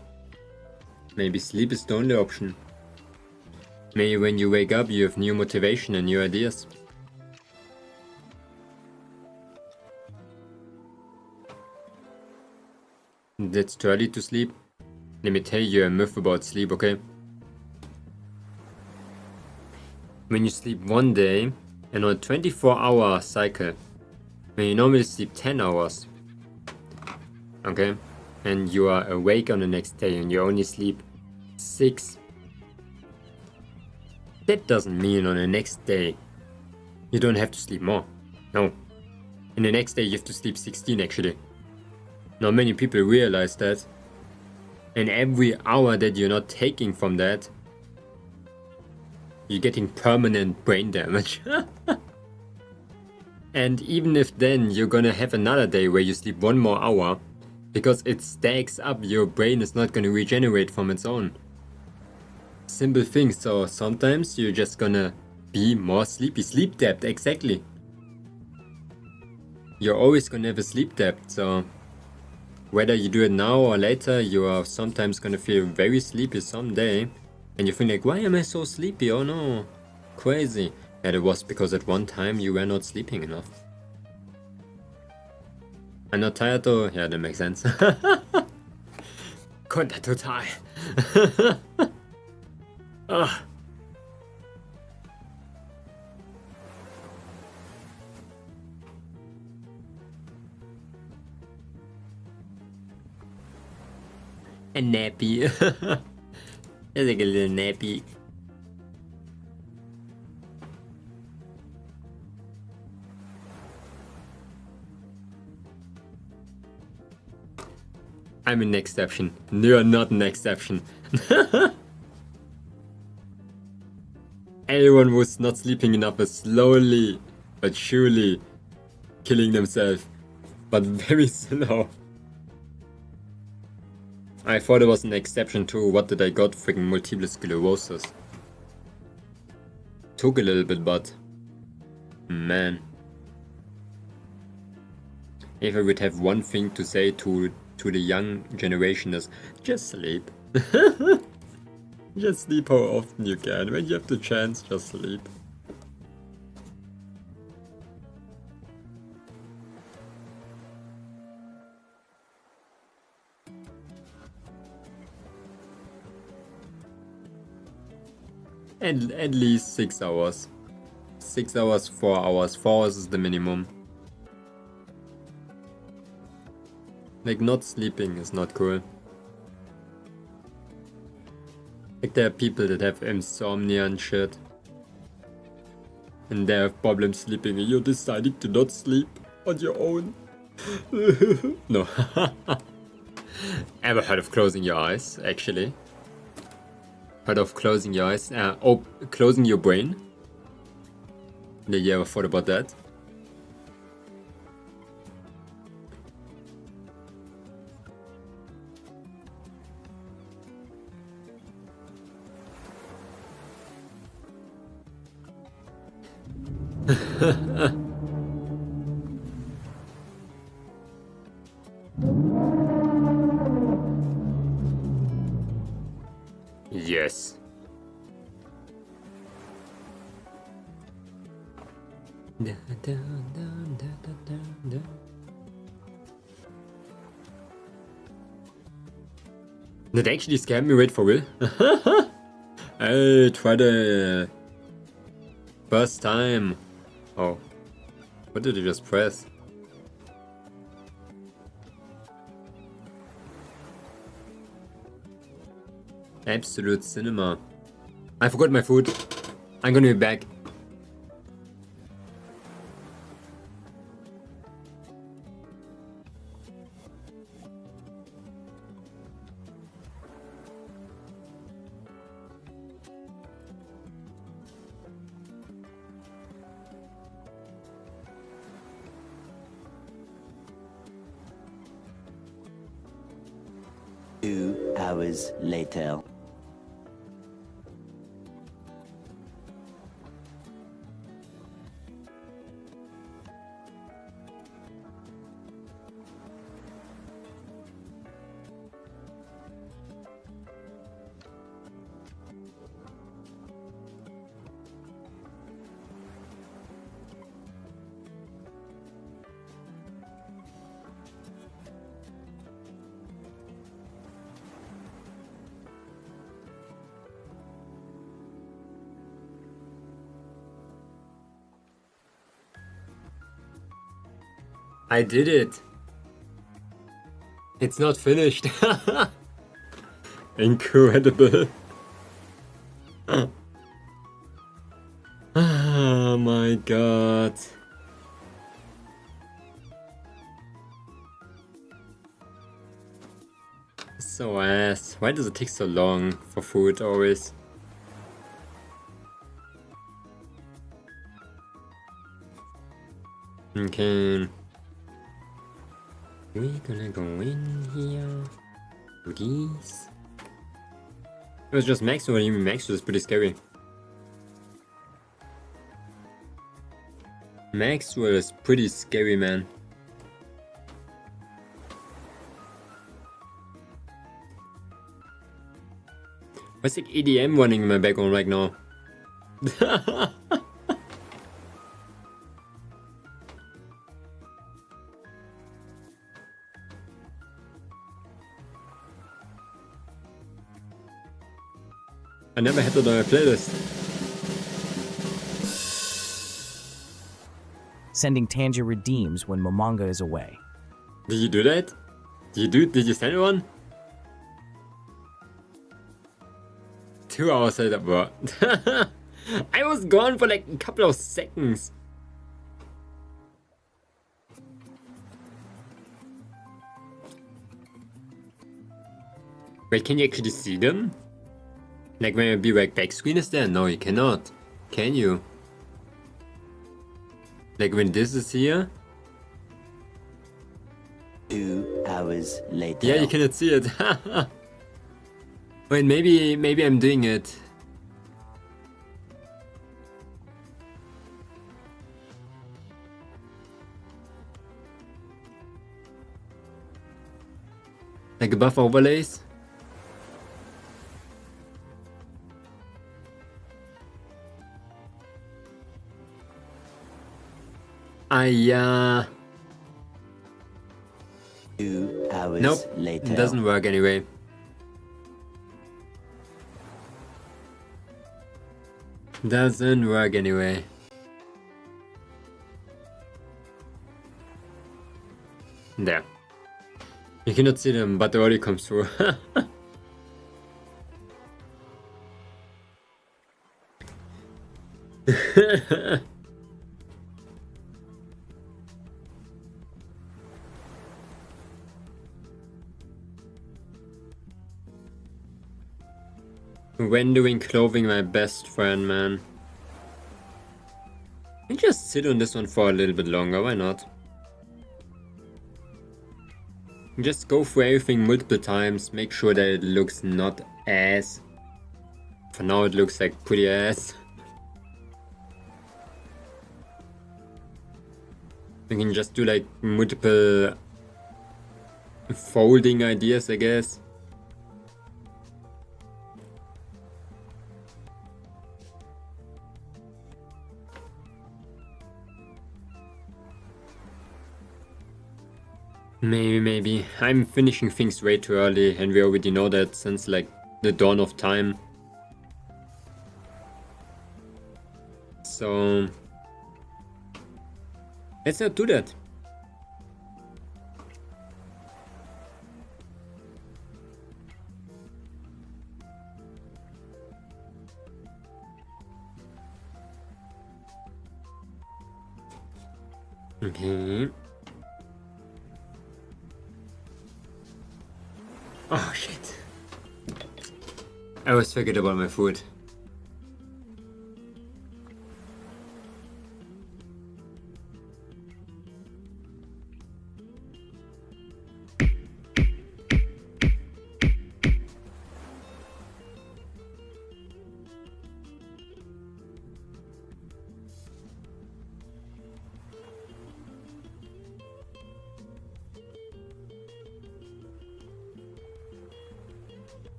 Maybe sleep is the only option. Maybe when you wake up you have new motivation and new ideas. That's too early to sleep. Let me tell you a myth about sleep, okay? When you sleep one day, and on a 24-hour cycle, when you normally sleep 10 hours, okay, and you are awake on the next day and you only sleep 6, that doesn't mean on the next day you don't have to sleep more. No. In the next day you have to sleep 16 actually. Not many people realize that. And every hour that you're not taking from that, you're getting permanent brain damage. And even if then you're gonna have another day where you sleep 1 more hour, because it stacks up, your brain is not gonna regenerate from its own. Simple thing, so sometimes you're just gonna be more sleepy. Sleep debt, exactly. You're always gonna have a sleep debt, so whether you do it now or later, you are sometimes gonna feel very sleepy someday. And you think like, why am I so sleepy? Oh no, crazy. And it was because at one time you were not sleeping enough. I'm not tired though? Yeah, that makes sense. Konter total. Ah. A nappy. It's like a little nappy. I'm an exception. You're not an exception. Anyone who's not sleeping enough is slowly but surely killing themselves. But very slow. I thought it was an exception too. What did I got? Freaking multiple sclerosis. Took a little bit, but man. If I would have one thing to say to the young generation is just sleep. Just sleep how often you can. When you have the chance, just sleep. And at least 6 hours. 6 hours, 4 hours. 4 hours is the minimum. Like, not sleeping is not cool. Like, there are people that have insomnia and shit. And they have problems sleeping and you're deciding to not sleep on your own. No. Ever heard of closing your eyes, actually? Heard of closing your eyes? Closing your brain? Did you ever thought about that? Da, da, da, da, da, da. That actually scared me, wait for real. I tried the first time. Oh, what did I just press? Absolute cinema. I forgot my food. I'm gonna be back. Two hours later. I did it. It's not finished. Incredible. Oh my god. So ass. Why does it take so long for food always? Okay. We're gonna go in here. Please. It was just Maxwell, even Maxwell is pretty scary. Maxwell is pretty scary, man. What's like EDM running in my background right now? I never had it on my playlist. Sending Tanger redeems when Momonga is away. Did you do that? Did you send one? 2 hours later, bro. I was gone for like a couple of seconds. Wait, can you actually see them? Like when a be like back screen is there? No, you cannot. Can you? Like when this is here? 2 hours later. Yeah, you cannot see it. Wait, maybe I'm doing it. Like above overlays? Yeah. 2 hours Nope, later. it doesn't work anyway. Doesn't work anyway. There. You cannot see them, but the audio comes through. When doing clothing, my best friend, man. I can just sit on this one for a little bit longer, why not? Just go through everything multiple times, make sure that it looks not ass. For now it looks like pretty ass. You can just do like multiple folding ideas, I guess. Maybe. I'm finishing things way too early, and we already know that since like the dawn of time. So let's not do that. Okay. Oh shit. I always forget about my food.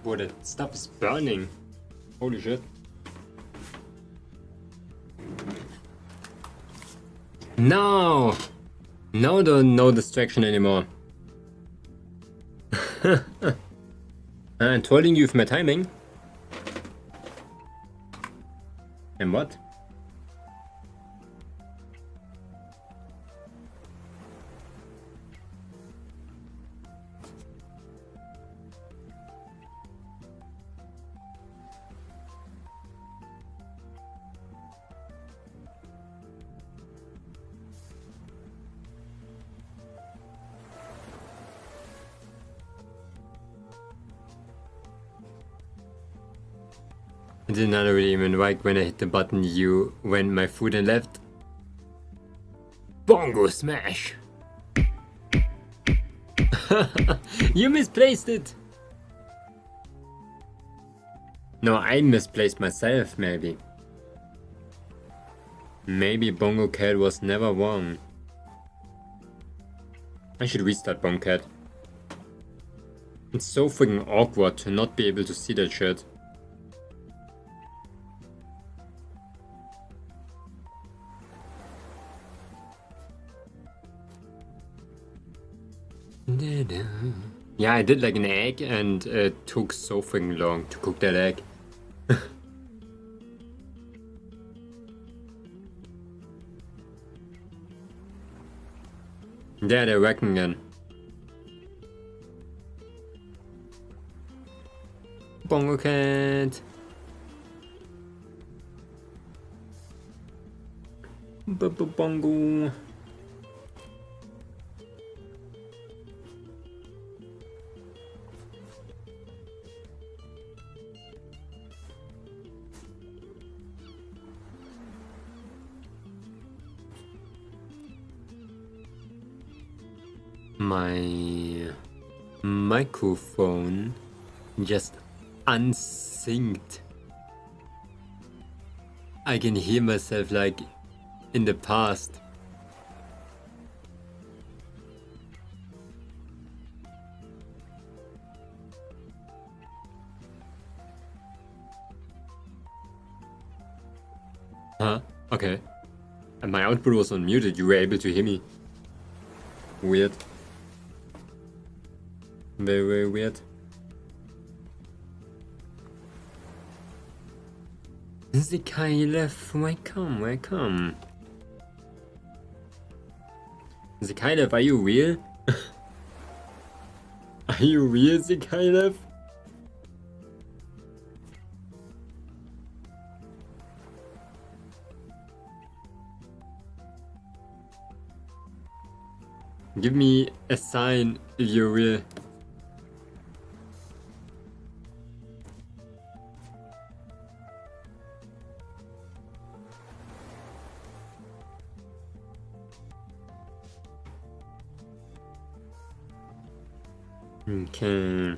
Boah, that stuff is burning. Holy shit. No! No distraction anymore. I'm trolling you with my timing. And what? I did not really even like when I hit the button you went my food and left. Bongo smash! You misplaced it! No, I misplaced myself maybe. Maybe Bongo Cat was never wrong. I should restart Bongo Cat. It's so freaking awkward to not be able to see that shit. Yeah, I did like an egg and it took so freaking long to cook that egg. Yeah, they're wrecking again. Bongo Cat. Bongo. My microphone just unsynced. I can hear myself like in the past. Huh? Okay. And my output was unmuted. You were able to hear me. Weird. Very, very weird. Zekailev, welcome. Zekailev, are you real? Are you real, Zekailev? Give me a sign if you're real. Okay.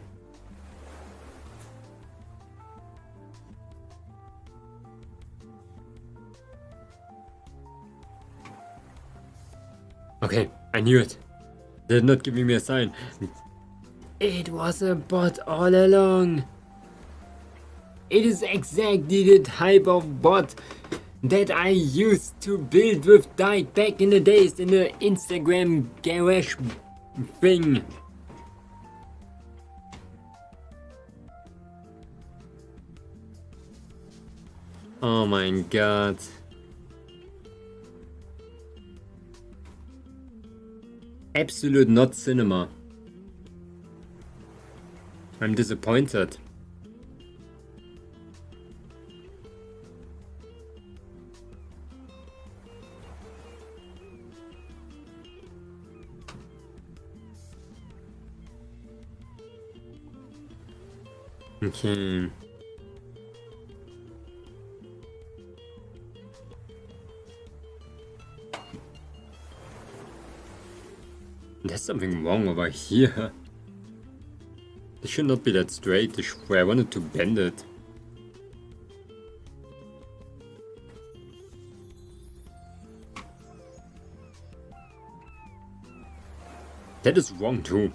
Okay, I knew it. They're not giving me a sign. It was a bot all along. It is exactly the type of bot that I used to build with Dyke back in the days in the Instagram garage thing. Oh my god. Absolute not cinema. I'm disappointed. Okay. There's something wrong over here. This should not be that straight. I wanted to bend it. That is wrong too.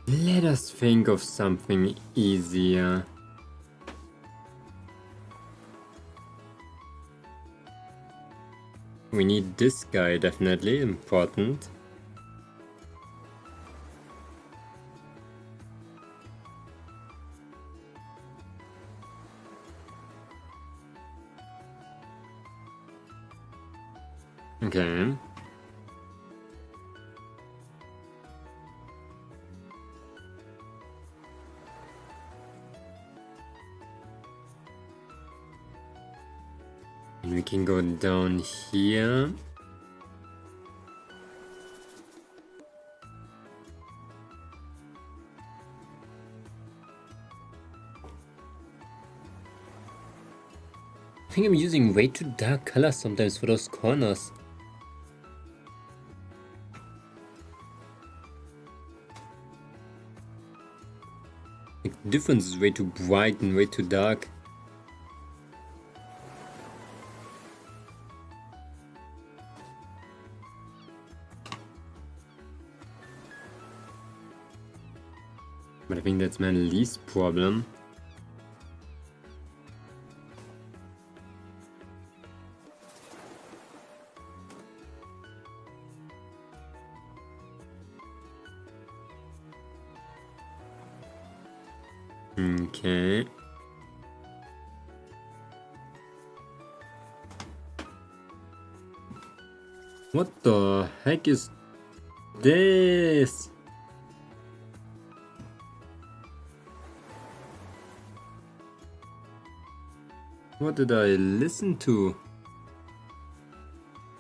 Let us think of something easier. We need this guy, definitely important. Okay. We can go down here. I think I'm using way too dark colors sometimes for those corners. The difference is way too bright and way too dark. But I think that's my least problem. Okay. What the heck is this? What did I listen to?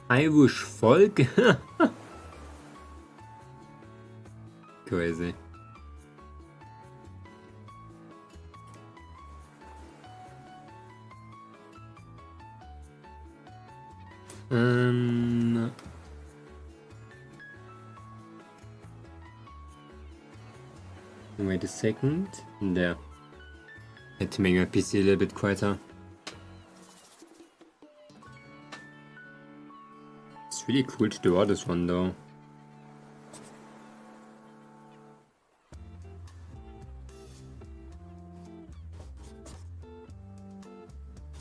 Irish folk? Crazy. Wait a second. There. Had to make my PC a little bit quieter. It's really cool to draw this one though.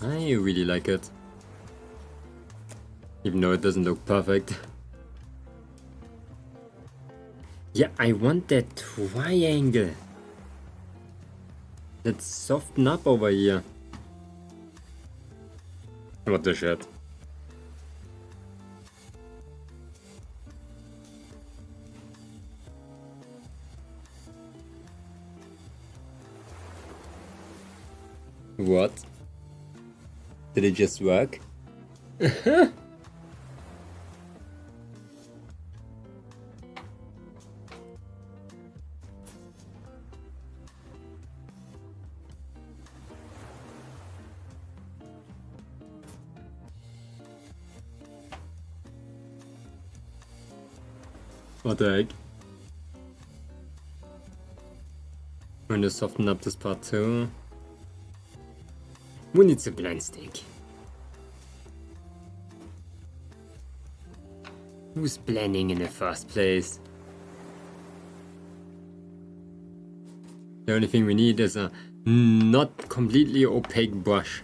I really like it. Even though it doesn't look perfect. Yeah, I want that triangle. Let's soften up over here. What the shit? What? Did it just work? What the heck? I'm gonna soften up this part too. We need a blind stick. Who's blending in the first place? The only thing we need is a not completely opaque brush.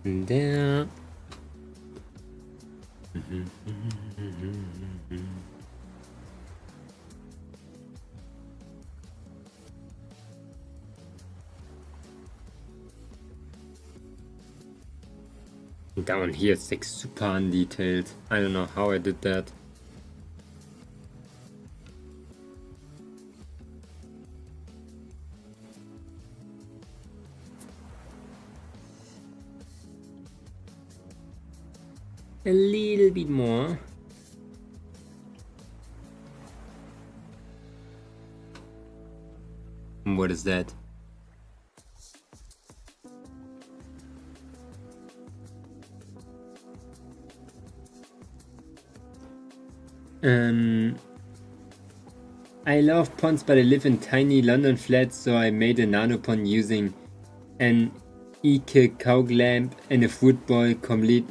There. Down here it's like super undetailed. I don't know how I did that. A little bit more. What is that? I love ponds, but I live in tiny London flats, so I made a nano pond using an Ike cow lamp and a fruit bowl complete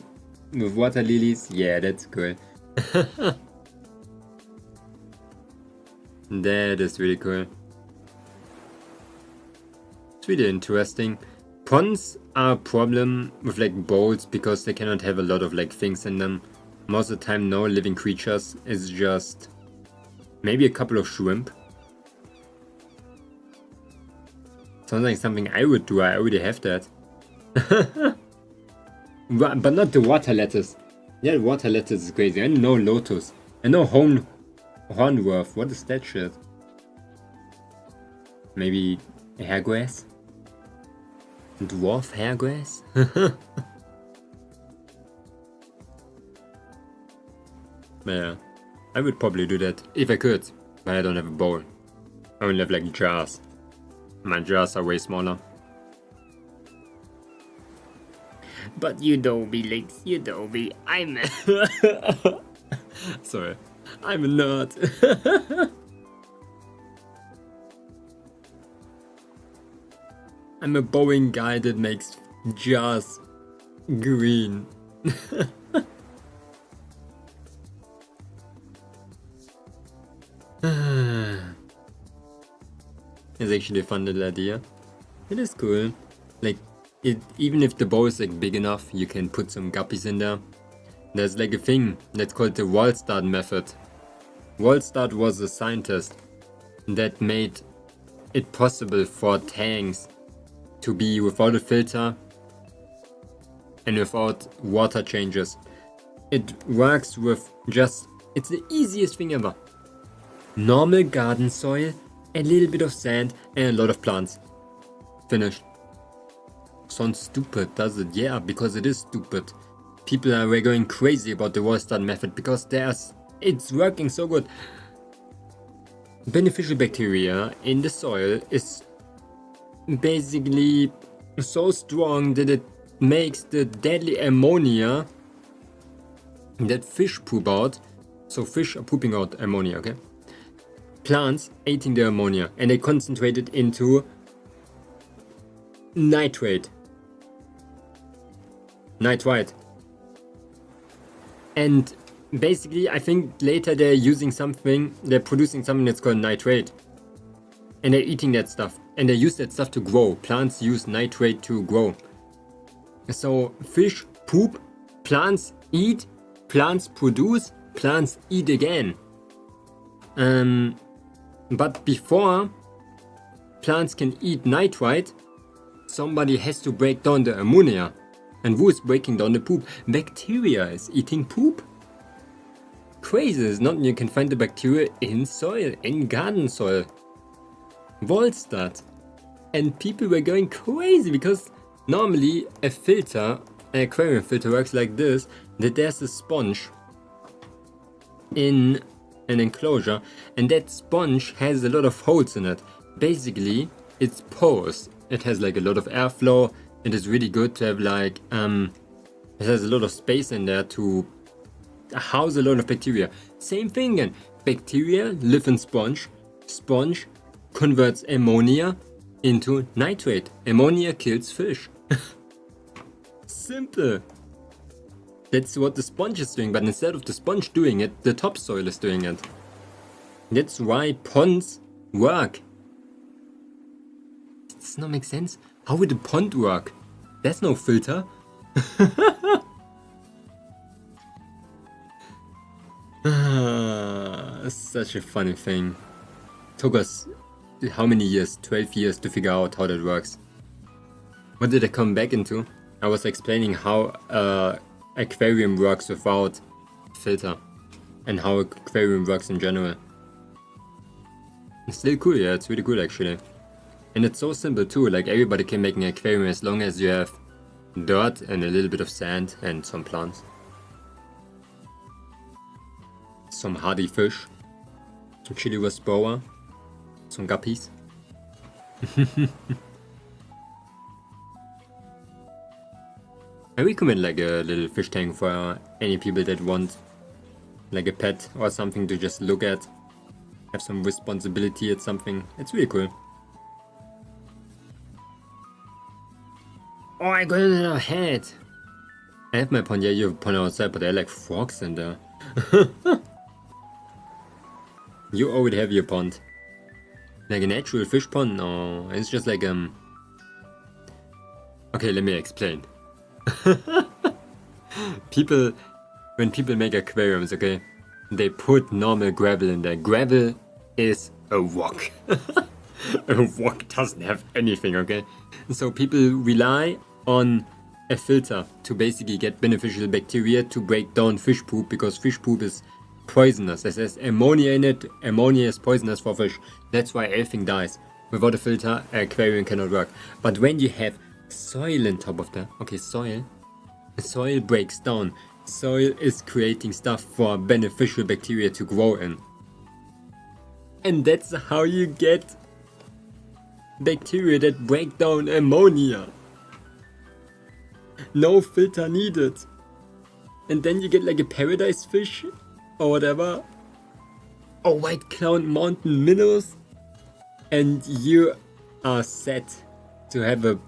with water lilies. Yeah, that's cool. That is really cool. It's really interesting. Ponds are a problem with like bowls because they cannot have a lot of like things in them. Most of the time no living creatures, it's just maybe a couple of shrimp. Sounds like something I would do, I already have that. But not the water lettuce. Yeah, water lettuce is crazy. I know lotus. I know hornworth. What is that shit? Maybe hairgrass? Dwarf hairgrass? Yeah, I would probably do that if I could, but I don't have a bowl. I only have like jars. My jars are way smaller. But you know me, Links, you know me. I'm sorry, I'm a nerd. I'm a bowing guy that makes jars green. It's actually a fun little idea. It is cool. Like, even if the bowl is like big enough, you can put some guppies in there. There's like a thing that's called the Wallstart method. Wallstart was a scientist that made it possible for tanks to be without a filter and without water changes. It works with just, it's the easiest thing ever. Normal garden soil, a little bit of sand, and a lot of plants. Finished. Sounds stupid, does it? Yeah, because it is stupid. People are going crazy about the Wallstart method because it's working so good. Beneficial bacteria in the soil is basically so strong that it makes the deadly ammonia that fish poop out. So fish are pooping out ammonia, okay? Plants eating the ammonia and they concentrate it into nitrite. And basically I think later they're producing something that's called nitrate. And they're eating that stuff. And they use that stuff to grow. Plants use nitrate to grow. So fish poop, plants eat, plants produce, plants eat again. But before plants can eat nitrite, somebody has to break down the ammonia. And who is breaking down the poop? Bacteria is eating poop. Crazy, is not? You can find the bacteria in soil, in garden soil. Wohlstadt. And people were going crazy because normally a filter, an aquarium filter works like this, that there's a sponge in an enclosure and that sponge has a lot of holes in it. Basically, it's porous. It has like a lot of airflow. It is really good to have like, it has a lot of space in there to house a lot of bacteria. Same thing again. Bacteria live in sponge. Sponge converts ammonia into nitrate. Ammonia kills fish. Simple. That's what the sponge is doing, but instead of the sponge doing it, the topsoil is doing it. That's why ponds work. Does not make sense? How would a pond work? There's no filter. Such a funny thing. Took us how many years? 12 years to figure out how that works. What did I come back into? I was explaining how aquarium works without filter and how aquarium works in general. It's still cool, yeah, it's really cool actually. And it's so simple too, like everybody can make an aquarium as long as you have dirt and a little bit of sand and some plants. Some hardy fish, some chili boa, some guppies. I recommend like a little fish tank for any people that want like a pet or something to just look at, have some responsibility at something. It's really cool. Oh, I got another head. I have my pond. Yeah, you have a pond outside, but there are like frogs in there. You already have your pond. Like a natural fish pond? No, it's just like Okay, let me explain. When people make aquariums, okay, they put normal gravel in there. Gravel is a rock. A rock doesn't have anything, okay? So people rely on a filter to basically get beneficial bacteria to break down fish poop, because fish poop is poisonous. It has ammonia in it. Ammonia is poisonous for fish. That's why everything dies. Without a filter, an aquarium cannot work. But when you have soil on top of that, okay, soil breaks down. Soil is creating stuff for beneficial bacteria to grow in. And that's how you get bacteria that break down ammonia. No filter needed. And then you get like a paradise fish or whatever. Or white cloud mountain minnows. And you are set to have a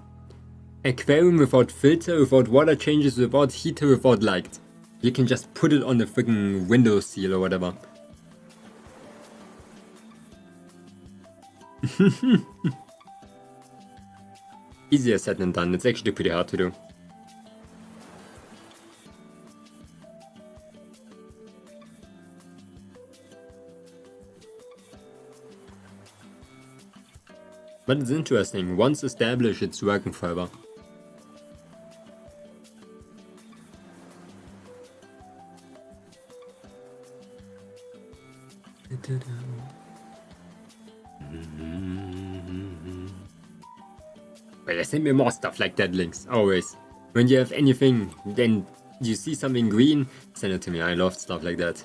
aquarium without filter, without water changes, without heater, without light. You can just put it on the freaking window seal or whatever. Easier said than done. It's actually pretty hard to do. But it's interesting. Once established, it's working forever. Well, send me more stuff like that, links, always. When you have anything, then you see something green, send it to me. I love stuff like that.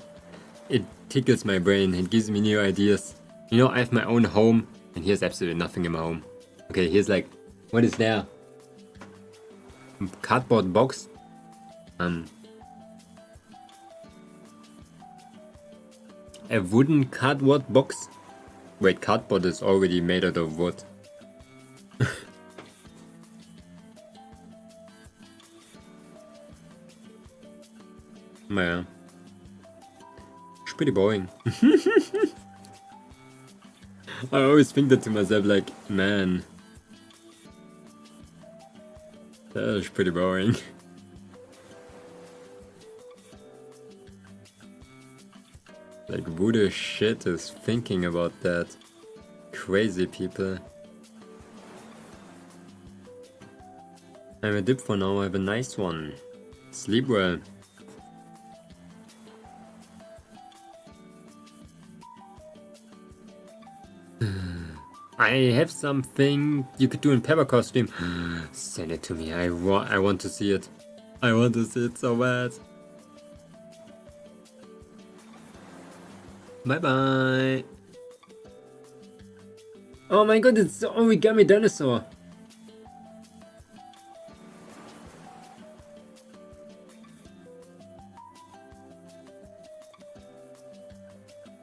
It tickles my brain, it gives me new ideas. You know, I have my own home, and here's absolutely nothing in my home. Okay, here's like, what is there? Cardboard box. A wooden cardboard box? Wait, cardboard is already made out of wood. Yeah. It's pretty boring. I always think that to myself, like, man, that is pretty boring. Like, who the shit is thinking about that? Crazy people. I'm a dip for now, have a nice one. Sleep well. I have something you could do in Pepper costume. Send it to me, I want to see it. I want to see it so bad. Bye bye. Oh my god, it's the origami dinosaur.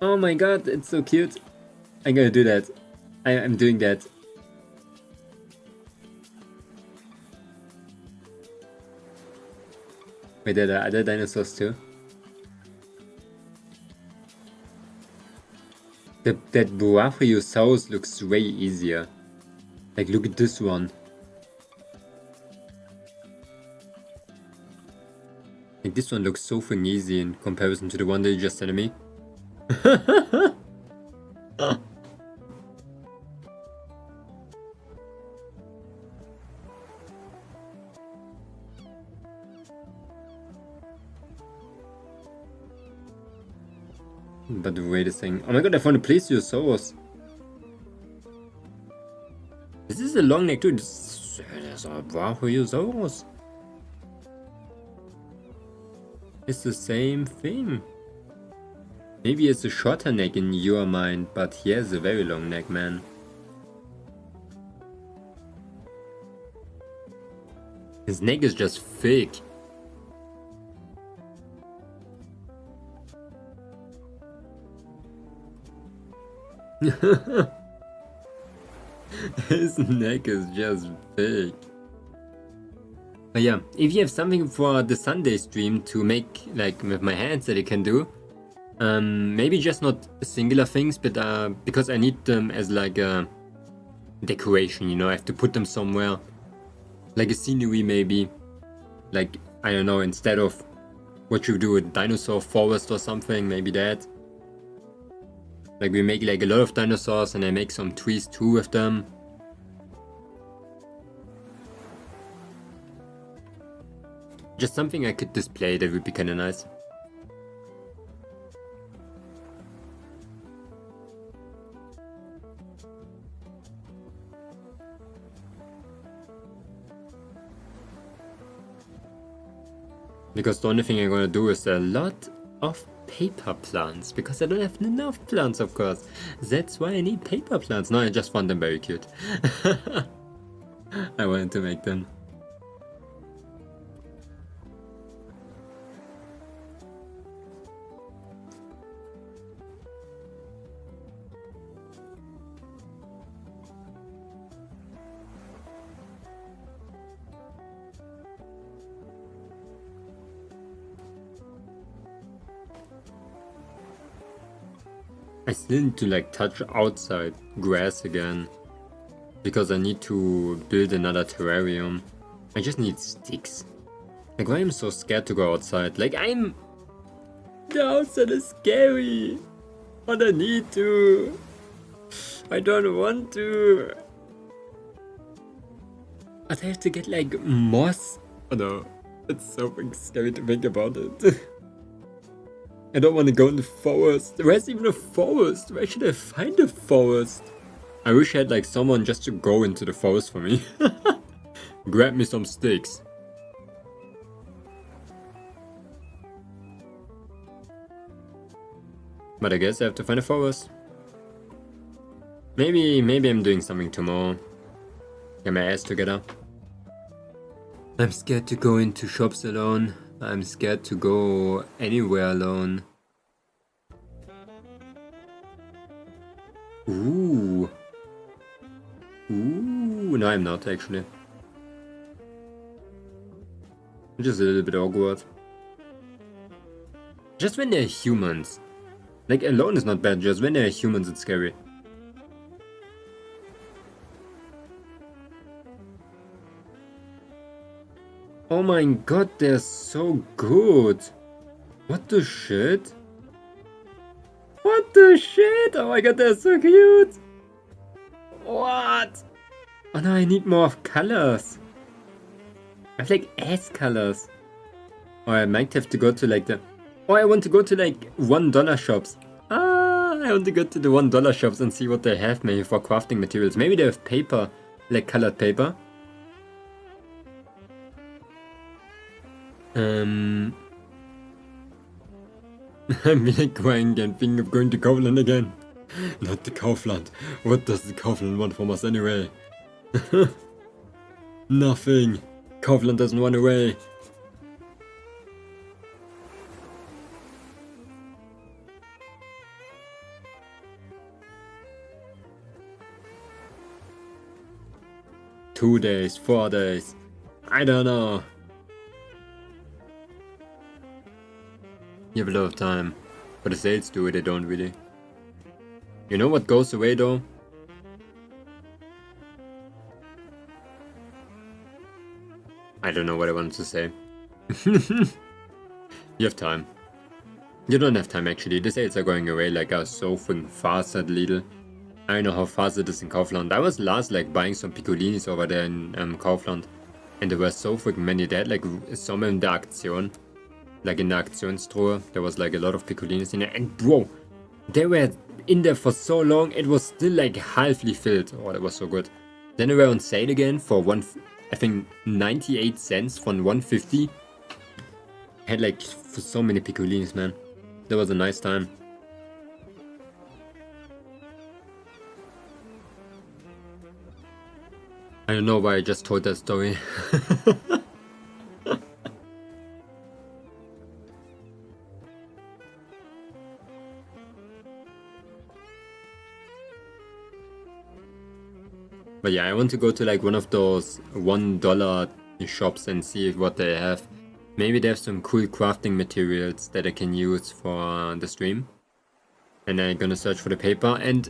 Oh my god, it's so cute. I'm gonna do that. I'm doing that. Wait, there are other dinosaurs too? That Brachiosaurus looks way easier. Like, look at this one. Like, this one looks so freaking easy in comparison to the one that you just sent me. But wait a second. Oh my god, I found a plesiosaurus. This is a long neck too. There's a Brachiosaurus. It's the same thing. Maybe it's a shorter neck in your mind, but he has a very long neck, man. His neck is just thick. His neck is just big. But yeah, if you have something for the Sunday stream to make, like with my hands that you can do, maybe just not singular things, but because I need them as like a decoration, you know, I have to put them somewhere. Like a scenery maybe. Like, I don't know, instead of what you do with dinosaur forest or something, maybe that. Like we make like a lot of dinosaurs and I make some trees too with them. Just something I could display that would be kinda nice. Because the only thing I'm gonna do is a lot of paper plants, because I don't have enough plants, of course. That's why I need paper plants. No, I just found them very cute. I wanted to make them. I still need to like touch outside grass again, because I need to build another terrarium. I just need sticks. Like, why am I so scared to go outside? Like, the outside is scary, but I need to. I don't want to. But I have to get like moss. Oh no, it's so scary to think about it. I don't want to go in the forest. Where's even a forest? Where should I find a forest? I wish I had like someone just to go into the forest for me. Grab me some sticks. But I guess I have to find a forest. Maybe I'm doing something tomorrow. Get my ass together. I'm scared to go into shops alone. I'm scared to go anywhere alone. Ooh. Ooh. No, I'm not actually. Just a little bit awkward. Just when they're humans. Like, alone is not bad, just when they're humans it's scary. Oh my god, they're so good. What the shit? What the shit? Oh my god, they're so cute. What? Oh no, I need more of colors. I have like ass colors. Or I might have to go to like the... Or I want to go to like $1 shops. I want to go to the $1 shops and see what they have maybe for crafting materials. Maybe they have paper, like colored paper. I'm like crying and thinking of going to Kaufland again. Not the Kaufland. What does the Kaufland want from us anyway? Nothing. Kaufland doesn't run away. Two days, 4 days. I don't know. You have a lot of time. But the sales do it, they don't really. You know what goes away though? I don't know what I wanted to say. You have time. You don't have time actually. The sales are going away like so freaking fast at Lidl. I don't know how fast it is in Kaufland. I was last like buying some Piccolinis over there in Kaufland. And there were so freaking many. They had like some in the Aktion. Like in the Aktionstruhe. There was like a lot of Piccolinis in there. And bro, they were in there for so long. It was still like halfly filled. Oh, that was so good. Then they were on sale again for I think 98 cents from 150. Had like for so many Piccolinis, man. That was a nice time. I don't know why I just told that story. But yeah, I want to go to like one of those $1 shops and see what they have. Maybe they have some cool crafting materials that I can use for the stream. And I'm gonna search for the paper. And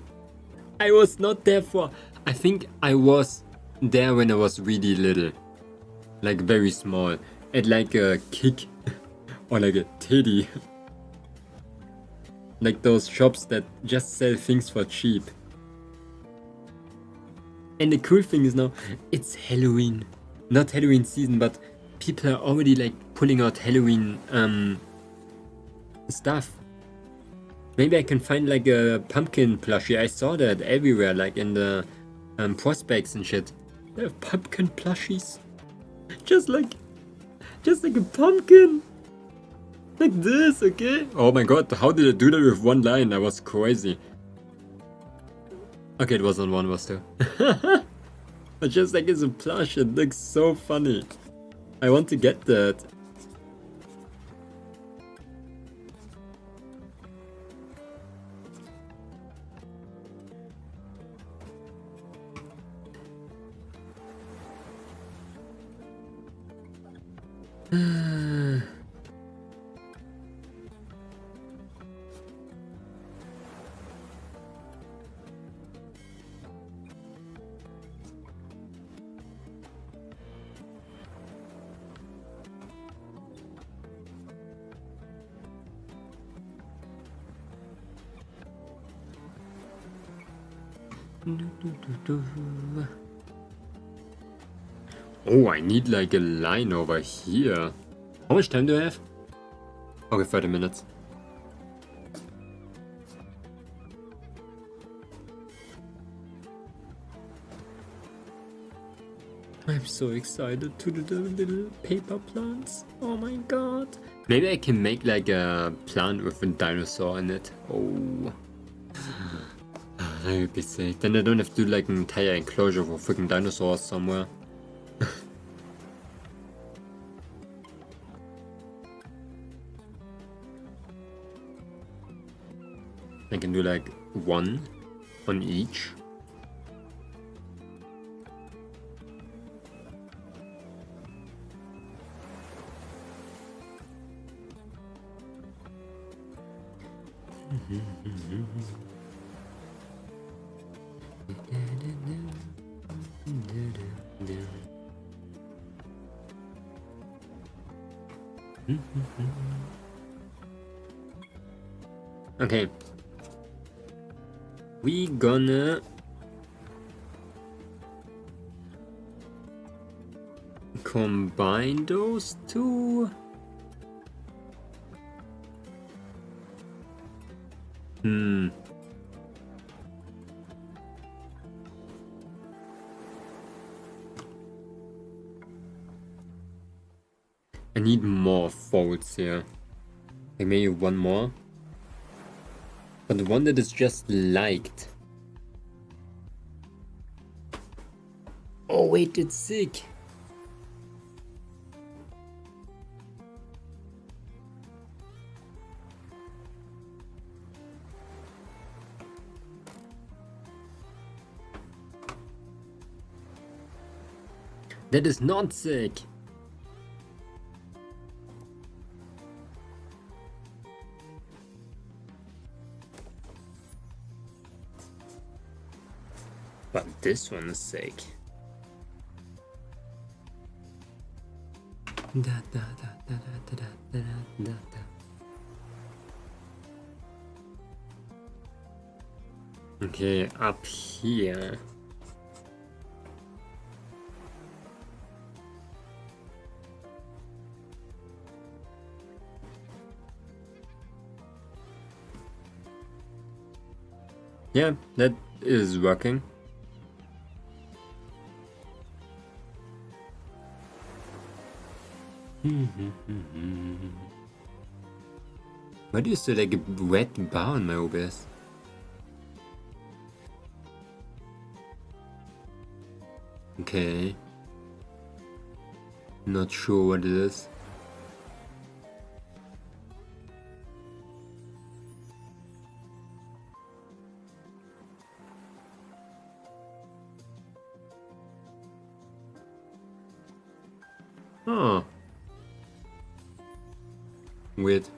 I was not there for... I think I was there when I was really little. Like very small. At like a Kick. Or like a Teddy. Like those shops that just sell things for cheap. And the cool thing is now, it's Halloween. Not Halloween season, but people are already like pulling out Halloween stuff. Maybe I can find like a pumpkin plushie. I saw that everywhere, like in the prospects and shit. They have pumpkin plushies. Just like a pumpkin. Like this, okay? Oh my god, how did I do that with one line? That was crazy. Okay, it wasn't one, it was two. But just like it's a plush, it looks so funny. I want to get that. Oh, I need like a line over here. How much time do I have? Okay, 30 minutes. I'm so excited to do the little paper plants. Oh my god. Maybe I can make like a plant with a dinosaur in it. Oh. That would be sick. Then I don't have to do like an entire enclosure for freaking dinosaurs somewhere. I can do like one on each. Okay. We gonna combine those two? I need more folds here. Like maybe one more. But the one that is just liked. Oh wait, it's sick. That is not sick. But this one is sick. Da, da, da, da, da, da, da, da, da. Okay, up here. Yeah, that is working. Why do you still like a red bar on my OBS? Okay. Not sure what it is. Oh. Weird.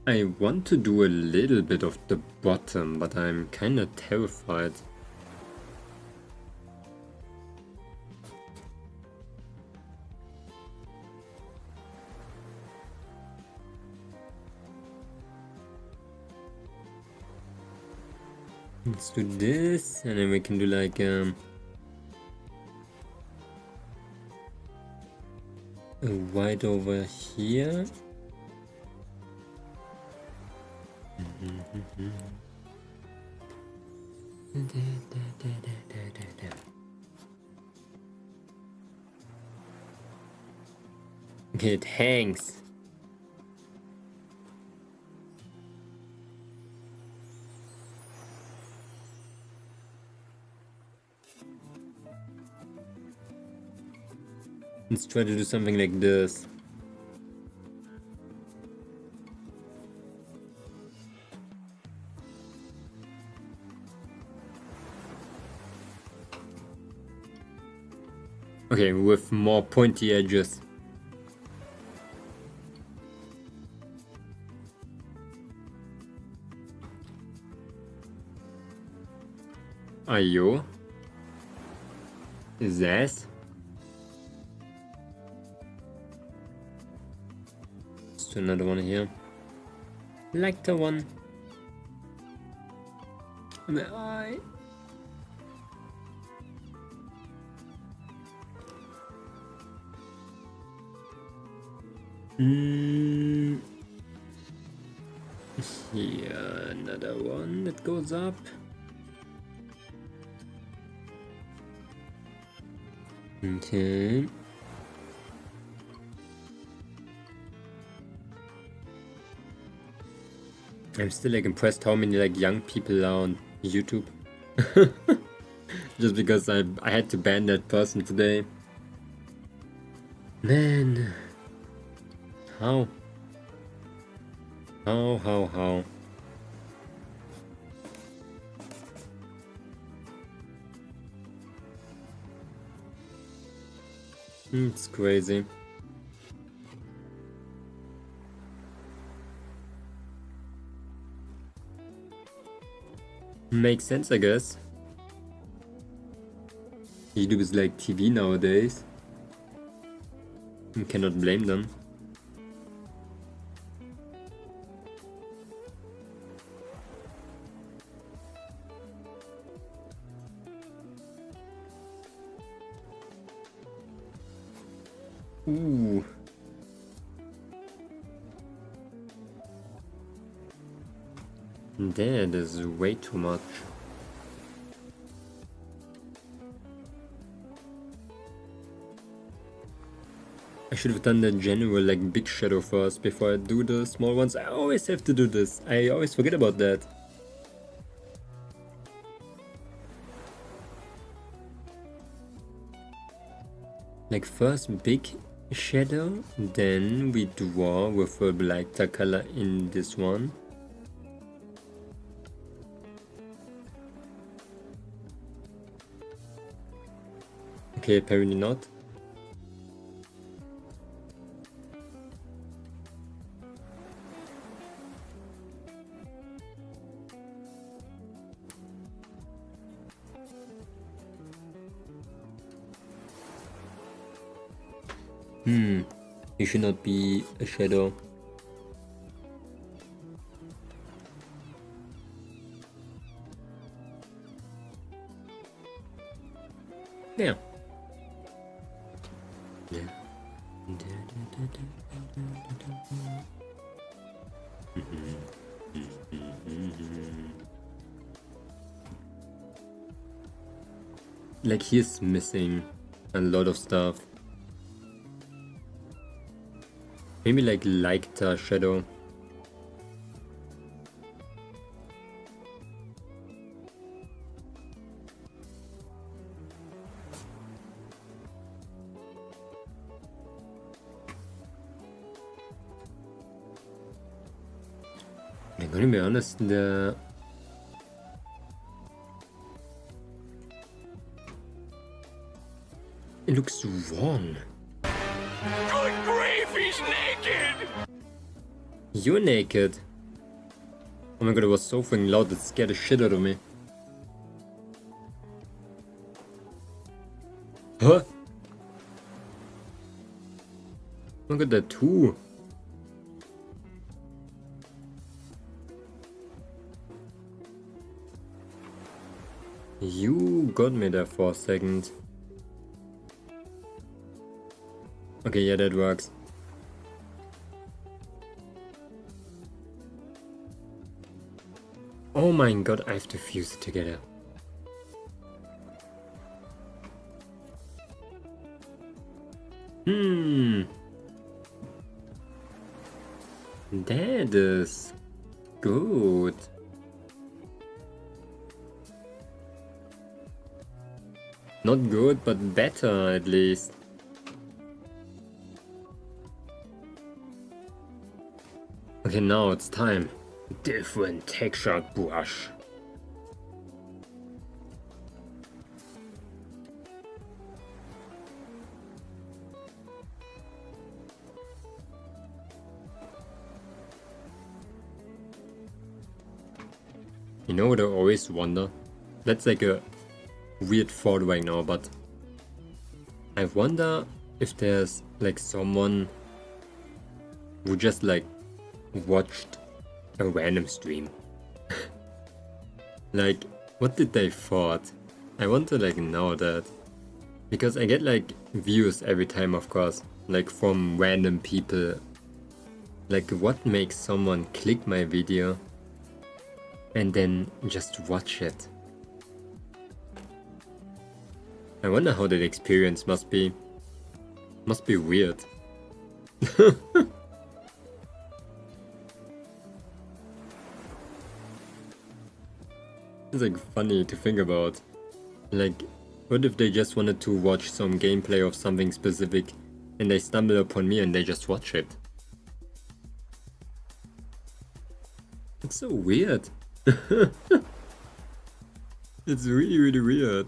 I want to do a little bit of the bottom, but I'm kinda terrified. Let's do this, and then we can do like a white over here. Okay, it hangs. Let's try to do something like this. Okay, with more pointy edges. Ayo. Is that? Let's do another one here. Like the one. My eye. Here, another one that goes up. Okay. I'm still like impressed how many like young people are on YouTube. Just because I had to ban that person today. Man. How? How? It's crazy. Makes sense, I guess. YouTube is like TV nowadays. You cannot blame them. Ooh. That is way too much. I should have done the general like big shadow first before I do the small ones. I always have to do this. I always forget about that. Like first big shadow, then we draw with a lighter color in this one. Okay, apparently not. It should not be a shadow. Yeah. Like he's missing a lot of stuff. Maybe like lighter shadow. I'm gonna be honest, it looks wrong. Good grief, he's naked! You're naked. Oh my god, it was so fucking loud, it scared the shit out of me. Huh? Oh my god, there are two. You got me there for a second. Okay, yeah, that works. Oh my god, I have to fuse it together. That is good. Not good, but better at least. Okay, now it's time. Different texture brush. You know what I always wonder? That's like a weird thought right now, but I wonder if there's like someone who just like watched a random stream. Like, what did they thought? I want to like know that. Because I get like views every time, of course, like from random people. Like, what makes someone click my video and then just watch it? I wonder how that experience must be. Must be weird. It's like funny to think about. Like, what if they just wanted to watch some gameplay of something specific and they stumble upon me and they just watch it? It's so weird. It's really, really weird.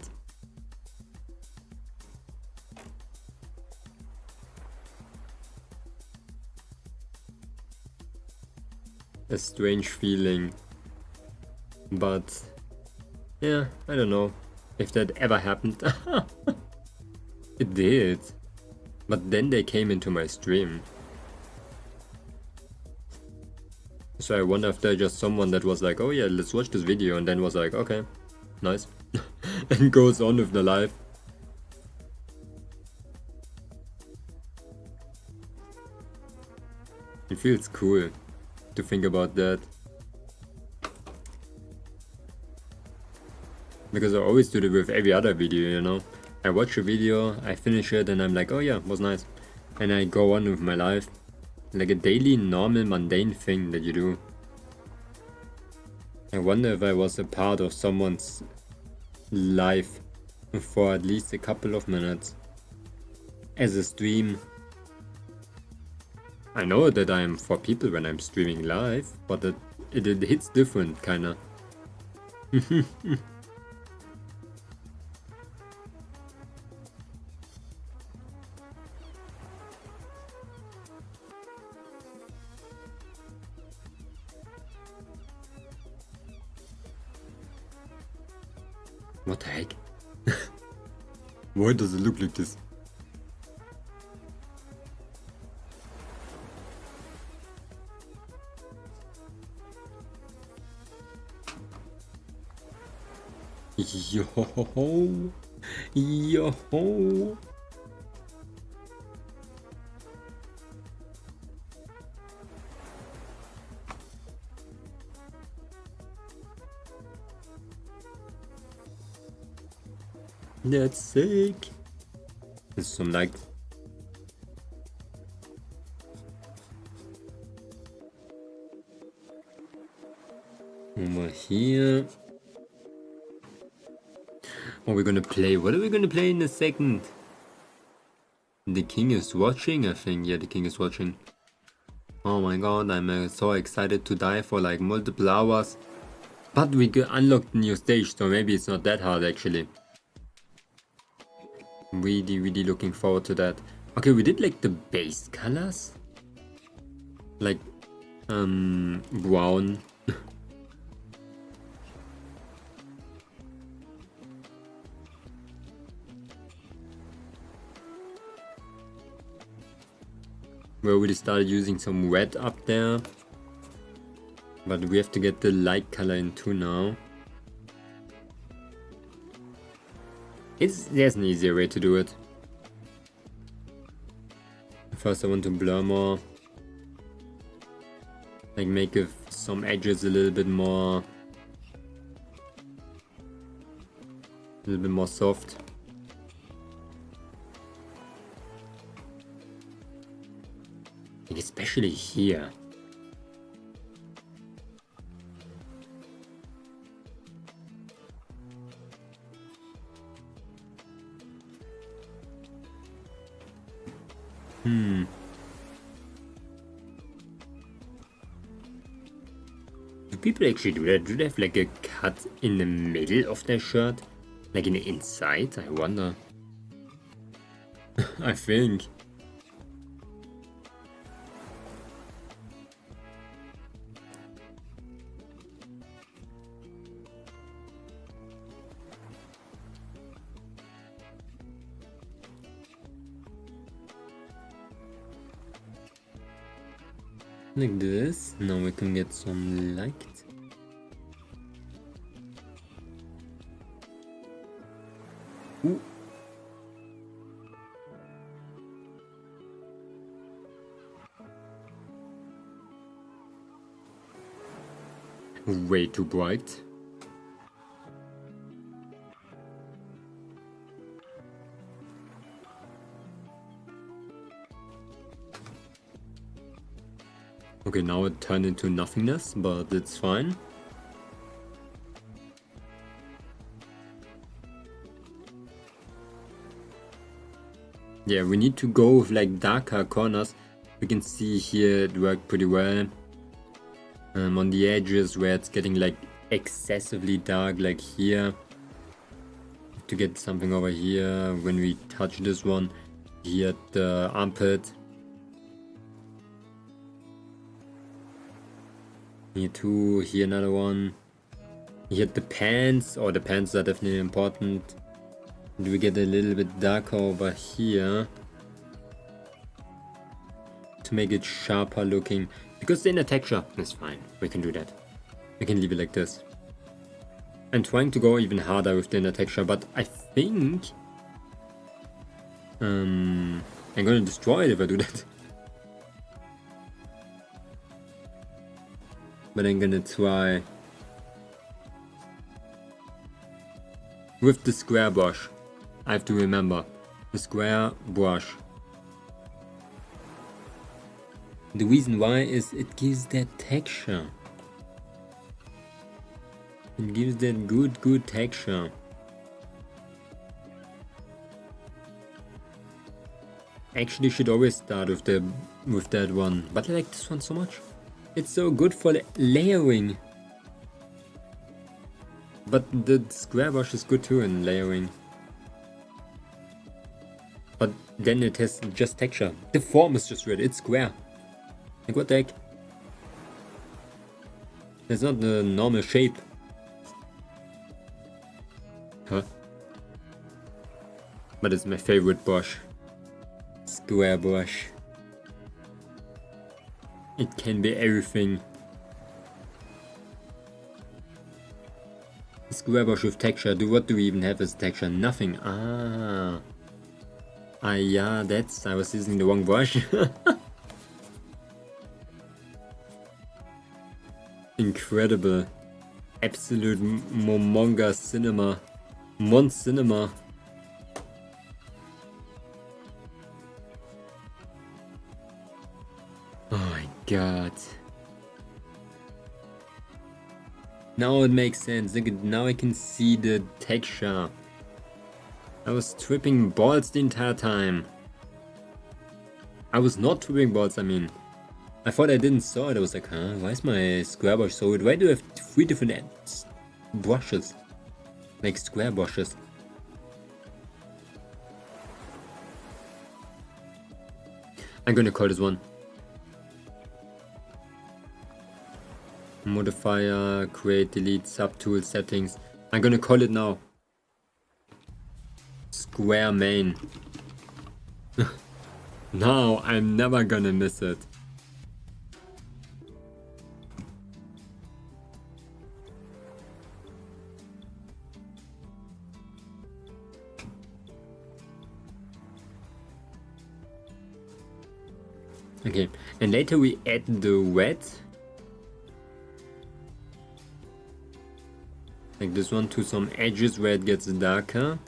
A strange feeling. But yeah, I don't know if that ever happened. It did. But then they came into my stream. So I wonder if they're just someone that was like, oh yeah, let's watch this video, and then was like, okay, nice. And goes on with their life. It feels cool to think about that. Because I always do it with every other video, you know. I watch a video, I finish it, and I'm like, oh yeah, it was nice. And I go on with my life. Like a daily, normal, mundane thing that you do. I wonder if I was a part of someone's life for at least a couple of minutes. As a stream. I know that I am for people when I'm streaming live, but it hits different, kinda. What the heck? Why does it look like this? Yo-ho-ho. Yo-ho. That's sick. There's some like over here. Oh, we're gonna play. What are we gonna play in a second? The king is watching, I think. Yeah, the king is watching. Oh my god, I'm so excited to die for like multiple hours. But we unlocked the new stage, so maybe it's not that hard actually. Really looking forward to that. Okay, we did like the base colors. Like, brown. We already started using some red up there. But we have to get the light color in too now. There's an easier way to do it. First I want to blur more. Like make some edges a little bit more soft. Like especially here. Do people actually do that? Do they have like a cut in the middle of their shirt? Like in the inside? I wonder. I think. Like this. Now we can get some light. Ooh. Way too bright. Okay, now it turned into nothingness, but it's fine. Yeah, we need to go with like darker corners. We can see here it worked pretty well. On the edges where it's getting like excessively dark, like here. To get something over here when we touch this one. Here at the armpit. Here too, here another one. Here at the pants, the pants are definitely important. Do we get a little bit darker over here? To make it sharper looking. Because the inner texture is fine, we can do that. We can leave it like this. I'm trying to go even harder with the inner texture, but I think... I'm gonna destroy it if I do that. but I'm gonna try with the square brush. I have to remember the square brush. The reason why is it gives that texture. It gives that good texture. Actually should always start with that one, but I like this one so much. It's so good for layering. But the square brush is good too in layering. But then it has just texture. The form is just weird, it's square. Like what the heck? It's not the normal shape. Huh? But it's my favorite brush. Square brush. It can be everything. Square brush with texture. What do we even have as texture? Nothing. Ah, yeah, I was using the wrong brush. Incredible. Absolute Momonga cinema. Mon cinema. Oh my god. Now it makes sense. Look at, now I can see the texture. I was tripping balls the entire time. I was not tripping balls, I mean. I thought I didn't saw it. I was like, huh? Why is my square brush so weird? Why do I have 3 different brushes? Like square brushes. I'm gonna call this one. Modifier, create, delete, subtool, settings. I'm gonna call it now. Square main. Now I'm never gonna miss it. Okay, and later we add the red. Like this one to some edges where it gets darker.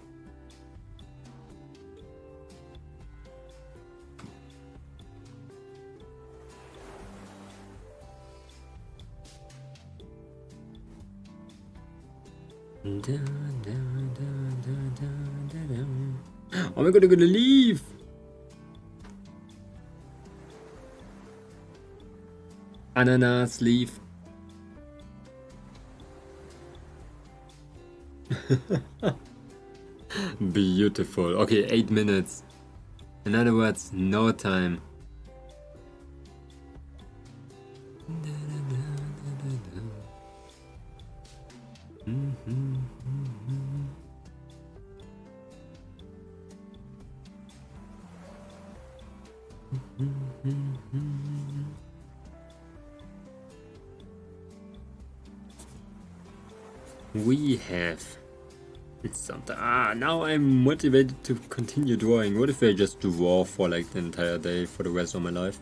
Oh my god, I'm gonna leave! Ananas leaf. Beautiful. Okay, 8 minutes. In other words, no time. We have something. Now I'm motivated to continue drawing. What if I just draw for like the entire day for the rest of my life?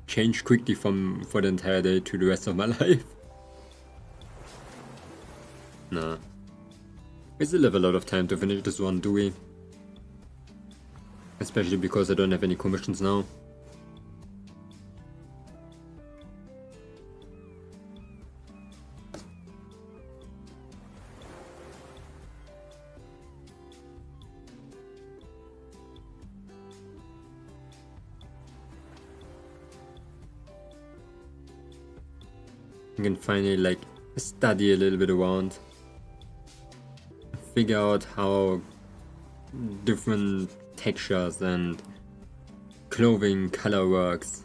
Change quickly for the entire day to the rest of my life. Nah. We still have a lot of time to finish this one, do we? Especially because I don't have any commissions now. I can finally like study a little bit around, figure out how different textures and clothing color works.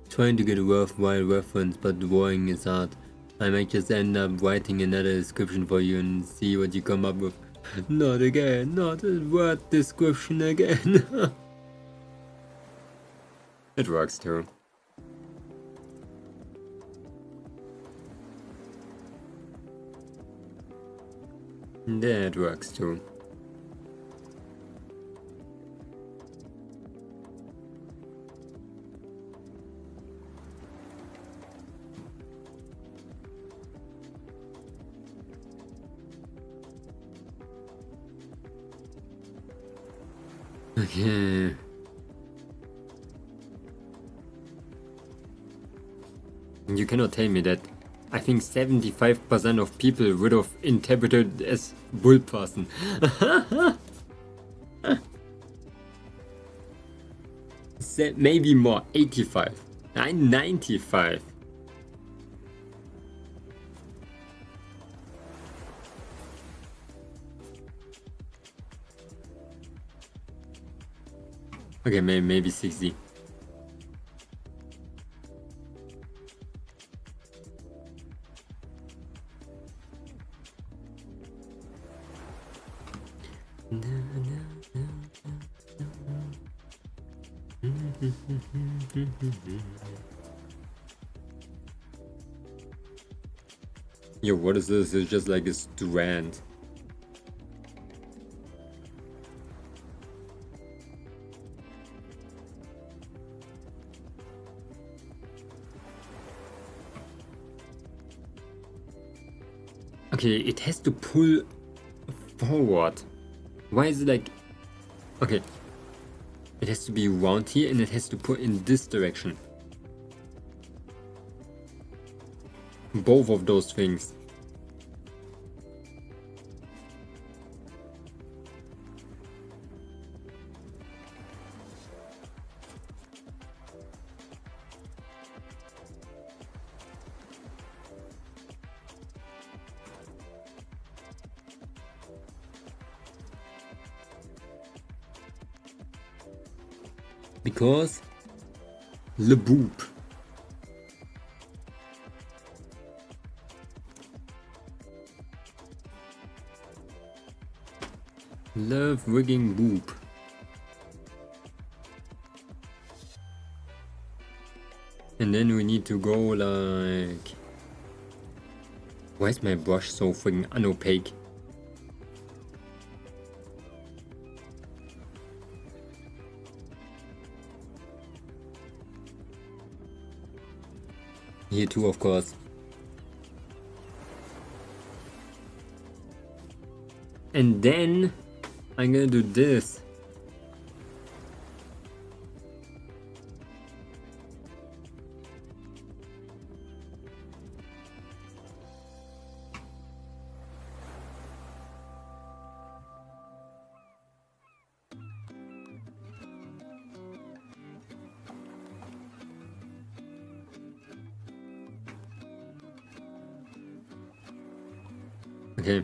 Trying to get a worthwhile reference, but drawing is hard. I might just end up writing another description for you and see what you come up with. Not again, not a word description again. It works too. That works too. Okay. You cannot tell me that. I think 75% of people would have interpreted it as bull person. Maybe more, 85. 95. Okay, maybe 60. Yo, what is this? It's just like a strand. Okay, it has to pull forward. Why is it like... Okay. It has to be round here and it has to pull in this direction. Both of those things. Because le boob. Love wigging boob. And then we need to go like... Why is my brush so freaking unopaque? Here too, of course. And then I'm gonna do this. Okay.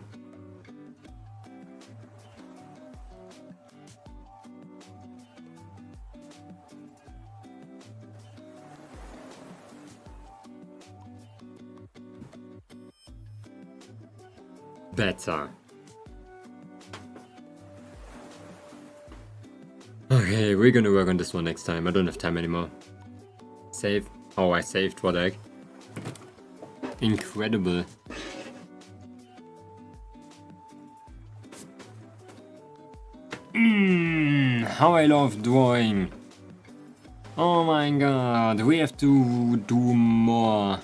Better. Okay, we're gonna work on this one next time. I don't have time anymore. Save. Oh, I saved. What the heck? Incredible. How I love drawing. Oh my god, we have to do more.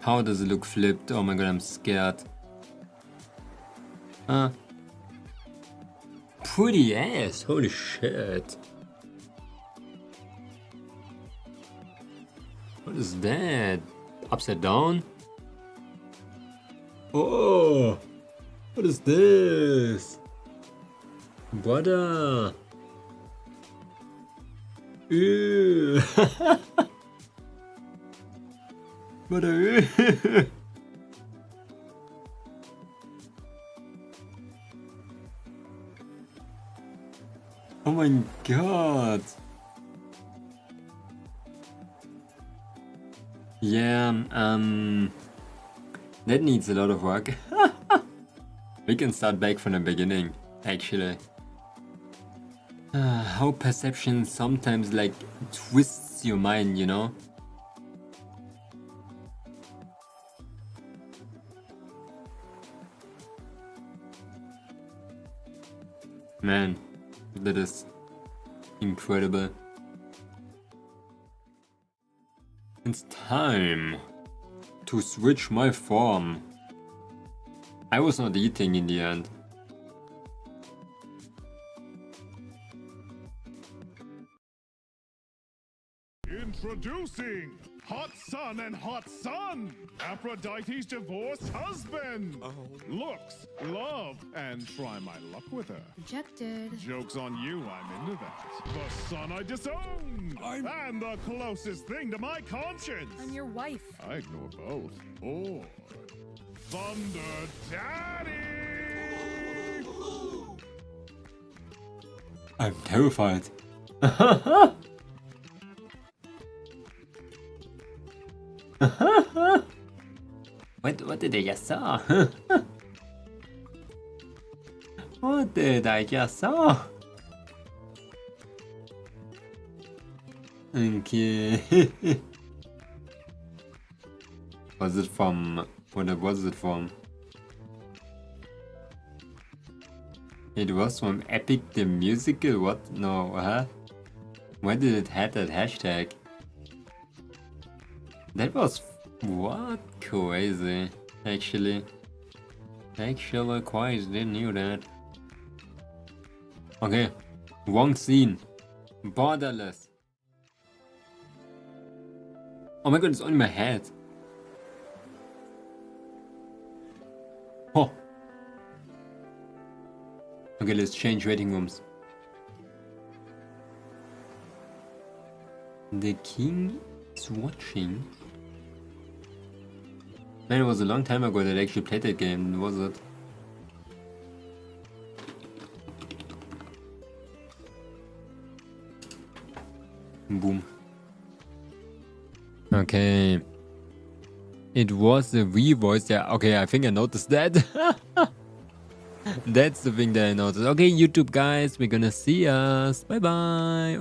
How does it look flipped? Oh my god, I'm scared. Pretty ass, holy shit. What is that? Upside down? Oh, what is this? Brother. Ew. Brother. Oh my god. Yeah, that needs a lot of work. We can start back from the beginning, actually. How perception sometimes like twists your mind, you know? Man, that is incredible. It's time to switch my form. I was not eating in the end. Introducing Hot Son and Hot Son, Aphrodite's divorced husband. Looks, love, and try my luck with her. Rejected. Joke's on you, I'm into that. The son I disown, and the closest thing to my conscience. I'm your wife. I ignore both. Or Thunder Daddy. I'm terrified. What did I just saw? What did I just saw? Okay. Was it from... What was it from? It was from Epic the Musical? What? No, huh? Why did it have that hashtag? That was... What? Crazy. Actually quite didn't knew that. Okay. Wrong scene. Borderless. Oh my god, it's on my head. Oh. Okay, let's change waiting rooms. The king is watching. Man, it was a long time ago that I actually played that game, was it? Boom. Okay. It was a revoice, yeah, okay, I think I noticed that. That's the thing that I noticed. Okay, YouTube guys, we're gonna see us. Bye bye.